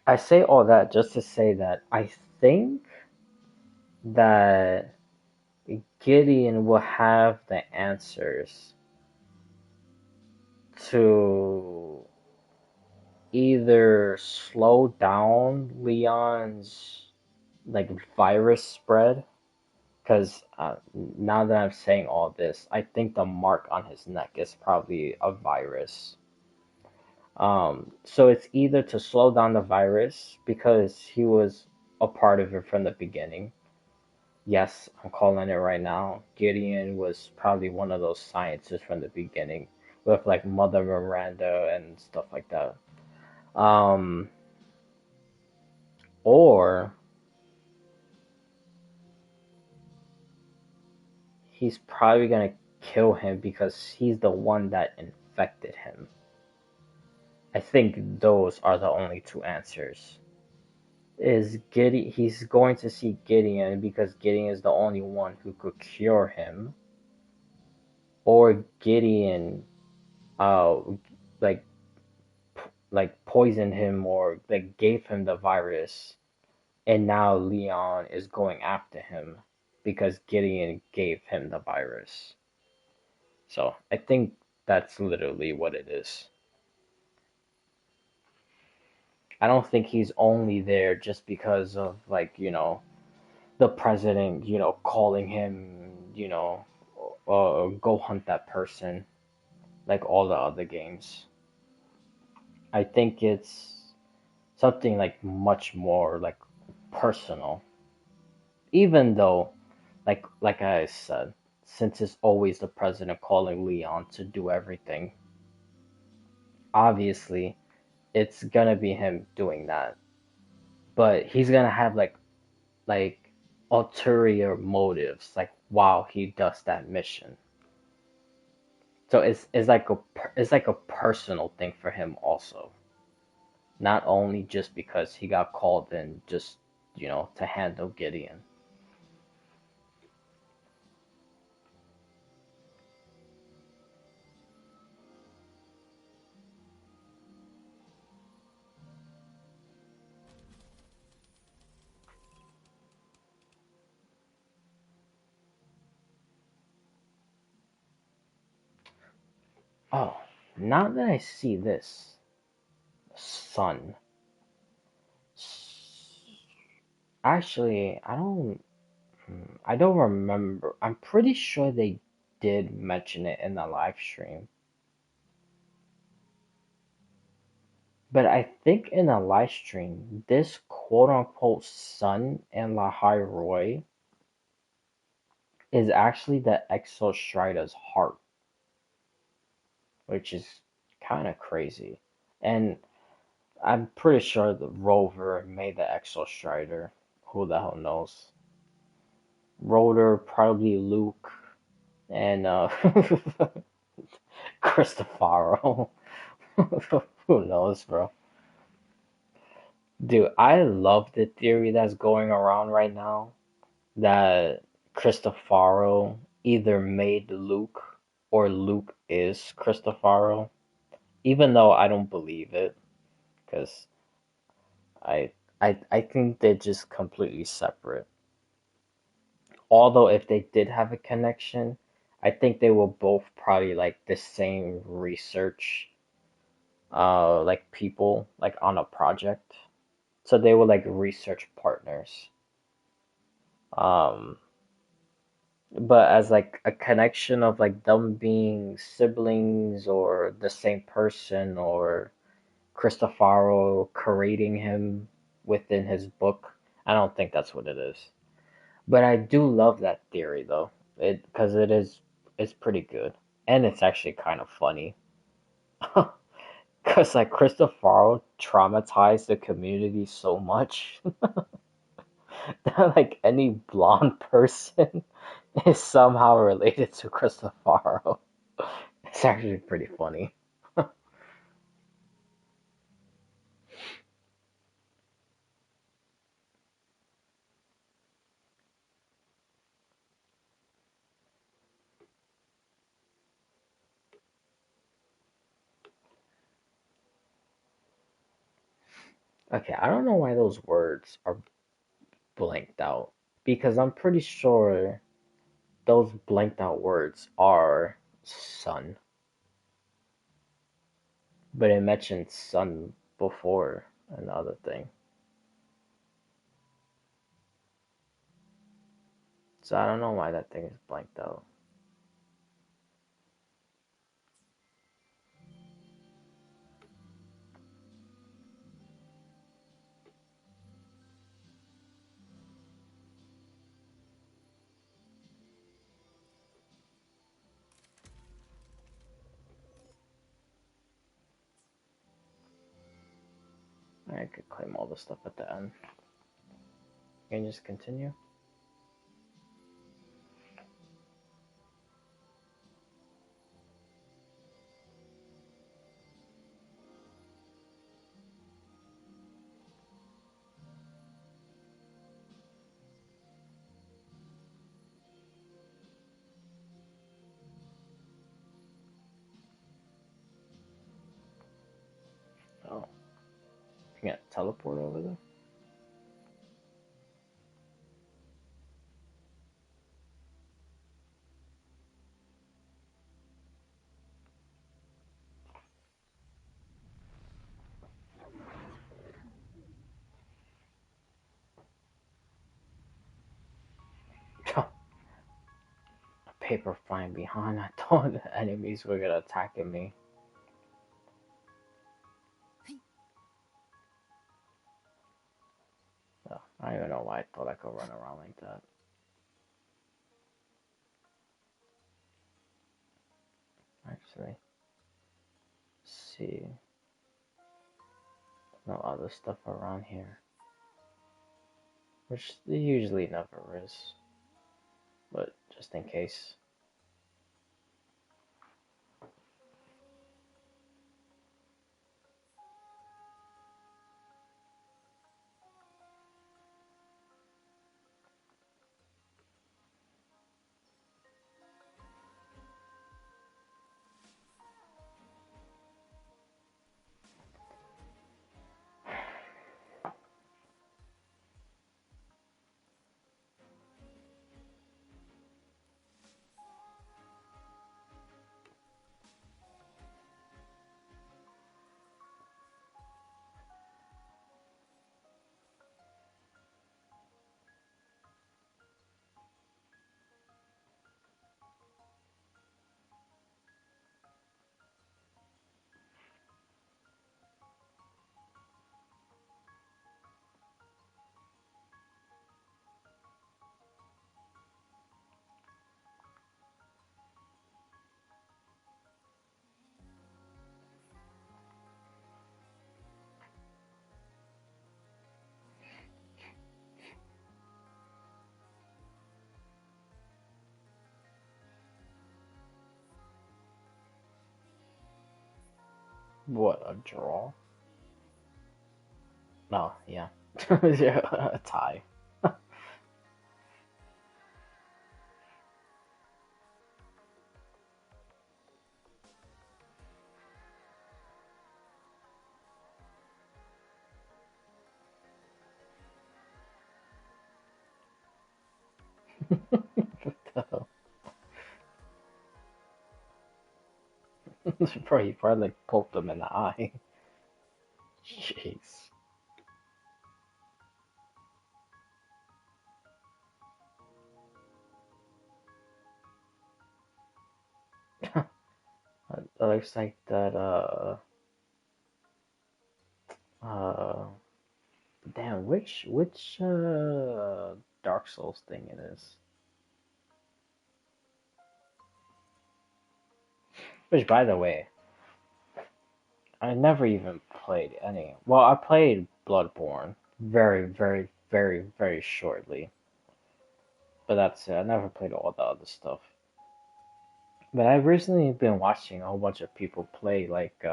I say all that just to say that I think that Gideon will have the answers to either slow down Leon's like virus spread, because now that I'm saying all this, I think the mark on his neck is probably a virus. So it's either to slow down the virus because he was a part of it from the beginning. Yes, I'm calling it right now. Gideon was probably one of those scientists from the beginning with like Mother Miranda and stuff like that. Um, or he's probably gonna kill him because he's the one that infected him. I think those are the only two answers. Is Gideon? He's going to see Gideon because Gideon is the only one who could cure him, or Gideon, uh, like poisoned him or like gave him the virus, and now Leon is going after him because Gideon gave him the virus. So I think that's literally what it is. I don't think he's only there just because of like, the president, calling him, go hunt that person like all the other games. I think it's something like much more like personal. Even though like I said, since it's always the president calling Leon to do everything, obviously it's gonna be him doing that. But he's gonna have like ulterior motives, like while he does that mission. So it's like a personal thing for him also, not only just because he got called in just to handle Gideon. Oh, now that I see this, son. Actually, I don't remember. I'm pretty sure they did mention it in the live stream. But I think in the live stream, this quote unquote son in Lahai Roy is actually the Exo Strider's heart, which is kind of crazy. And I'm pretty sure the Rover made the Exo Strider. Who the hell knows? Rotor, probably Luke, and Cristofaro. Who knows, bro? Dude, I love the theory that's going around right now that Cristofaro either made Luke or Luke is Cristofaro. Even though I don't believe it, because I I think they're just completely separate. Although if they did have a connection, I think they were both probably like the same research like people like on a project. So they were like research partners. Um but as like a connection of like them being siblings or the same person, or Cristofaro creating him within his book, I don't think that's what it is. But I do love that theory though. It because it's pretty good. And it's actually kind of funny. Cause like Cristofaro traumatized the community so much. that like any blonde person is somehow related to Cristofaro. It's actually pretty funny. Okay, I don't know why those words are blanked out because I'm pretty sure those blanked out words are sun, but it mentioned sun before another thing. So I don't know why that thing is blanked out. I could claim all the stuff at the end. Can you just continue? Oh, you can't teleport over there? Paper flying behind. I thought the enemies were gonna attack me. Oh, I don't even know why I thought I could run around like that. Actually, see, no other stuff around here, which there usually never is, but just in case. What, a draw? No, yeah. A tie. He probably like poked him in the eye. Jeez. It looks like that, uh, damn, which, Dark Souls thing it is. Which, by the way, I never even played any. Well, I played Bloodborne very, very very, very shortly. But that's it. I never played all the other stuff. But I've recently been watching a whole bunch of people play like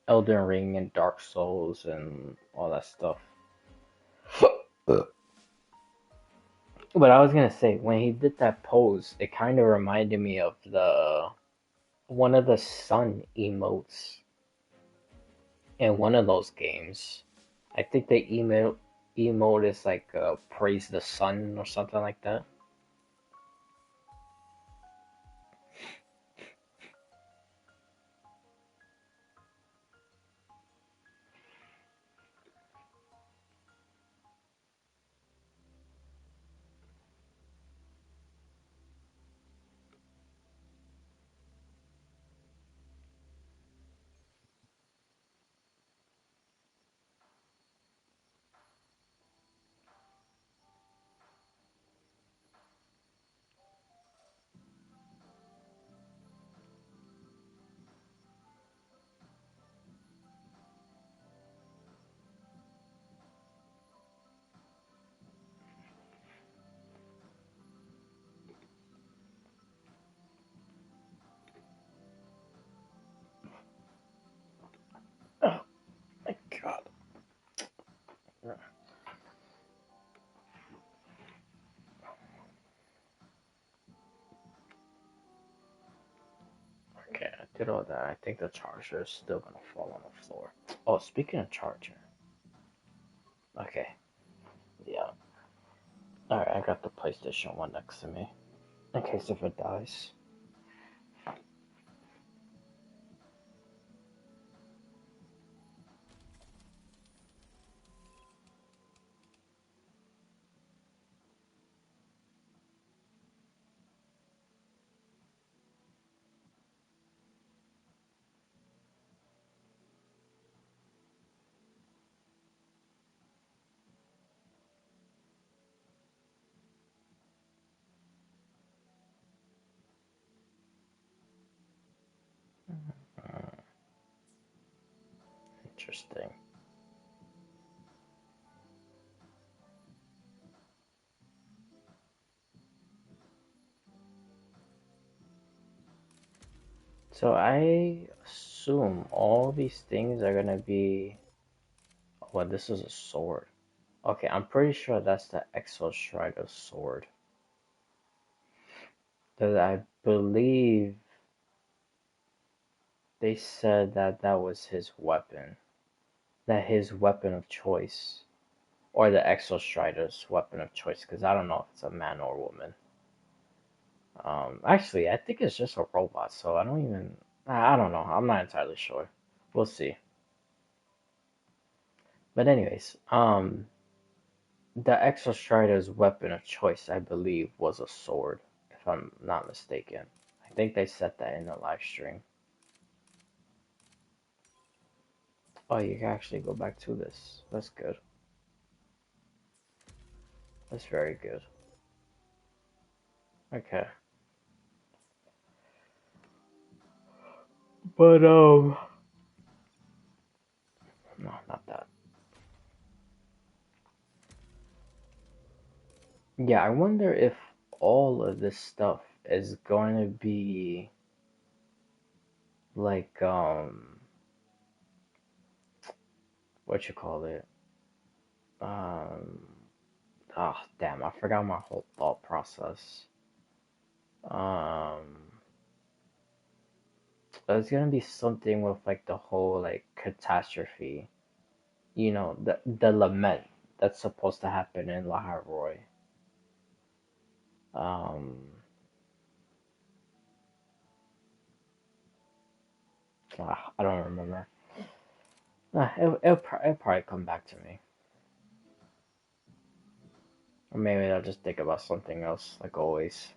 Elden Ring and Dark Souls and all that stuff. But I was gonna say when he did that pose, it kind of reminded me of the one of the sun emotes in one of those games. I think the emote is like praise the sun or something like that. Oh my god. Okay, I did all that. I think the charger is still gonna fall on the floor. Oh, speaking of charger. Okay, yeah. Alright, I got the PlayStation 1 next to me. In case if it dies. Hmm, interesting. So I assume all these things are gonna be. Well, this is a sword. Okay, I'm pretty sure that's the Exo Strider sword. Because I believe they said that that was his weapon. That his weapon of choice. Or the Exo Strider's weapon of choice. Because I don't know if it's a man or a woman. Actually, I think it's just a robot, so I don't even. I don't know. I'm not entirely sure. We'll see. But anyways, the Exo Strider's weapon of choice, I believe, was a sword, if I'm not mistaken. I think they said that in the live stream. Oh, you can actually go back to this. That's good. That's very good. Okay. But no, not that. Yeah, I wonder if all of this stuff is going to be like what you call it? Um oh damn, I forgot my whole thought process. Um there's gonna be something with like the whole like catastrophe, the lament that's supposed to happen in Laharoy. Um, I don't remember. It'll probably come back to me, or maybe I'll just think about something else, like always.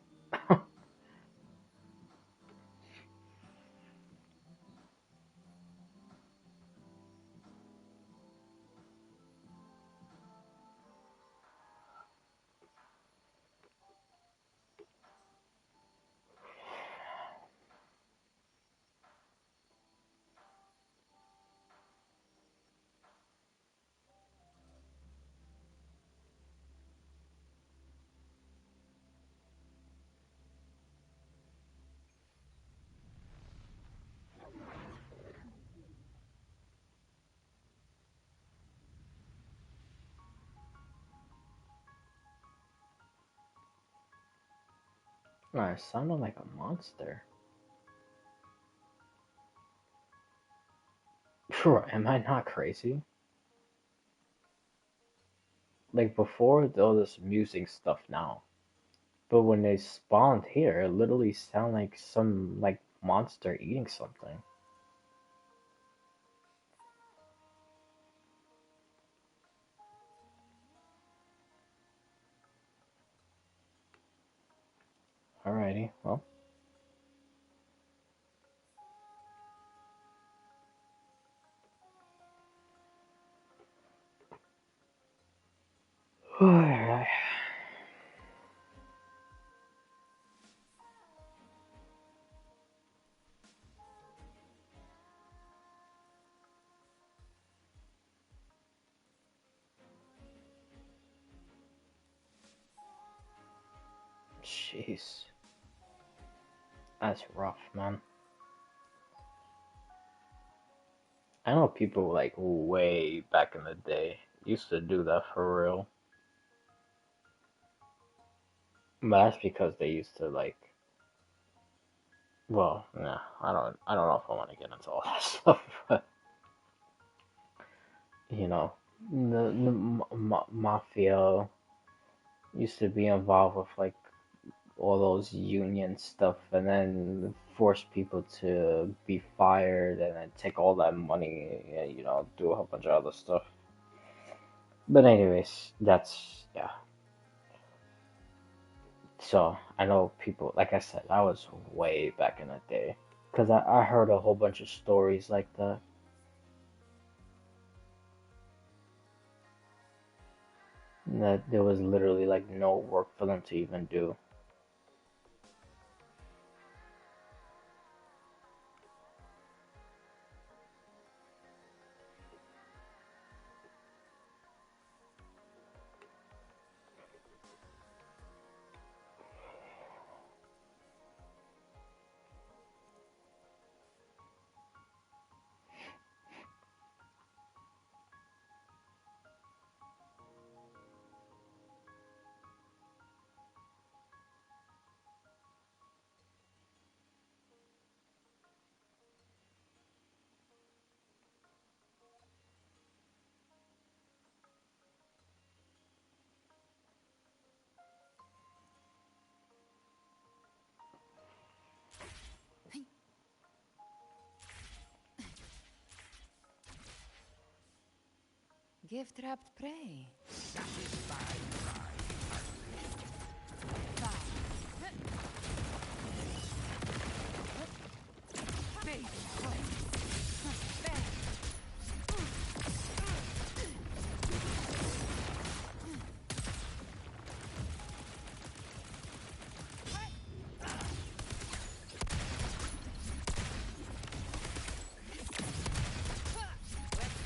It sounded like a monster. Bro, am I not crazy? Like before, all this music stuff now. But when they spawned here, it literally sounded like some like monster eating something. Alrighty, well. Alright. Jeez. That's rough, man. I know people like way back in the day used to do that for real. But that's because they used to like, well, nah, I don't know if I want to get into all that stuff, but you know, the mafia used to be involved with like all those union stuff and then force people to be fired and then take all that money and, do a whole bunch of other stuff. But anyways, that's yeah. So I know people, like I said, I was way back in the day because I heard a whole bunch of stories like that. That there was literally like no work for them to even do. Gift wrapped prey.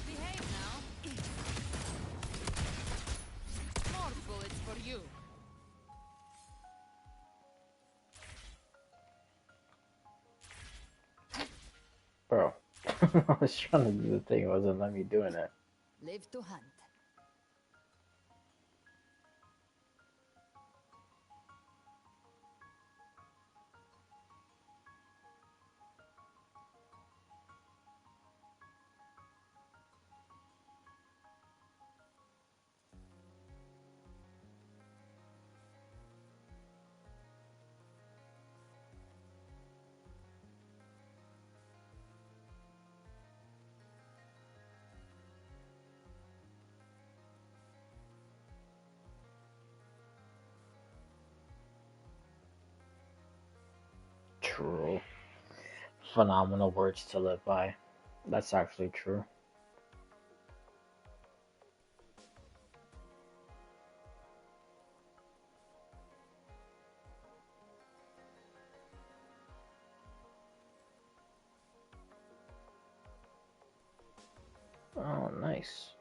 Behave now. More bullets for you. Bro, I was trying to do the thing, it wasn't letting me doing it. Live to hunt. True. Phenomenal words to live by. That's actually true. Oh, nice.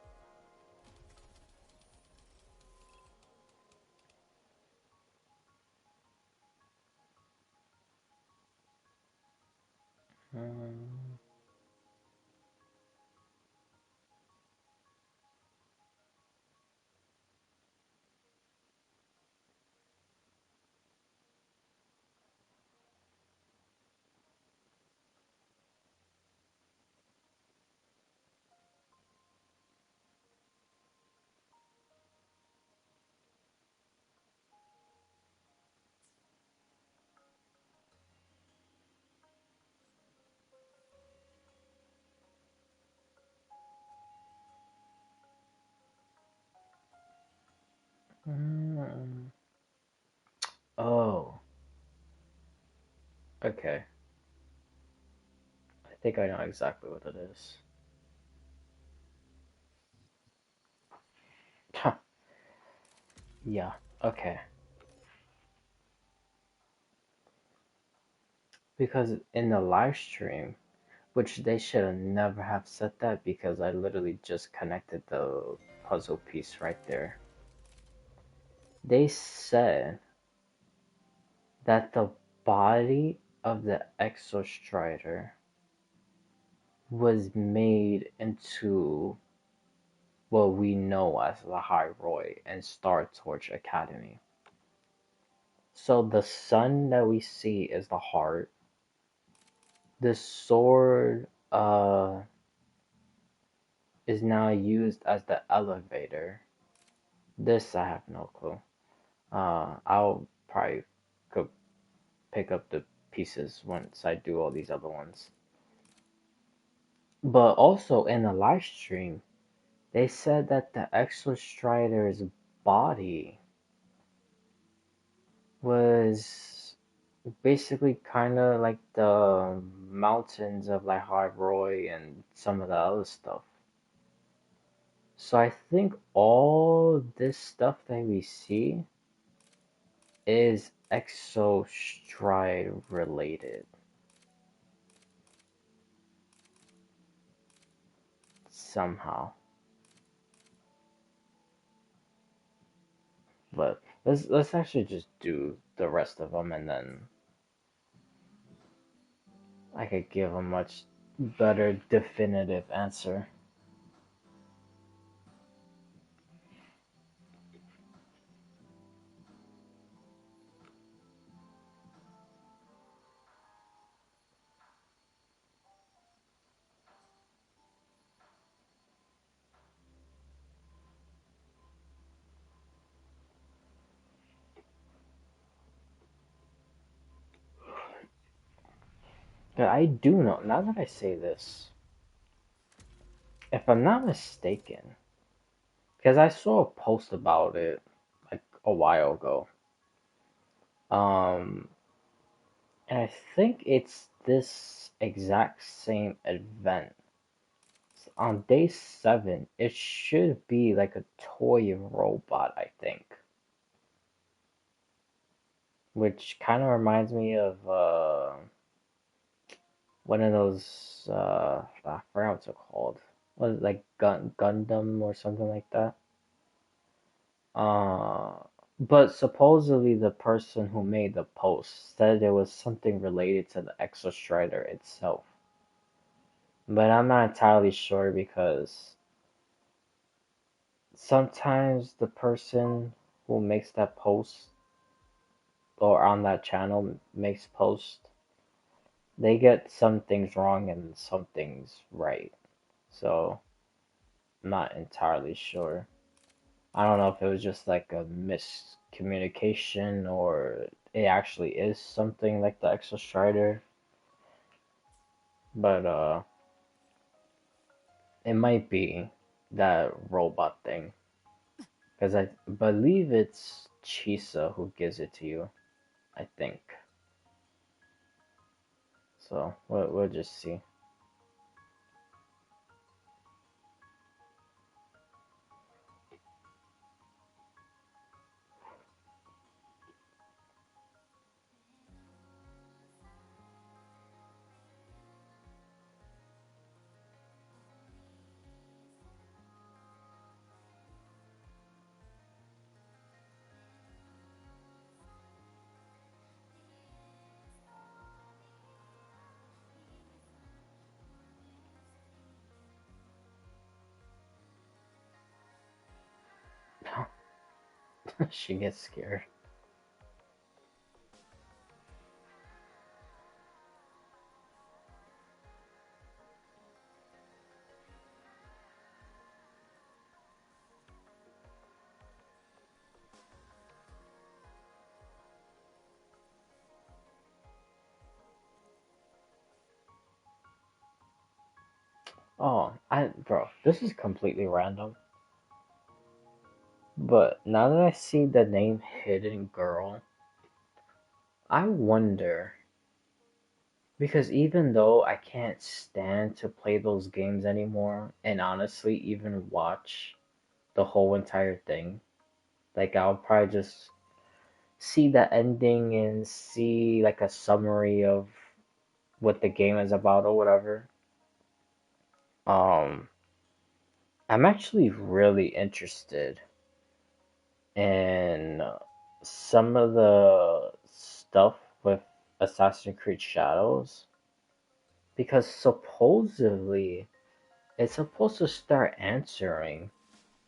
Um, Okay, I think I know exactly what it is. Yeah, okay. Because in the live stream, which they should have never have said that because I literally just connected the puzzle piece right there. They said that the body of the Exostrider was made into what we know as the Hyrule and Star Torch Academy. So the sun that we see is the heart. The sword is now used as the elevator. This I have no clue. I'll probably go pick up the pieces once I do all these other ones. But also in the live stream, they said that the Exo Strider's body was basically kind of like the mountains of like Hyrule and some of the other stuff. So I think all this stuff that we see is Exostride related somehow. But let's actually just do the rest of them, and then I could give a much better definitive answer. But I do know, now that I say this, if I'm not mistaken, because I saw a post about it like a while ago, um, and I think it's this exact same event. On day 7, it should be like a toy robot, I think. Which kind of reminds me of one of those I forgot what's it called. Was it like Gundam or something like that? Uh, but supposedly the person who made the post said it was something related to the Exostrider itself. But I'm not entirely sure because sometimes the person who makes that post or on that channel makes post, they get some things wrong and some things right. So I'm not entirely sure. I don't know if it was just like a miscommunication or it actually is something like the Exo Strider, but it might be that robot thing because I believe it's Chisa who gives it to you. I think so. We'll just see. She gets scared. Oh, bro, this is completely random. But now that I see the name Hidden Girl, I wonder. Because even though I can't stand to play those games anymore, and honestly, even watch the whole entire thing, like I'll probably just see the ending and see like a summary of what the game is about or whatever. Um, I'm actually really interested in some of the stuff with Assassin's Creed Shadows because supposedly it's supposed to start answering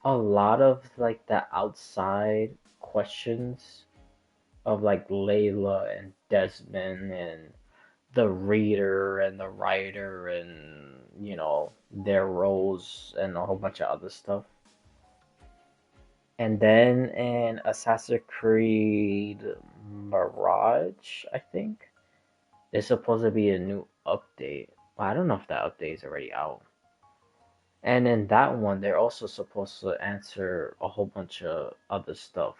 a lot of like the outside questions of like Layla and Desmond and the reader and the writer and their roles and a whole bunch of other stuff. And then in Assassin's Creed Mirage, I think there's supposed to be a new update. Well, I don't know if that update is already out. And in that one, they're also supposed to answer a whole bunch of other stuff.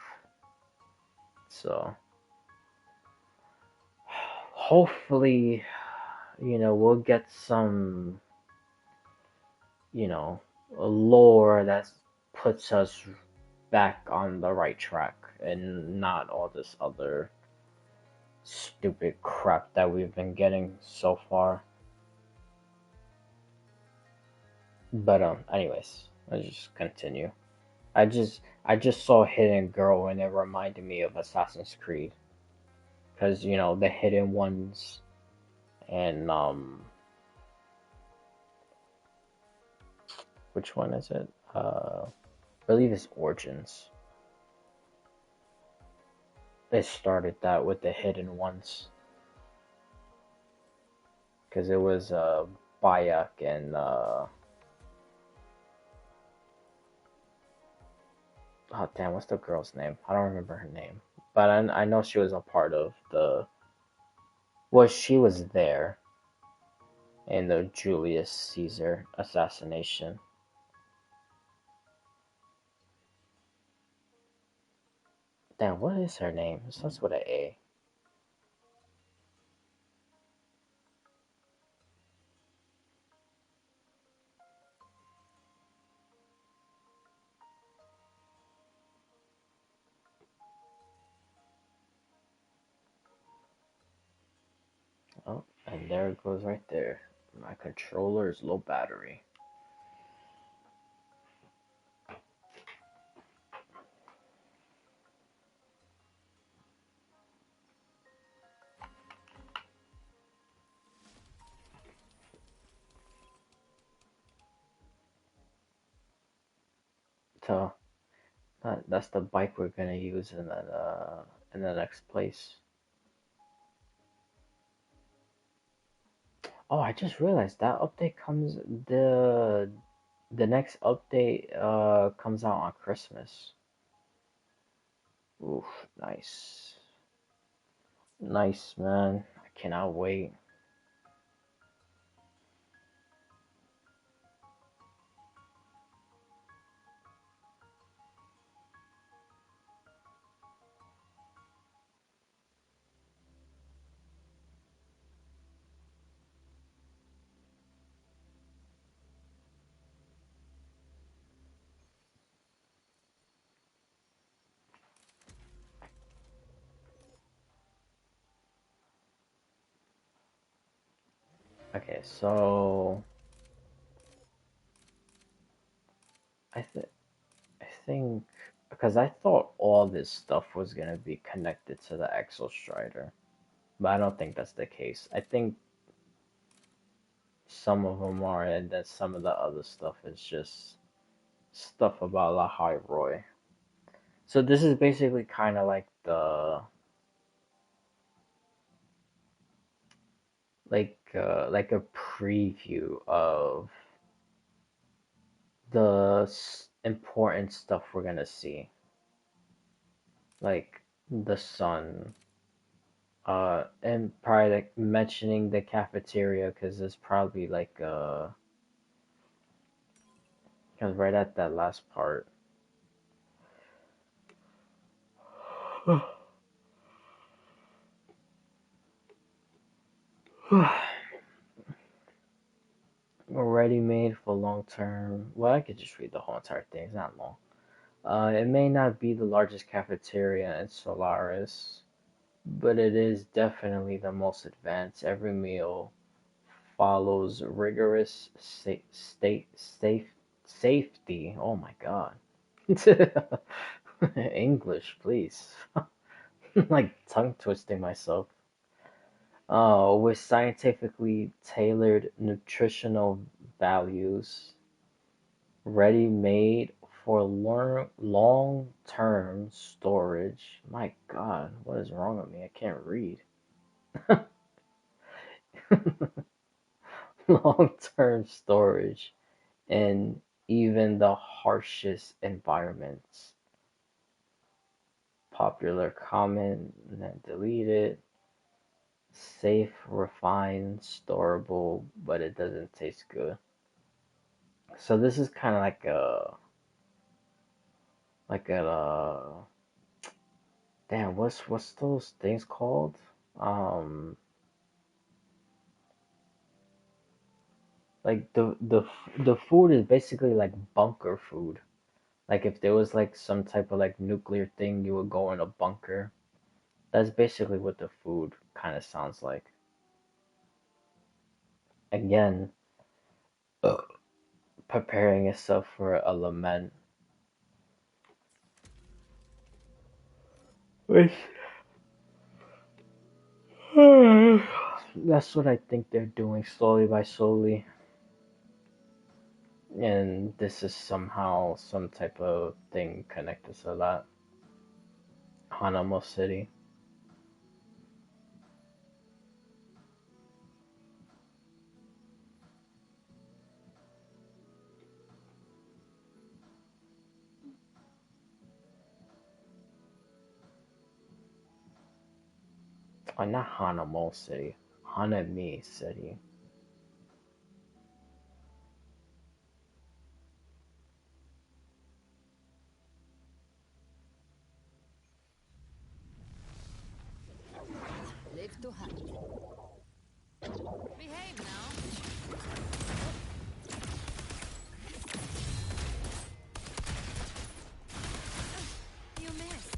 So hopefully, we'll get some, you know, lore that puts us back on the right track and not all this other stupid crap that we've been getting so far. But anyways, let's just continue. I just saw Hidden Girl and it reminded me of Assassin's Creed because the hidden ones and which one is it? I believe it's Origins. They started that with the hidden ones because it was Bayek and oh damn, what's the girl's name? I don't remember her name, but I know she was a part of the. Well, she was there in the Julius Caesar assassination. Damn, what is her name? It starts with an A. Oh, and there it goes right there. My controller is low battery. So that's the bike we're gonna use in the next place. Oh, I just realized that update comes the next update comes out on Christmas. Oof, nice. Nice, man. I cannot wait. Okay, so I th I think because I thought all this stuff was gonna be connected to the Exo Strider, but I don't think that's the case. I think some of them are, and then some of the other stuff is just stuff about La High Roy. So this is basically kind of like a preview of the important stuff we're gonna see, like the sun, and probably like mentioning the cafeteria because it's probably like because right at that last part. Already made for long term. Well, I could just read the whole entire thing. It's not long. It may not be the largest cafeteria in Solaris, but it is definitely the most advanced. Every meal follows rigorous safety. Oh my God. English, please. Like tongue twisting myself. With scientifically tailored nutritional values, ready made for long term storage. My God, what is wrong with me? I can't read. Long term storage in even the harshest environments. Popular comment and then delete it. Safe, refined, storable, but it doesn't taste good. So this is kind of like a damn, what's those things called? Um, like the food is basically like bunker food. Like if there was like some type of like nuclear thing, you would go in a bunker. That's basically what the food kind of sounds like. Again, preparing yourself for a lament. Which that's what I think they're doing slowly by slowly. And this is somehow some type of thing connected to that. Hanamo City. Oh, not Hanamo City. Hanami City. Live to hunt. Behave now. You missed.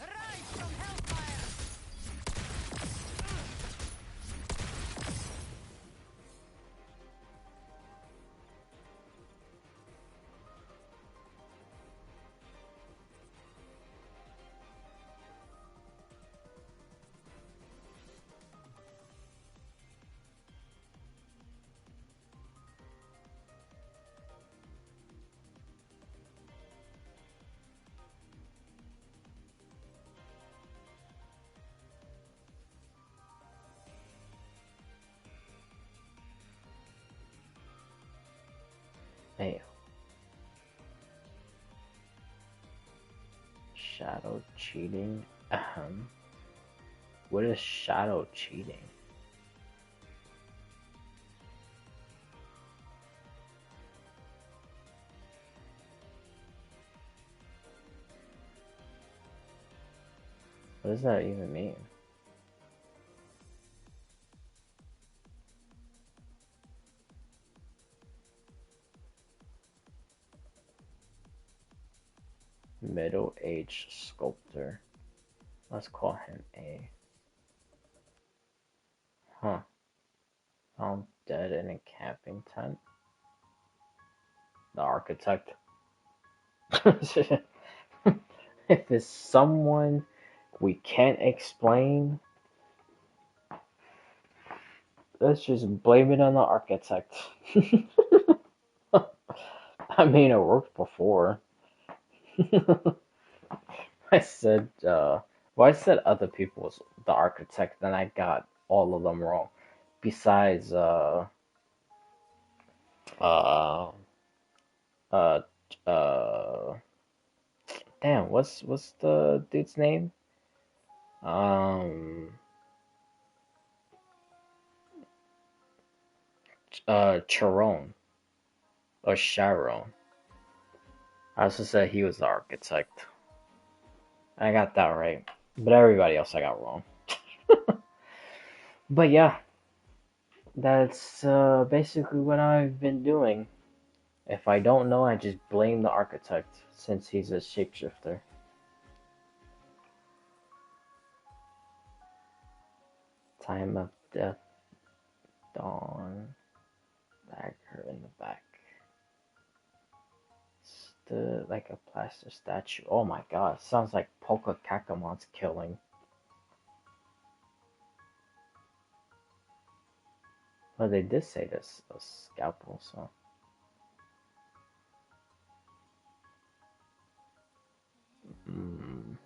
Rise from hellfire. Hey, shadow cheating. What is shadow cheating? What does that even mean? Middle-aged sculptor. Let's call him A. Huh. Found dead in a camping tent. The architect. If it's someone we can't explain, let's just blame it on the architect. I mean, it worked before. I said, well, I said other people was the architect, then I got all of them wrong. Besides, uh, uh, uh, damn, what's the dude's name? Um, Charon or Sharon. I also said he was the architect. I got that right, but everybody else I got wrong. But yeah, that's basically what I've been doing. If I don't know, I just blame the architect since he's a shapeshifter. Time of death, dawn, dagger in the back. Stood like a plaster statue. Oh my god, sounds like Polka Kakamon's killing. Well, they did say this a scalpel, so. Mm.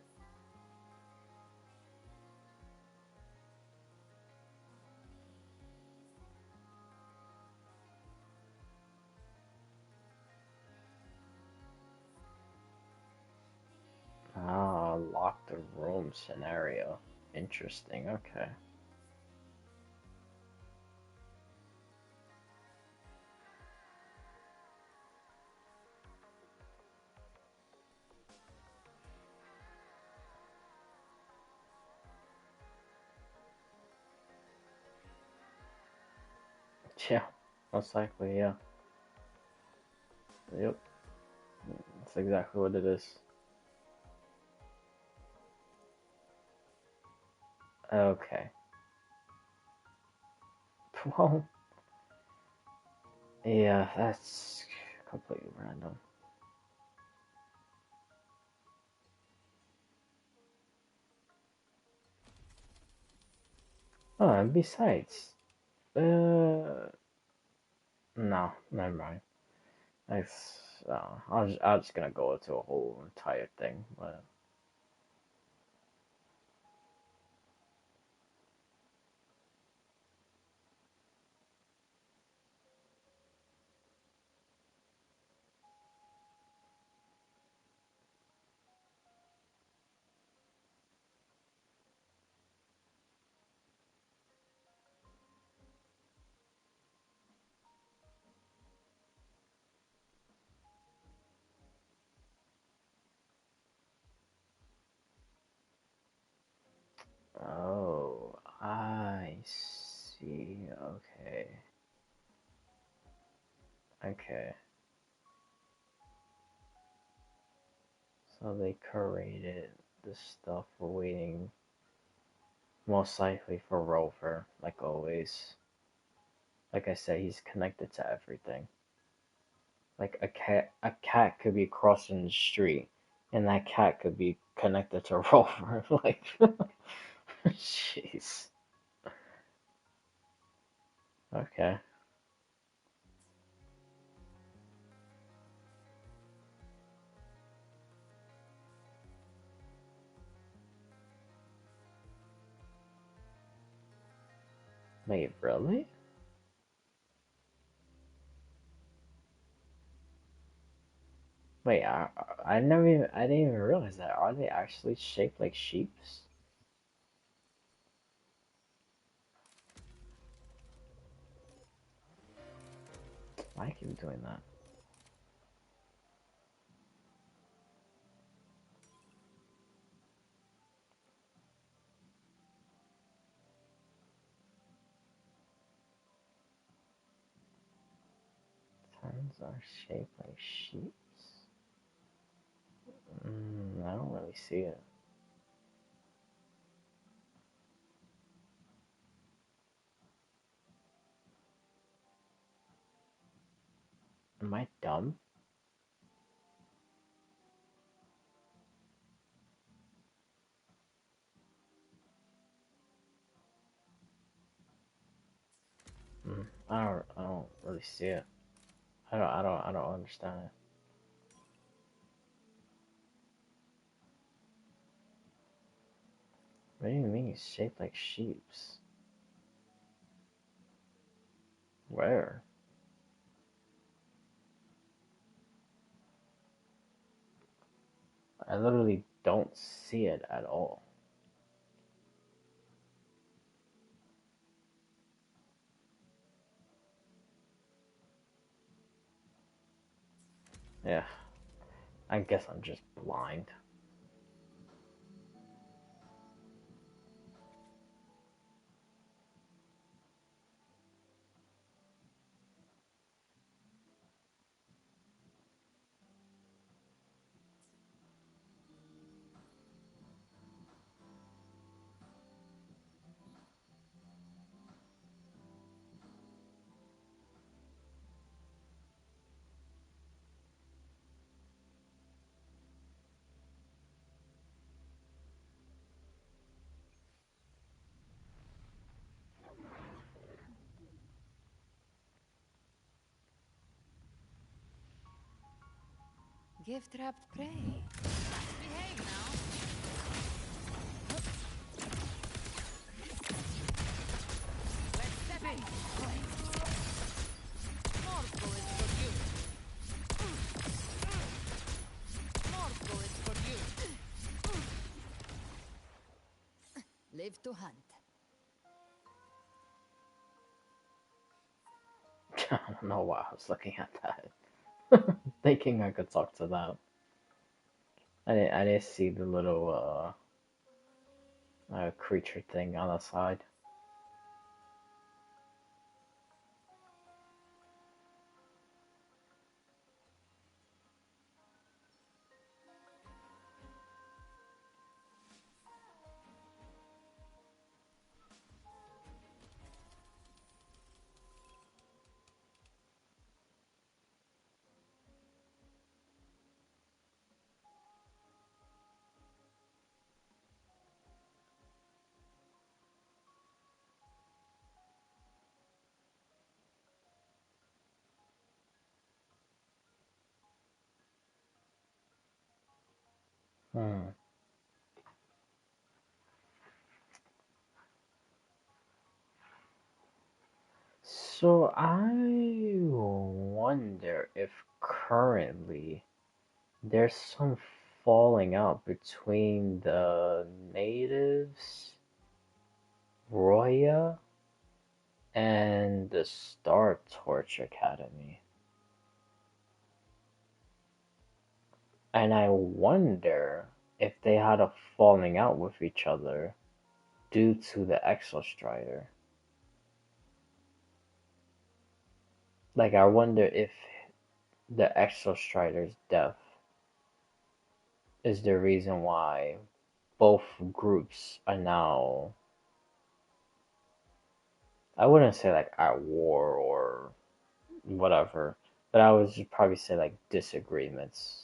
Ah, lock the room scenario. Interesting, okay. Yeah, most likely, yeah. Yep, that's exactly what it is. Okay. Well, yeah, that's completely random. Oh, and besides, no, never mind. I was just gonna go into a whole entire thing, but oh, I see. Okay, okay. So they curated the stuff for waiting, most likely for Rover, like always. Like I said, he's connected to everything. Like a cat could be crossing the street, and that cat could be connected to Rover. Like, jeez. Okay. Wait, really? Wait, I didn't even realize that. Are they actually shaped like sheeps? Why keep doing that? Tons are shaped like sheeps? I don't really see it. Am I dumb? I don't really see it. I don't understand it. What do you mean it's shaped like sheeps? Where? I literally don't see it at all. Yeah, I guess I'm just blind. gift-wrapped prey. Behave now. Let's step in. More bullets for you. More bullets for you. Live to hunt. I don't know why I was looking at that. Thinking I could talk to that. I didn't see the little creature thing on the side. Hmm. So I wonder if currently there's some falling out between the natives, Roya, and the Star Torch Academy. And I wonder if they had a falling out with each other due to the Exostrider. Like, I wonder if the Exostrider's death is the reason why both groups are now, I wouldn't say like at war or whatever, but I would just probably say like disagreements.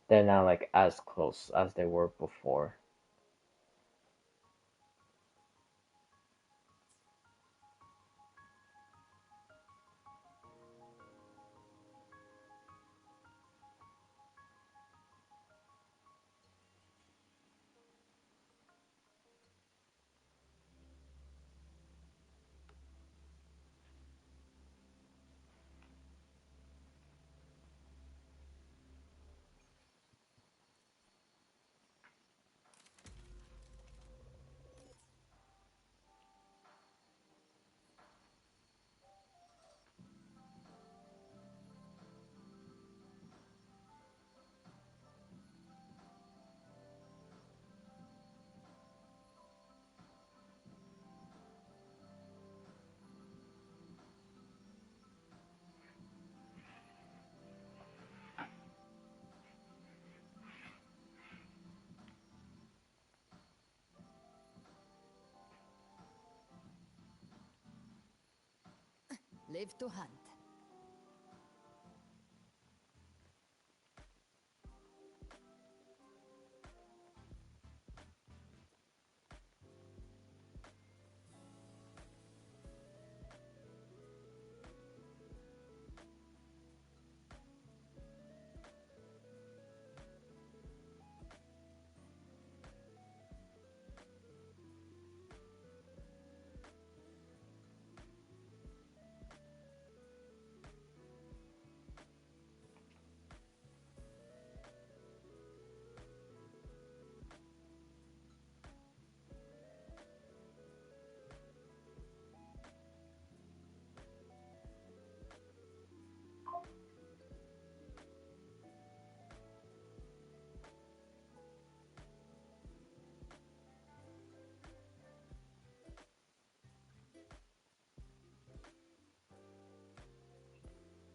They're not like as close as they were before. Live to hunt.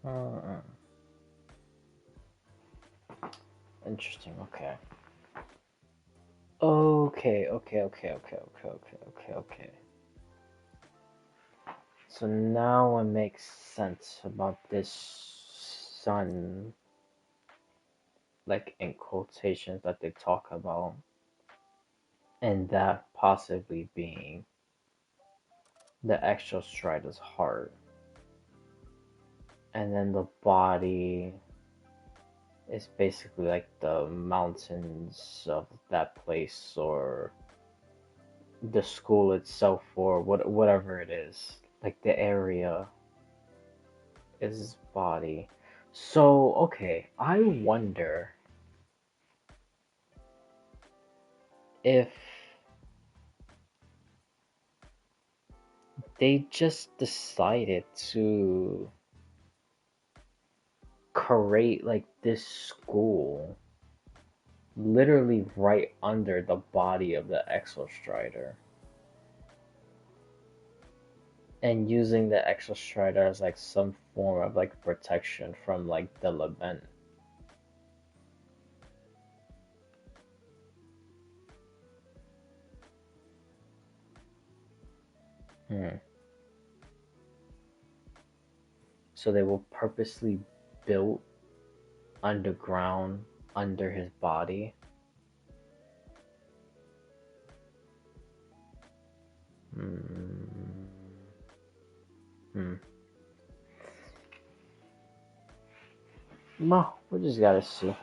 Uh, Interesting. Okay. Okay. So now it makes sense about this sun, like in quotations that they talk about, and that possibly being the extra strider's heart. and then the body is basically like the mountains of that place or the school itself or whatever it is. Like the area is his body. So, okay, I wonder if they just decided to create like this school literally right under the body of the Exostrider and using the Exostrider as like some form of like protection from like the Lament. Hmm. So they will purposely build underground under his body. Hmm. Hmm. Well, we just gotta see.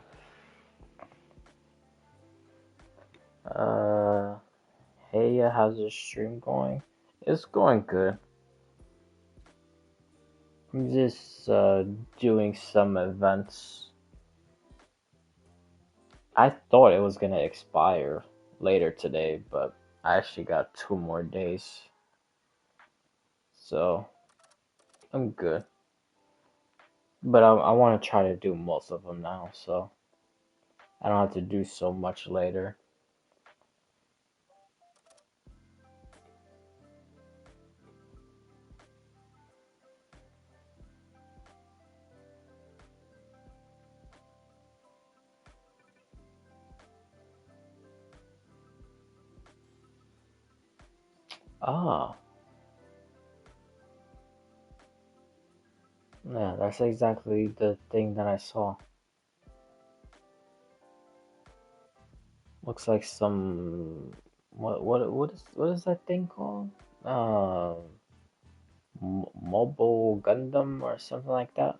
Uh, hey, how's your stream going? It's going good. I'm just doing some events. I thought it was gonna expire later today, but I actually got 2 more days, so I'm good. But I want to try to do most of them now, so I don't have to do so much later. Ah, yeah, that's exactly the thing that I saw. Looks like some what is that thing called? Uh, Mobile Gundam or something like that.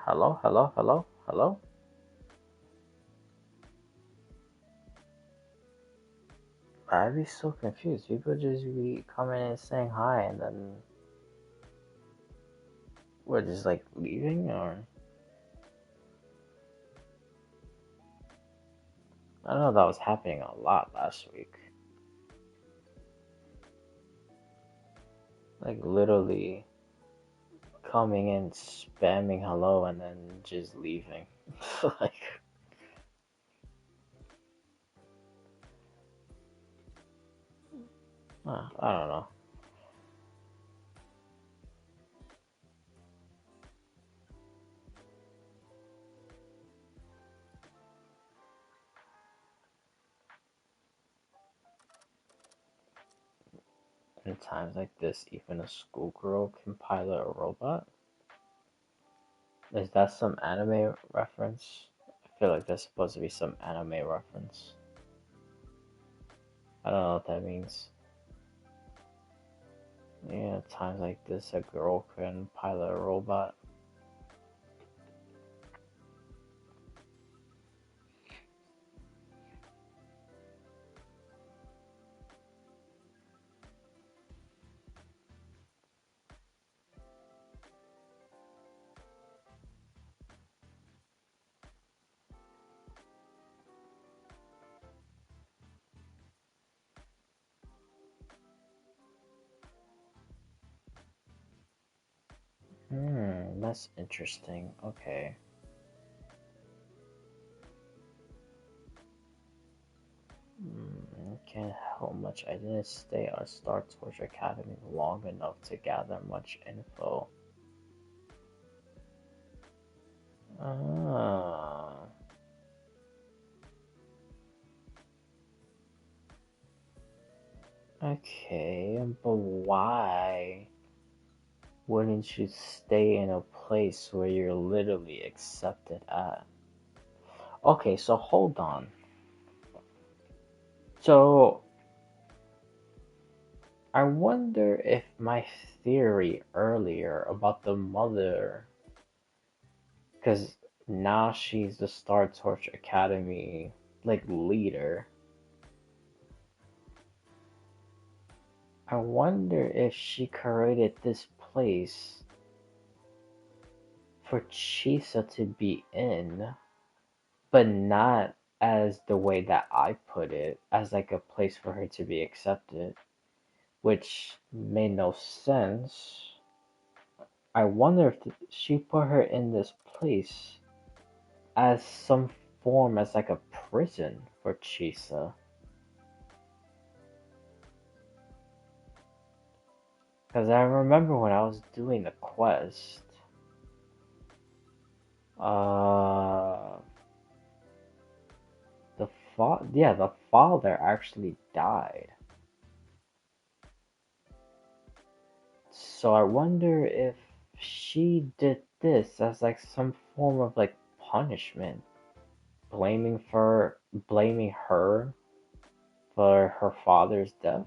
Hello, hello, hello, hello. I'd be so confused. People just be coming and saying hi and then we're just like leaving or I don't know that was happening a lot last week. Like literally coming in spamming hello and then just leaving. Like I don't know. In times like this, even a schoolgirl can pilot a robot. Is that some anime reference? I feel like that's supposed to be some anime reference. I don't know what that means. Yeah, times like this, a girl can pilot a robot. That's interesting. Okay. Can't help much. I didn't stay at Star Torch Academy long enough to gather much info. Ah. Okay, but why? Wouldn't you stay in a place where you're literally accepted at? Okay, so hold on. So I wonder if my theory earlier about the mother, because now she's the Star Torch Academy like leader. I wonder if she created this place for Chisa to be in, but not as the way that I put it, as like a place for her to be accepted, which made no sense. I wonder if she put her in this place as some form, as like a prison for Chisa. Because I remember when I was doing the quest, uh, the father actually died. So I wonder if she did this as like some form of like punishment, blaming her for her father's death,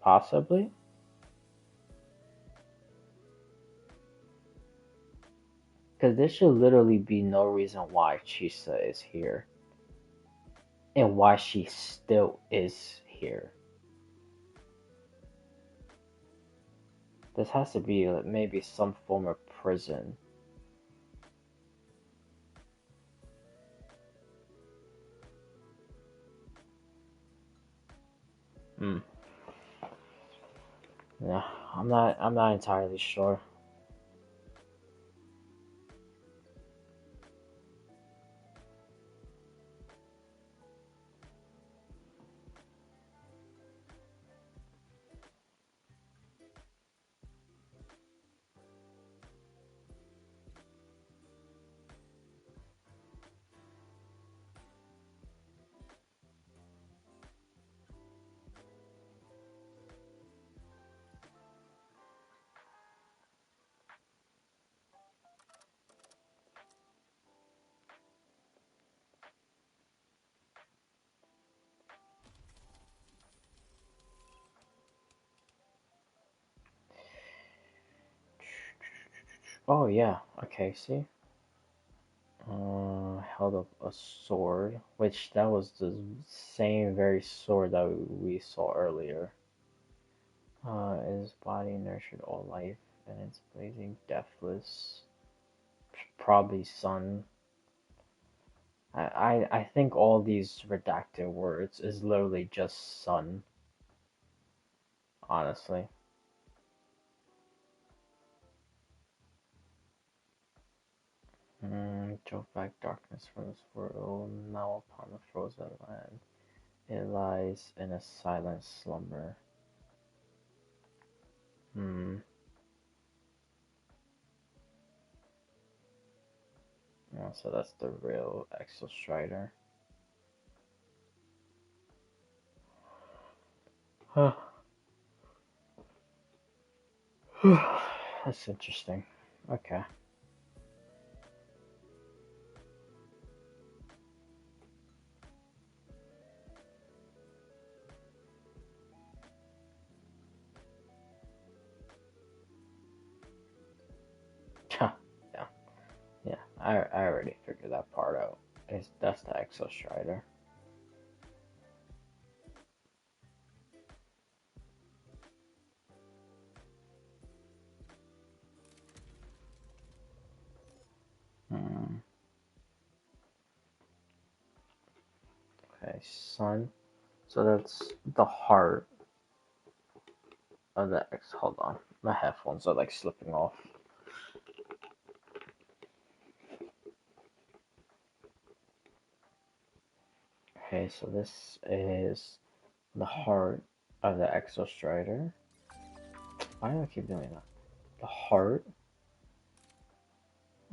possibly. Because there should literally be no reason why Chisa is here and why she still is here. This has to be like, maybe some form of prison. Hmm. Yeah, I'm not entirely sure. Oh yeah, okay, see? Held up a sword, which that was the same very sword that we saw earlier. His body nurtured all life, and it's blazing deathless. Probably sun. I think all these redacted words is literally just sun, honestly. Drove back darkness from this world, now upon the frozen land. It lies in a silent slumber. Hmm. Oh, so that's the real Exostrider. Huh. That's interesting. Okay. yeah. Yeah. I already figured that part out. That's the Exostrider. Hmm. Okay, sun. So that's the heart of the X. Hold on. My headphones are like slipping off. Okay, so this is the heart of the Exostrider. Why do I keep doing that? The heart.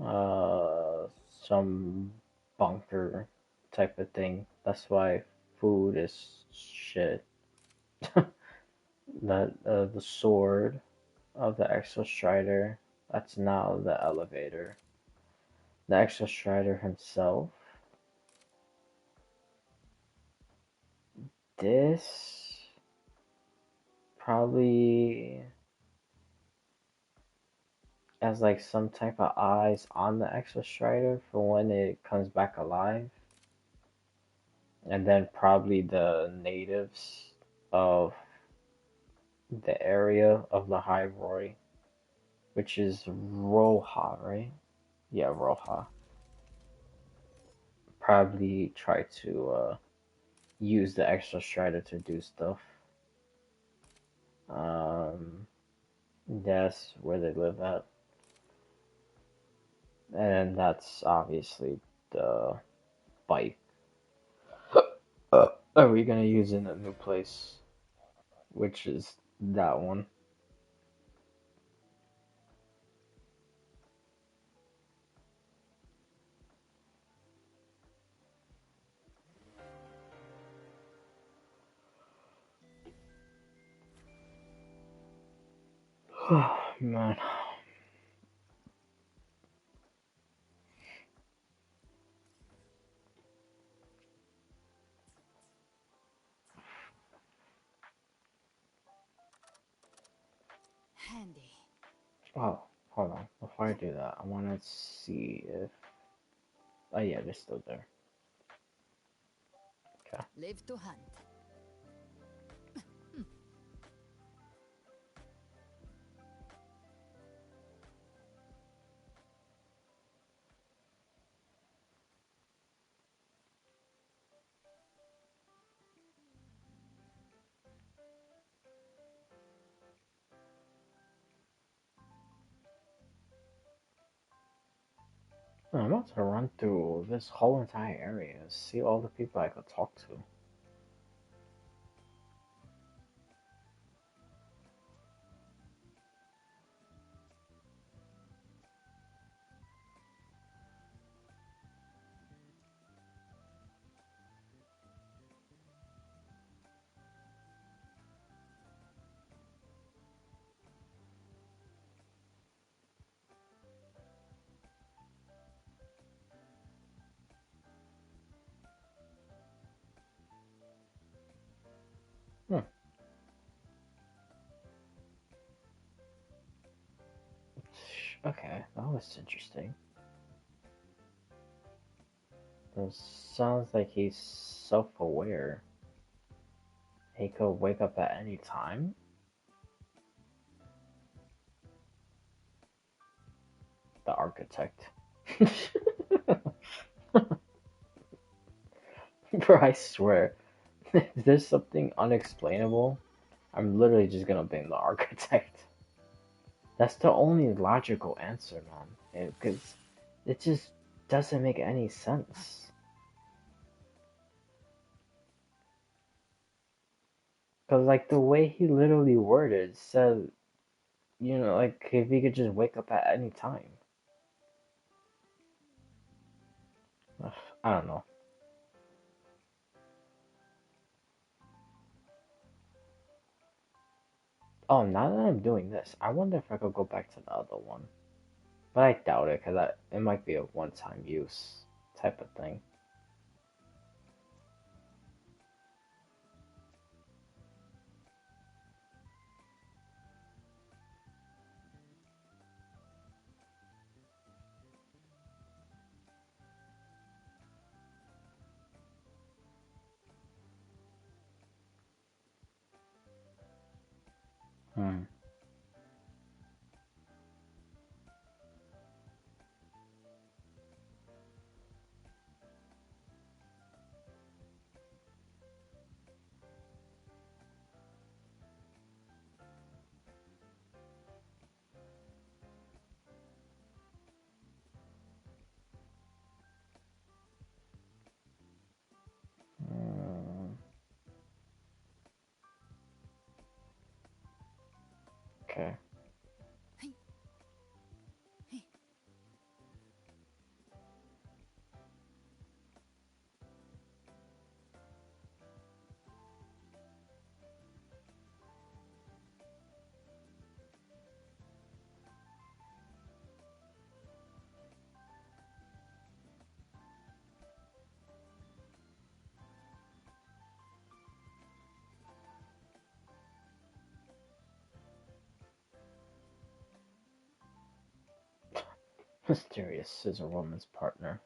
Uh, some bunker type of thing. That's why food is shit. That the sword of the Exo Strider. That's now the elevator. The Exo Strider himself. This probably has like some type of eyes on the Exo Strider for when it comes back alive. And then probably the natives of the area of the High Roy, which is Roha, right? Yeah, Roha. Probably try to use the Exo Strider to do stuff. Um, that's where they live at. And that's obviously the bike. Are we gonna use in a new place? Which is that one. Oh, man. Handy. Oh, hold on. Before I do that, I want to see if. Oh, yeah, they're still there. Okay. Live to hunt. I'm about to run through this whole entire area, see all the people I could talk to. Hmm. Okay, that was interesting. It sounds like he's self-aware. He could wake up at any time. The architect. Bro, I swear, if there's something unexplainable, I'm literally just gonna blame the architect. That's the only logical answer, man. Because it just doesn't make any sense. Because, like, the way he literally worded said, like, if he could just wake up at any time. Ugh, I don't know. Oh, now that I'm doing this, I wonder if I could go back to the other one. But I doubt it, because it might be a one-time use type of thing. Hmm. Mm, okay. Mysterious is a woman's partner.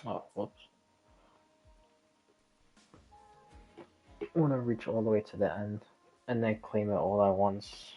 Oh, whoops. I want to reach all the way to the end and then claim it all at once.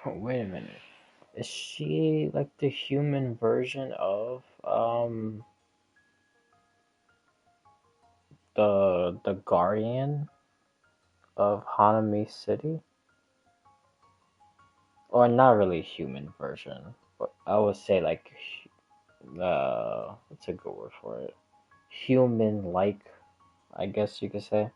Wait a minute. Is she like the human version of the guardian of Hanami City? Or not really human version, but I would say like what's a good word for it? Human like, I guess you could say.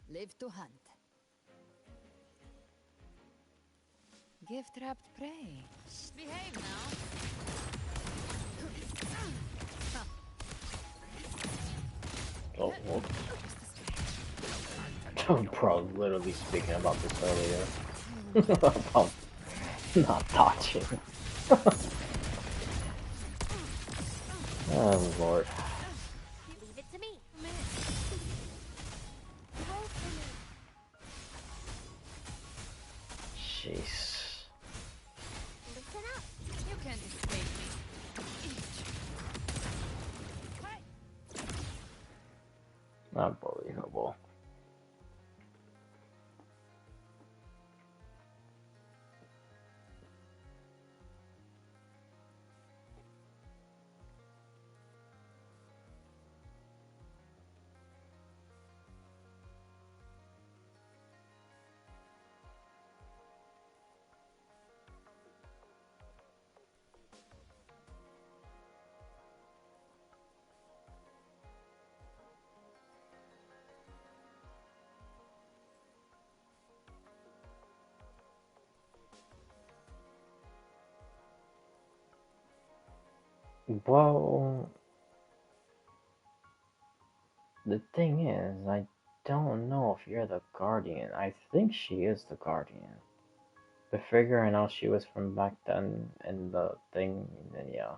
Live to hunt. Give trapped prey. Behave now. Oh, bro, literally speaking about this earlier. About not dodging. Oh lord. Leave it to me. Jeez. Listen up. You can't escape me. Not believable. Well, the thing is, I don't know if you're the Guardian. I think she is the Guardian. But figuring out she was from back then in the thing, then yeah.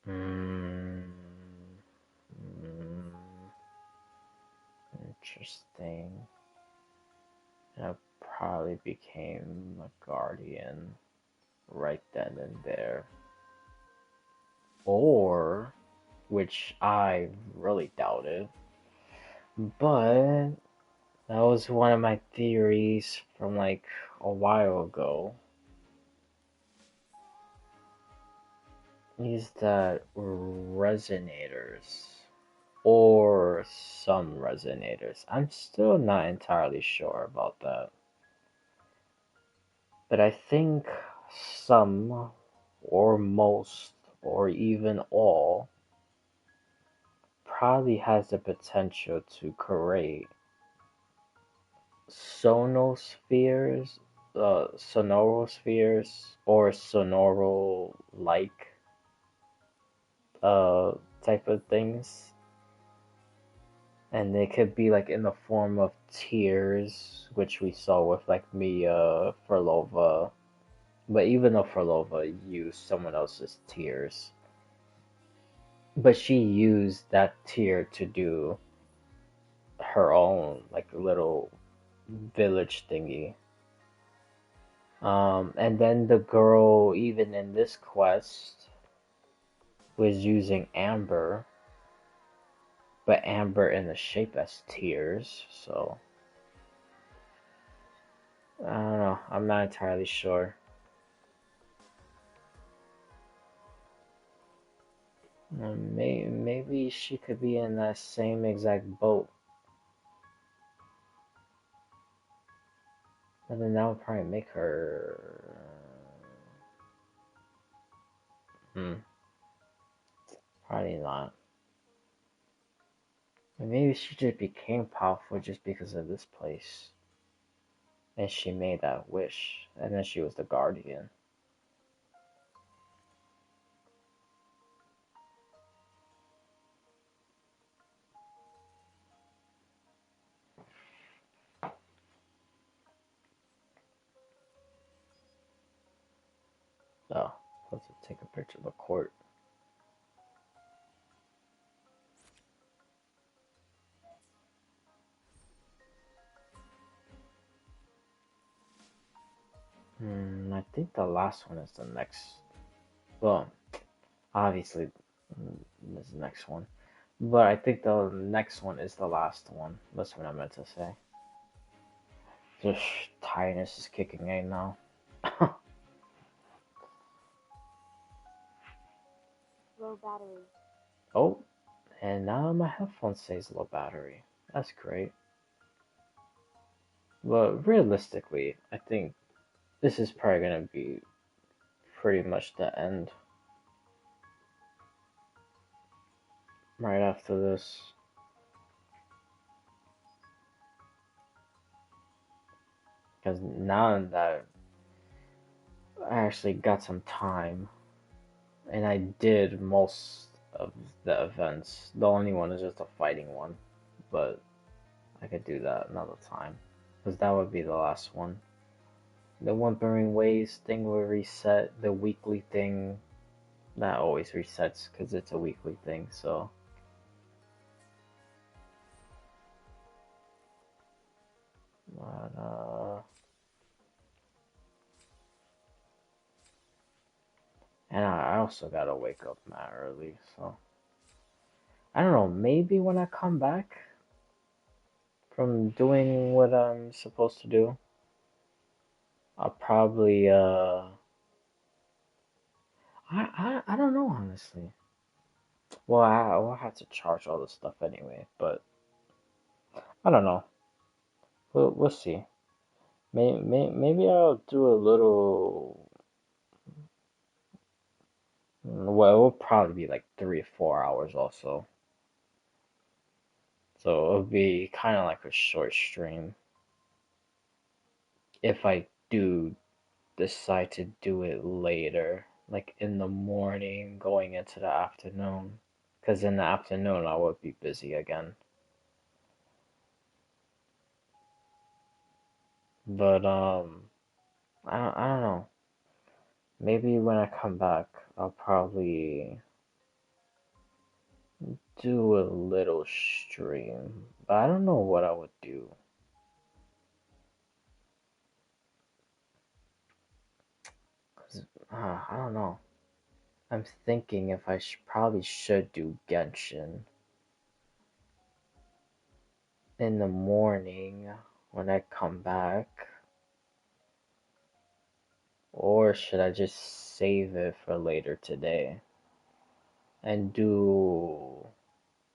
Hmm. Hmm. Interesting. I probably became a Guardian right then and there. Or, which I really doubted, but that was one of my theories from like a while ago. Is that resonators or some resonators? I'm still not entirely sure about that. But I think some, or most, or even all, probably has the potential to create sonospheres, sonorospheres, or sonoro-like uh type of things. And they could be like in the form of tears, which we saw with like Mia Furlova. But even though Furlova used someone else's tears, but she used that tear to do her own like little village thingy. And then the girl, even in this quest, was using Amber, but Amber in the shape as tears, so I don't know. I'm not entirely sure. Maybe she could be in that same exact boat. But then that would probably make her. Probably not. Maybe she just became powerful just because of this place. And she made that wish. And then she was the guardian. Oh, let's take a picture of the court. I think the last one is the next. Well, obviously, this is the next one. But I think the next one is the last one. That's what I meant to say. Just tiredness is kicking in now. Low battery. Oh, and now my headphone says low battery. That's great. But realistically, I think this is probably gonna be pretty much the end. Right after this. Because now that I actually got some time, and I did most of the events. The only one is just a fighting one, but I could do that another time. Because that would be the last one. The Whimpering Ways thing will reset. The weekly thing, that always resets because it's a weekly thing, so. But, and I also gotta wake up mad early, so. I don't know, maybe when I come back from doing what I'm supposed to do, I'll probably, I don't know, honestly. Well, I will have to charge all this stuff anyway, but I don't know. We'll see. Maybe I'll do a little. Well, it will probably be like 3 or 4 hours also. So it'll be kind of like a short stream if I do decide to do it later, like in the morning, going into the afternoon. Because in the afternoon, I would be busy again. But, I don't know. Maybe when I come back, I'll probably do a little stream. But I don't know what I would do. Cause, I don't know. I'm thinking if I probably should do Genshin in the morning when I come back. Or should I just save it for later today and do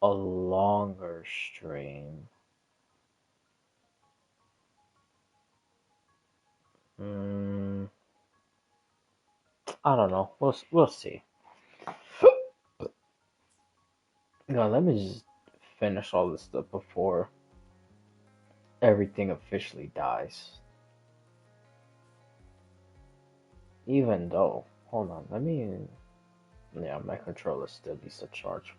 a longer stream? Mm, I don't know. We'll see. God, let me just finish all this stuff before everything officially dies. Even though, hold on, let me. Yeah, my controller still needs to charge.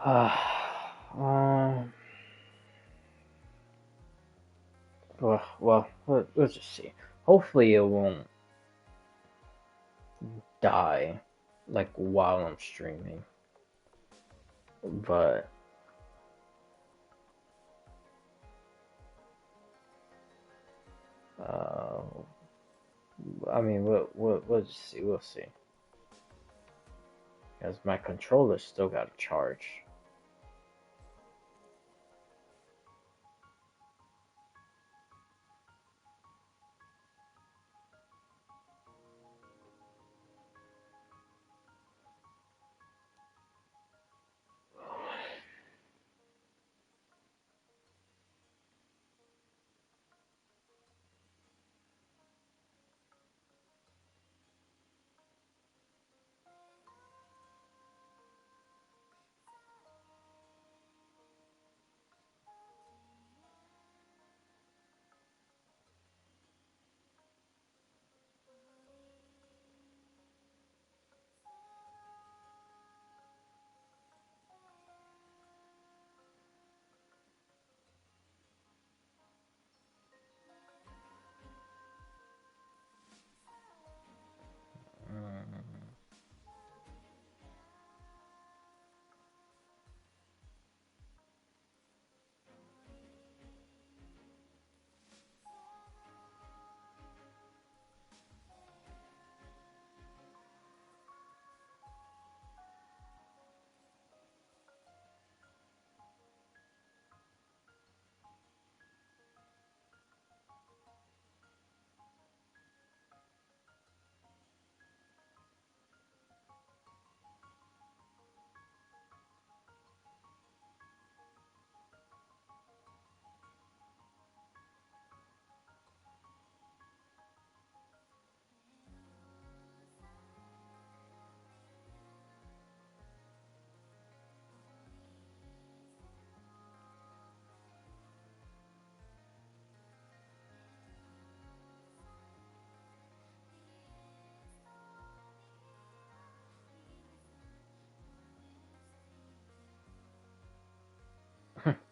um. We'll just see. Hopefully, it won't die like while I'm streaming. But uh, I mean, we'll just see. We'll see. Because my controller still got to charge. Mm.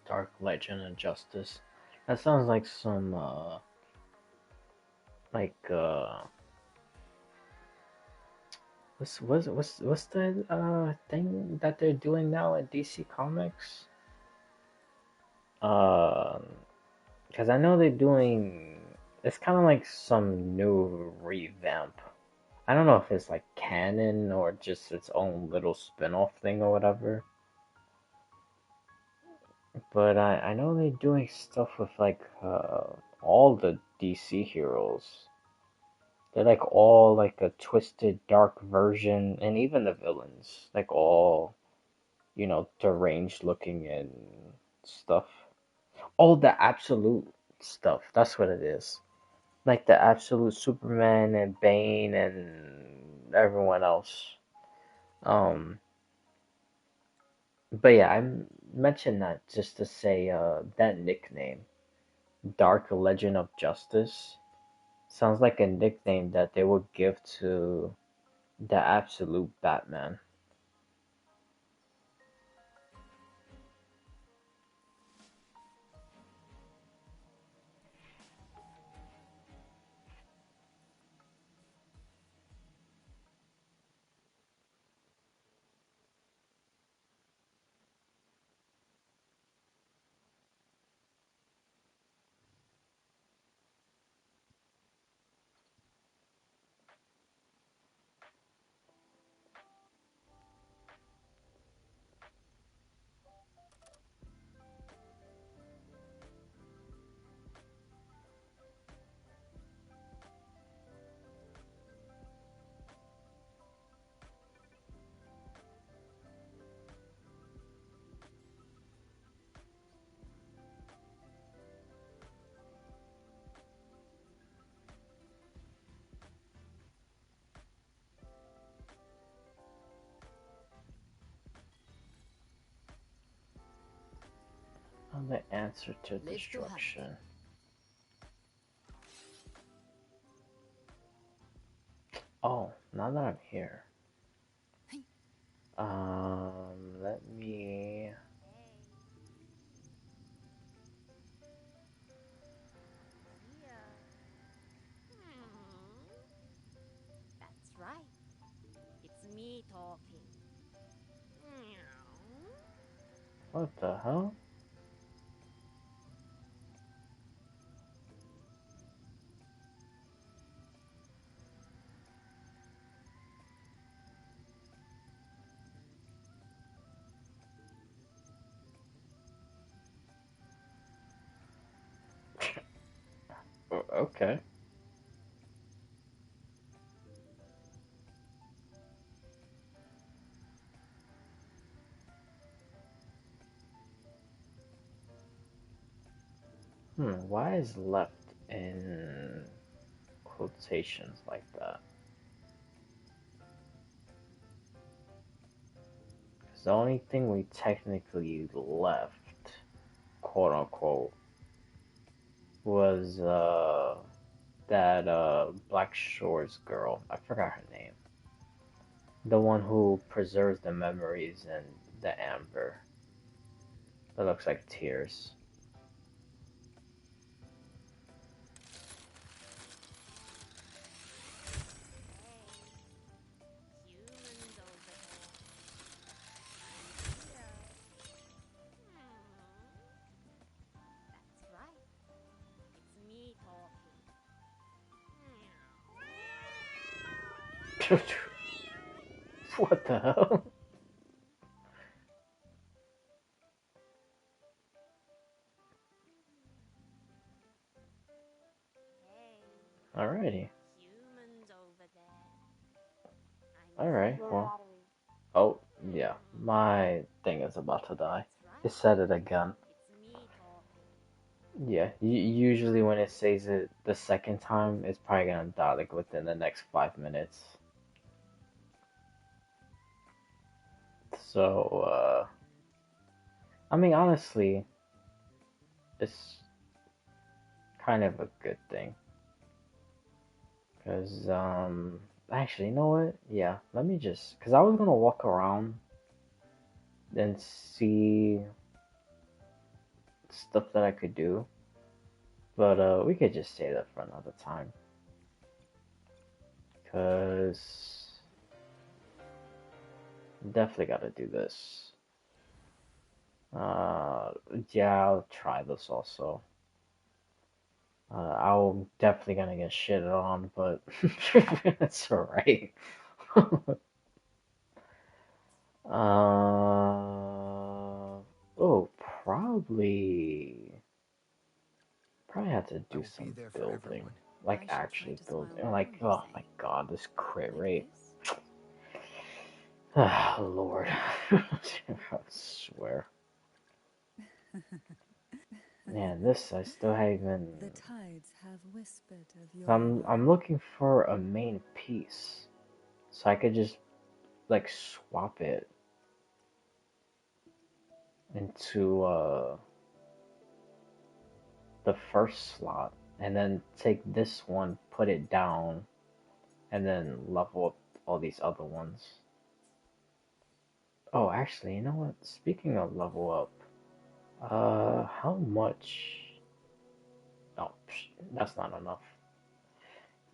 Dark Legend and Justice. That sounds like some like what's the thing that they're doing now at DC Comics? Because I know they're doing. It's kind of like some new revamp. I don't know if it's like canon or just its own little spin-off thing or whatever. But I know they're doing stuff with like all the DC heroes. They're like all like a twisted dark version, and even the villains, like all deranged looking and stuff. All the absolute stuff. That's what it is. Like the absolute Superman and Bane and everyone else. Um, but yeah, I mentioned that just to say that nickname, Dark Legend of Justice, sounds like a nickname that they would give to the absolute Batman. Found the answer to Live to hunt. destruction. Oh, now that I'm here. Let me... That's right. It's me talking. What the hell? Okay. Why is left in quotations like that? Because the only thing we technically left, quote unquote, was that Black Shores girl. I forgot her name. The one who preserves the memories in the amber. That looks like tears. Humans over there. That's right. It's me talking. What the hell? Hey, Alrighty. humans over there. Alright, Low well. battery. Oh, yeah. My thing is about to die. It said it again. It's me talking. Yeah, usually when it says it the second time, it's probably gonna die like within the next 5 minutes. So, I mean, honestly, it's kind of a good thing. Because, actually, you know what? Yeah, let me just, because I was gonna walk around and see stuff that I could do. But, we could just save that for another time. Because, definitely gotta do this. Yeah, I'll try this also. I'm definitely gonna get shitted on, but it's alright. Oh, probably have to I do will be some there for building, everyone. like I shall try actually to smile building. more, Like, you oh say. my god, this crit Like rate. this? Ah, Lord, I swear. Man, this I still haven't. The tides have whispered of your I'm looking for a main piece, so I could just like swap it into the first slot, and then take this one, put it down, and then level up all these other ones. Oh, actually, you know what? Speaking of level up, how much? Oh, that's not enough.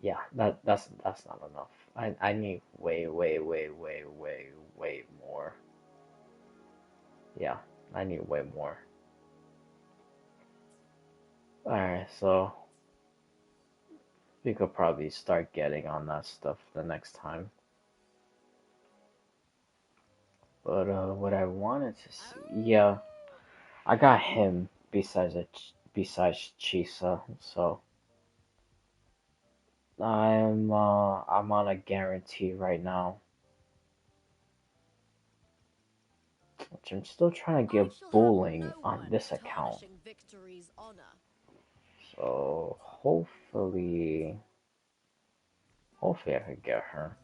Yeah, that's not enough. I need way more. Yeah, I need way more. Alright, so we could probably start getting on that stuff the next time. But what I wanted to see, yeah, I got him besides Chisa, so I'm on a guarantee right now, which I'm still trying to get bowling on this account. So hopefully I could get her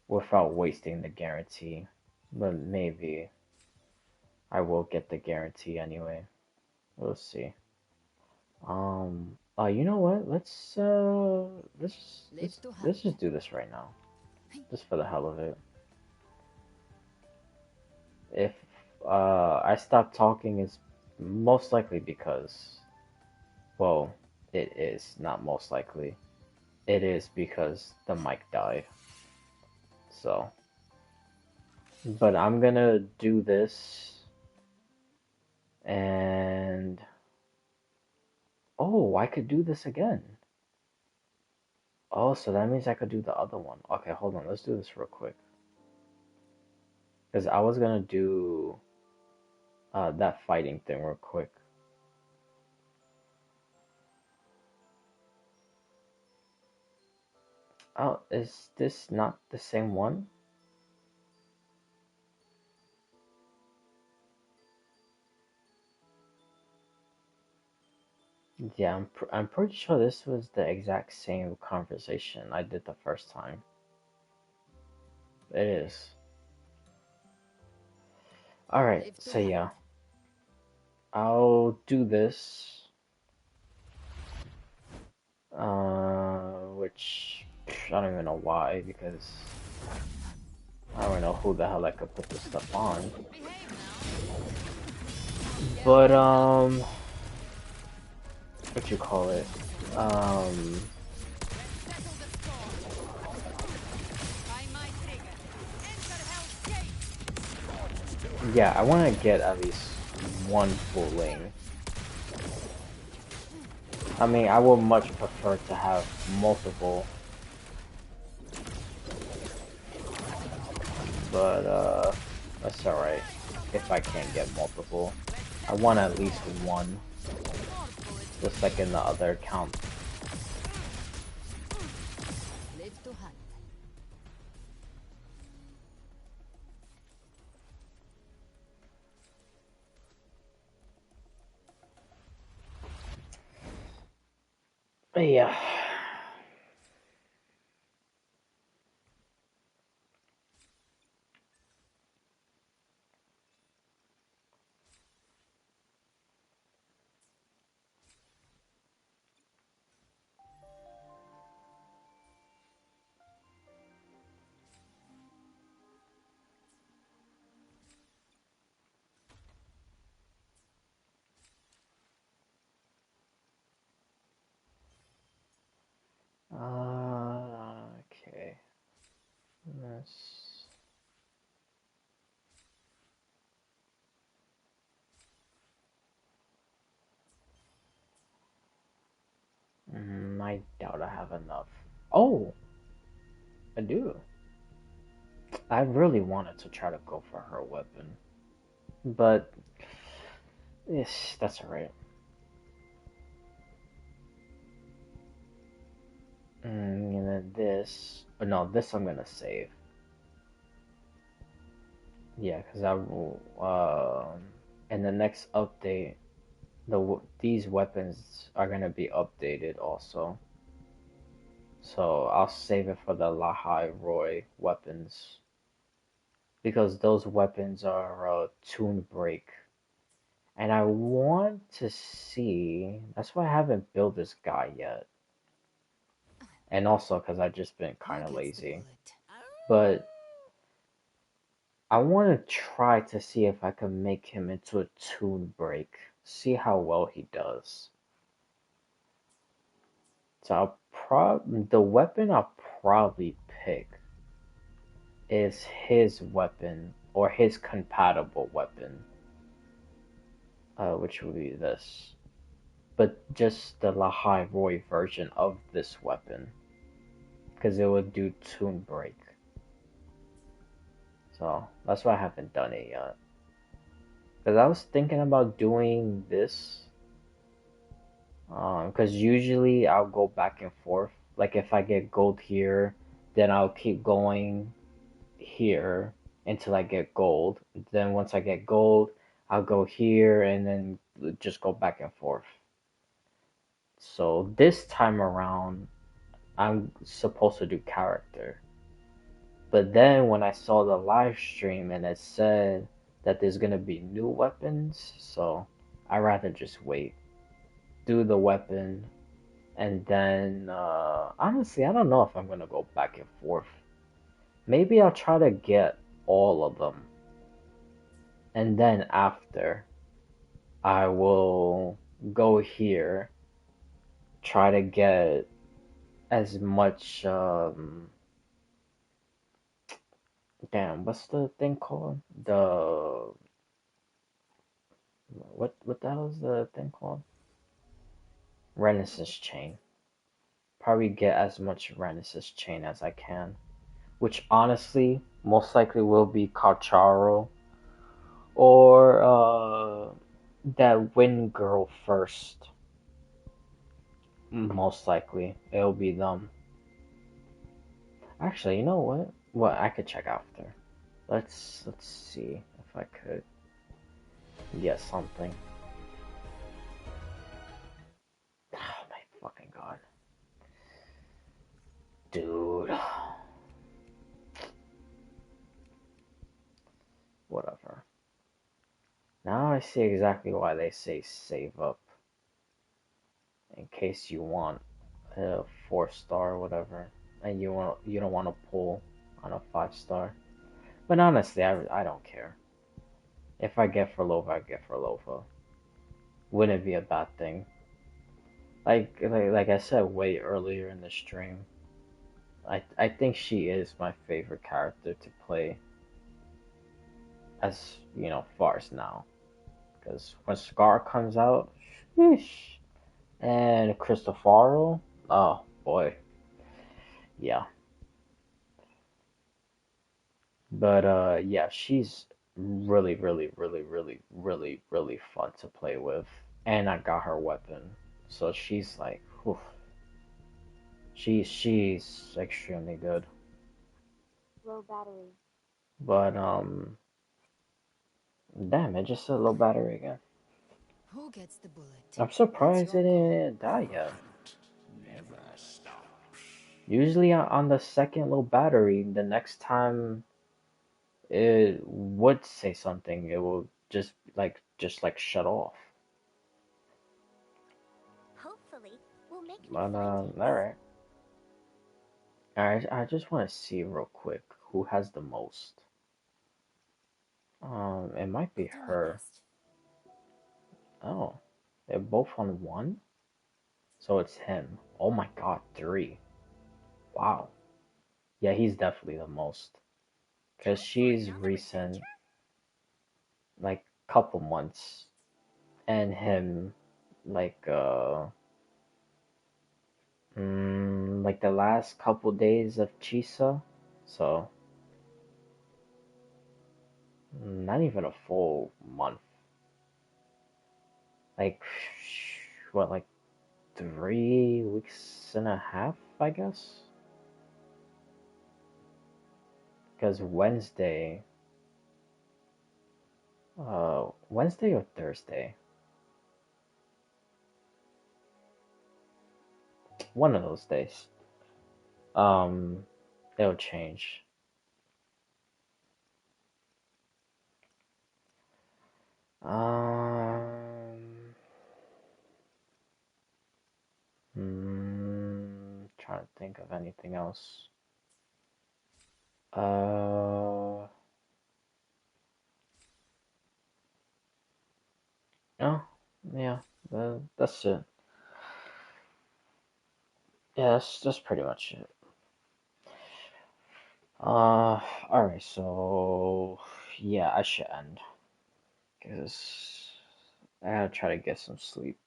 without wasting the guarantee. But maybe I will get the guarantee anyway. We'll see. You know what? Let's just do this right now, just for the hell of it. If I stop talking, it's most likely because, well, it is not most likely. It is because the mic died. So, but I'm gonna do this, and oh, I could do this again. Oh, so that means I could do the other one. Okay, hold on. Let's do this real quick. Because I was gonna do that fighting thing real quick. Oh, is this not the same one? Yeah, I'm pretty sure this was the exact same conversation I did the first time. It is. Alright, so yeah. I'll do this. Which I don't even know why, because I don't know who the hell I could put this stuff on. But what you call it? Yeah, I want to get at least one full lane. I mean, I would much prefer to have multiple, but that's alright if I can't get multiple. I want at least one, just like in the other account. Yeah. Okay. Let's... I doubt I have enough. Oh, I do. I really wanted to try to go for her weapon, but yes, that's alright. And then this, oh, no, this I'm gonna save. Yeah, because I will. In the next update, these weapons are gonna be updated also. So I'll save it for the Lahai Roy weapons because those weapons are tune break, and I want to see. That's why I haven't built this guy yet, and also because I've just been kind of lazy. But I want to try to see if I can make him into a tune break. See how well he does. So the weapon I'll probably pick is his weapon or his compatible weapon, which would be this, but just the Lahai Roy version of this weapon, because it would do tune break. So that's why I haven't done it yet. Because I was thinking about doing this. Because usually I'll go back and forth. Like if I get gold here, then I'll keep going here until I get gold. Then once I get gold, I'll go here and then just go back and forth. So this time around, I'm supposed to do character. But then when I saw the live stream and it said that there's gonna be new weapons, so I'd rather just wait. Do the weapon, and then honestly, I don't know if I'm gonna go back and forth. Maybe I'll try to get all of them, and then after I will go here, try to get as much damn, what's the thing called? The what the hell is the thing called? Renaissance chain. Probably get as much Renaissance chain as I can. Which honestly most likely will be Cacharo or that Wind Girl first. Most likely it'll be them. Actually, you know what? What I could check after. Let's see if I could get something. Oh my fucking god. Dude. Whatever. Now I see exactly why they say save up. In case you want a 4-star or whatever. And you don't want to pull on a 5-star. But honestly, I don't care. If I get Ferlova, I get Ferlova. Wouldn't be a bad thing. Like I said way earlier in the stream, I think she is my favorite character to play as far as now. Because when Scar comes out, sheesh, and Cristofaro, oh boy, yeah. But yeah, she's really, really, really, really, really, really fun to play with. And I got her weapon, so she's like, whew, she's extremely good. Low battery. But damn, it just said low battery again. Who gets the bullet? I'm surprised it didn't die yet. Usually on the second low battery, the next time it would say something, it will just like shut off. Hopefully, we'll make it But fun. alright. Alright, I just want to see real quick who has the most. It might be I'll do my her. best. Oh, they're both on 1? So it's him. Oh my god, 3. Wow. Yeah, he's definitely the most. Because Time for she's another recent, adventure? like, couple months. And him, like, like the last couple days of Chisa. So, not even a full month. Like, what, like 3 weeks and a half, I guess? Because Wednesday or Thursday? One of those days. Um, it'll change. Um, trying to think of anything else. Uh, oh, yeah, that's it. Yeah, that's pretty much it. Alright, so yeah, I should end because I gotta try to get some sleep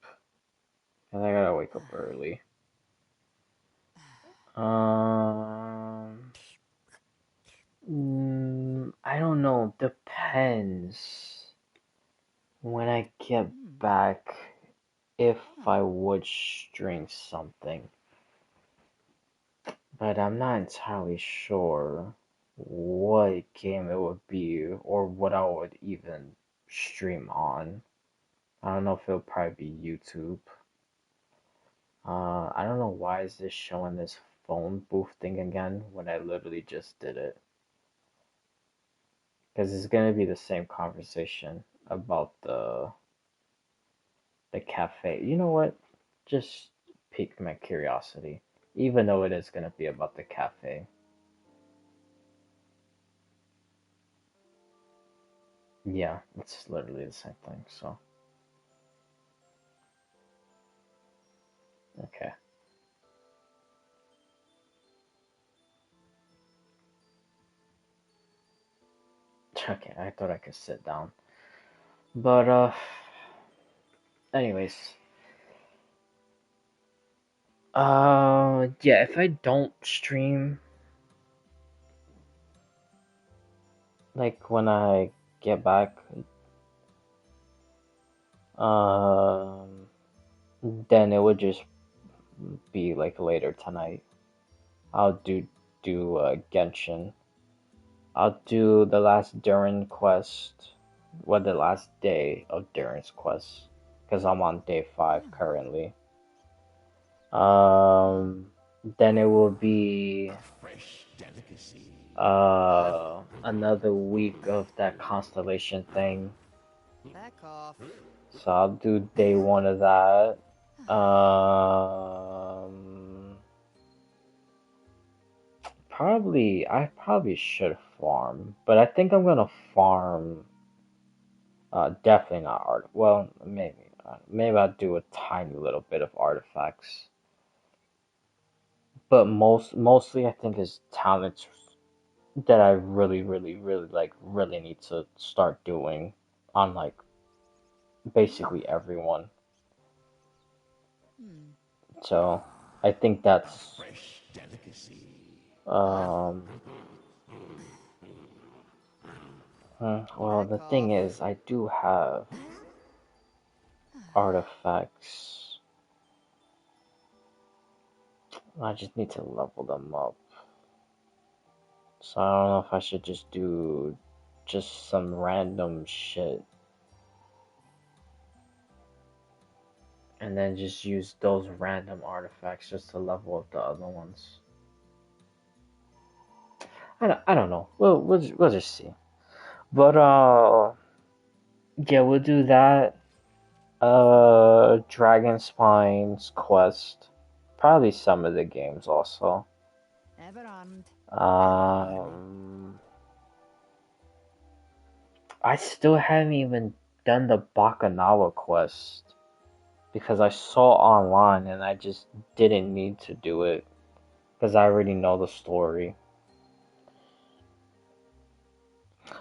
and I gotta wake up early. Um, I don't know. Depends when I get back if I would stream something, but I'm not entirely sure what game it would be or what I would even stream on. I don't know if it'll probably be YouTube. I don't know why is this showing this phone booth thing again when I literally just did it. Because it's gonna be the same conversation about the cafe. You know what? Just pique my curiosity, even though it is gonna be about the cafe. Yeah, it's literally the same thing. So okay, okay. I thought I could sit down, but anyways, yeah. If I don't stream, like when I get back, um, then it would just be like later tonight. I'll Genshin. I'll do the last Durin quest, well, the last day of Durin's quest, because I'm on day 5 currently. Um, then it will be another week of that constellation thing. Back off. So I'll do day 1 of that. Um, I probably should farm, but I think I'm gonna farm. Definitely not art. Well, maybe. Maybe I'll do a tiny little bit of artifacts, but mostly I think is talents that I really, really, really like. Really need to start doing on like basically everyone. Hmm. So I think that's um. Well, Back the thing off. is, I do have artifacts. I just need to level them up. So I don't know if I should just do just some random shit and then just use those random artifacts just to level up the other ones. I don't know. We'll just see. But yeah, we'll do that. Dragon Spine's quest. Probably some of the games also. Ever armed. Um I still haven't even done the Bakanawa quest because I saw online and I just didn't need to do it because I already know the story.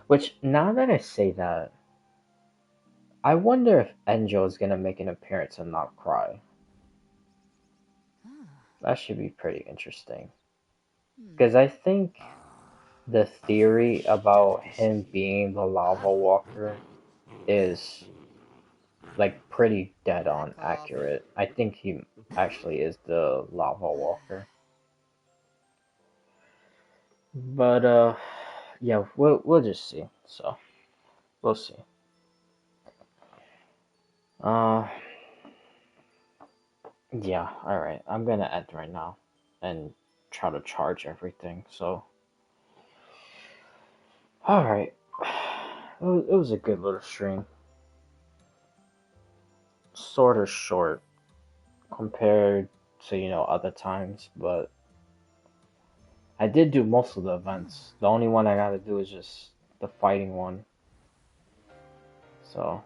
Which, now that I say that, I wonder if Enjo is gonna make an appearance and not cry. That should be pretty interesting. Because I think the theory about him being the lava walker is like pretty dead on Back off. accurate. I think he actually is the lava walker. But yeah, we'll just see. So we'll see. Uh yeah, alright. I'm gonna end right now and try to charge everything. So alright. It was a good little stream. Sort of short compared to, other times, but I did do most of the events. The only one I gotta do is just the fighting one. So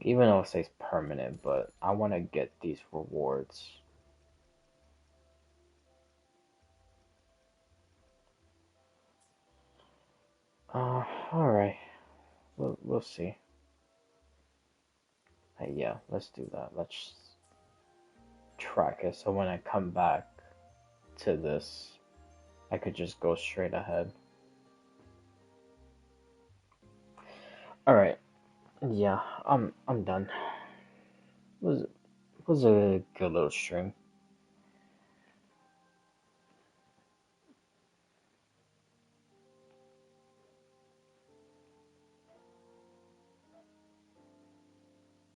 even though it says permanent, but I wanna get these rewards. Alright. We'll see. Hey, yeah, let's do that. Let's track it so when I come back to this, I could just go straight ahead. Alright. Yeah, I'm done. It was a good little stream.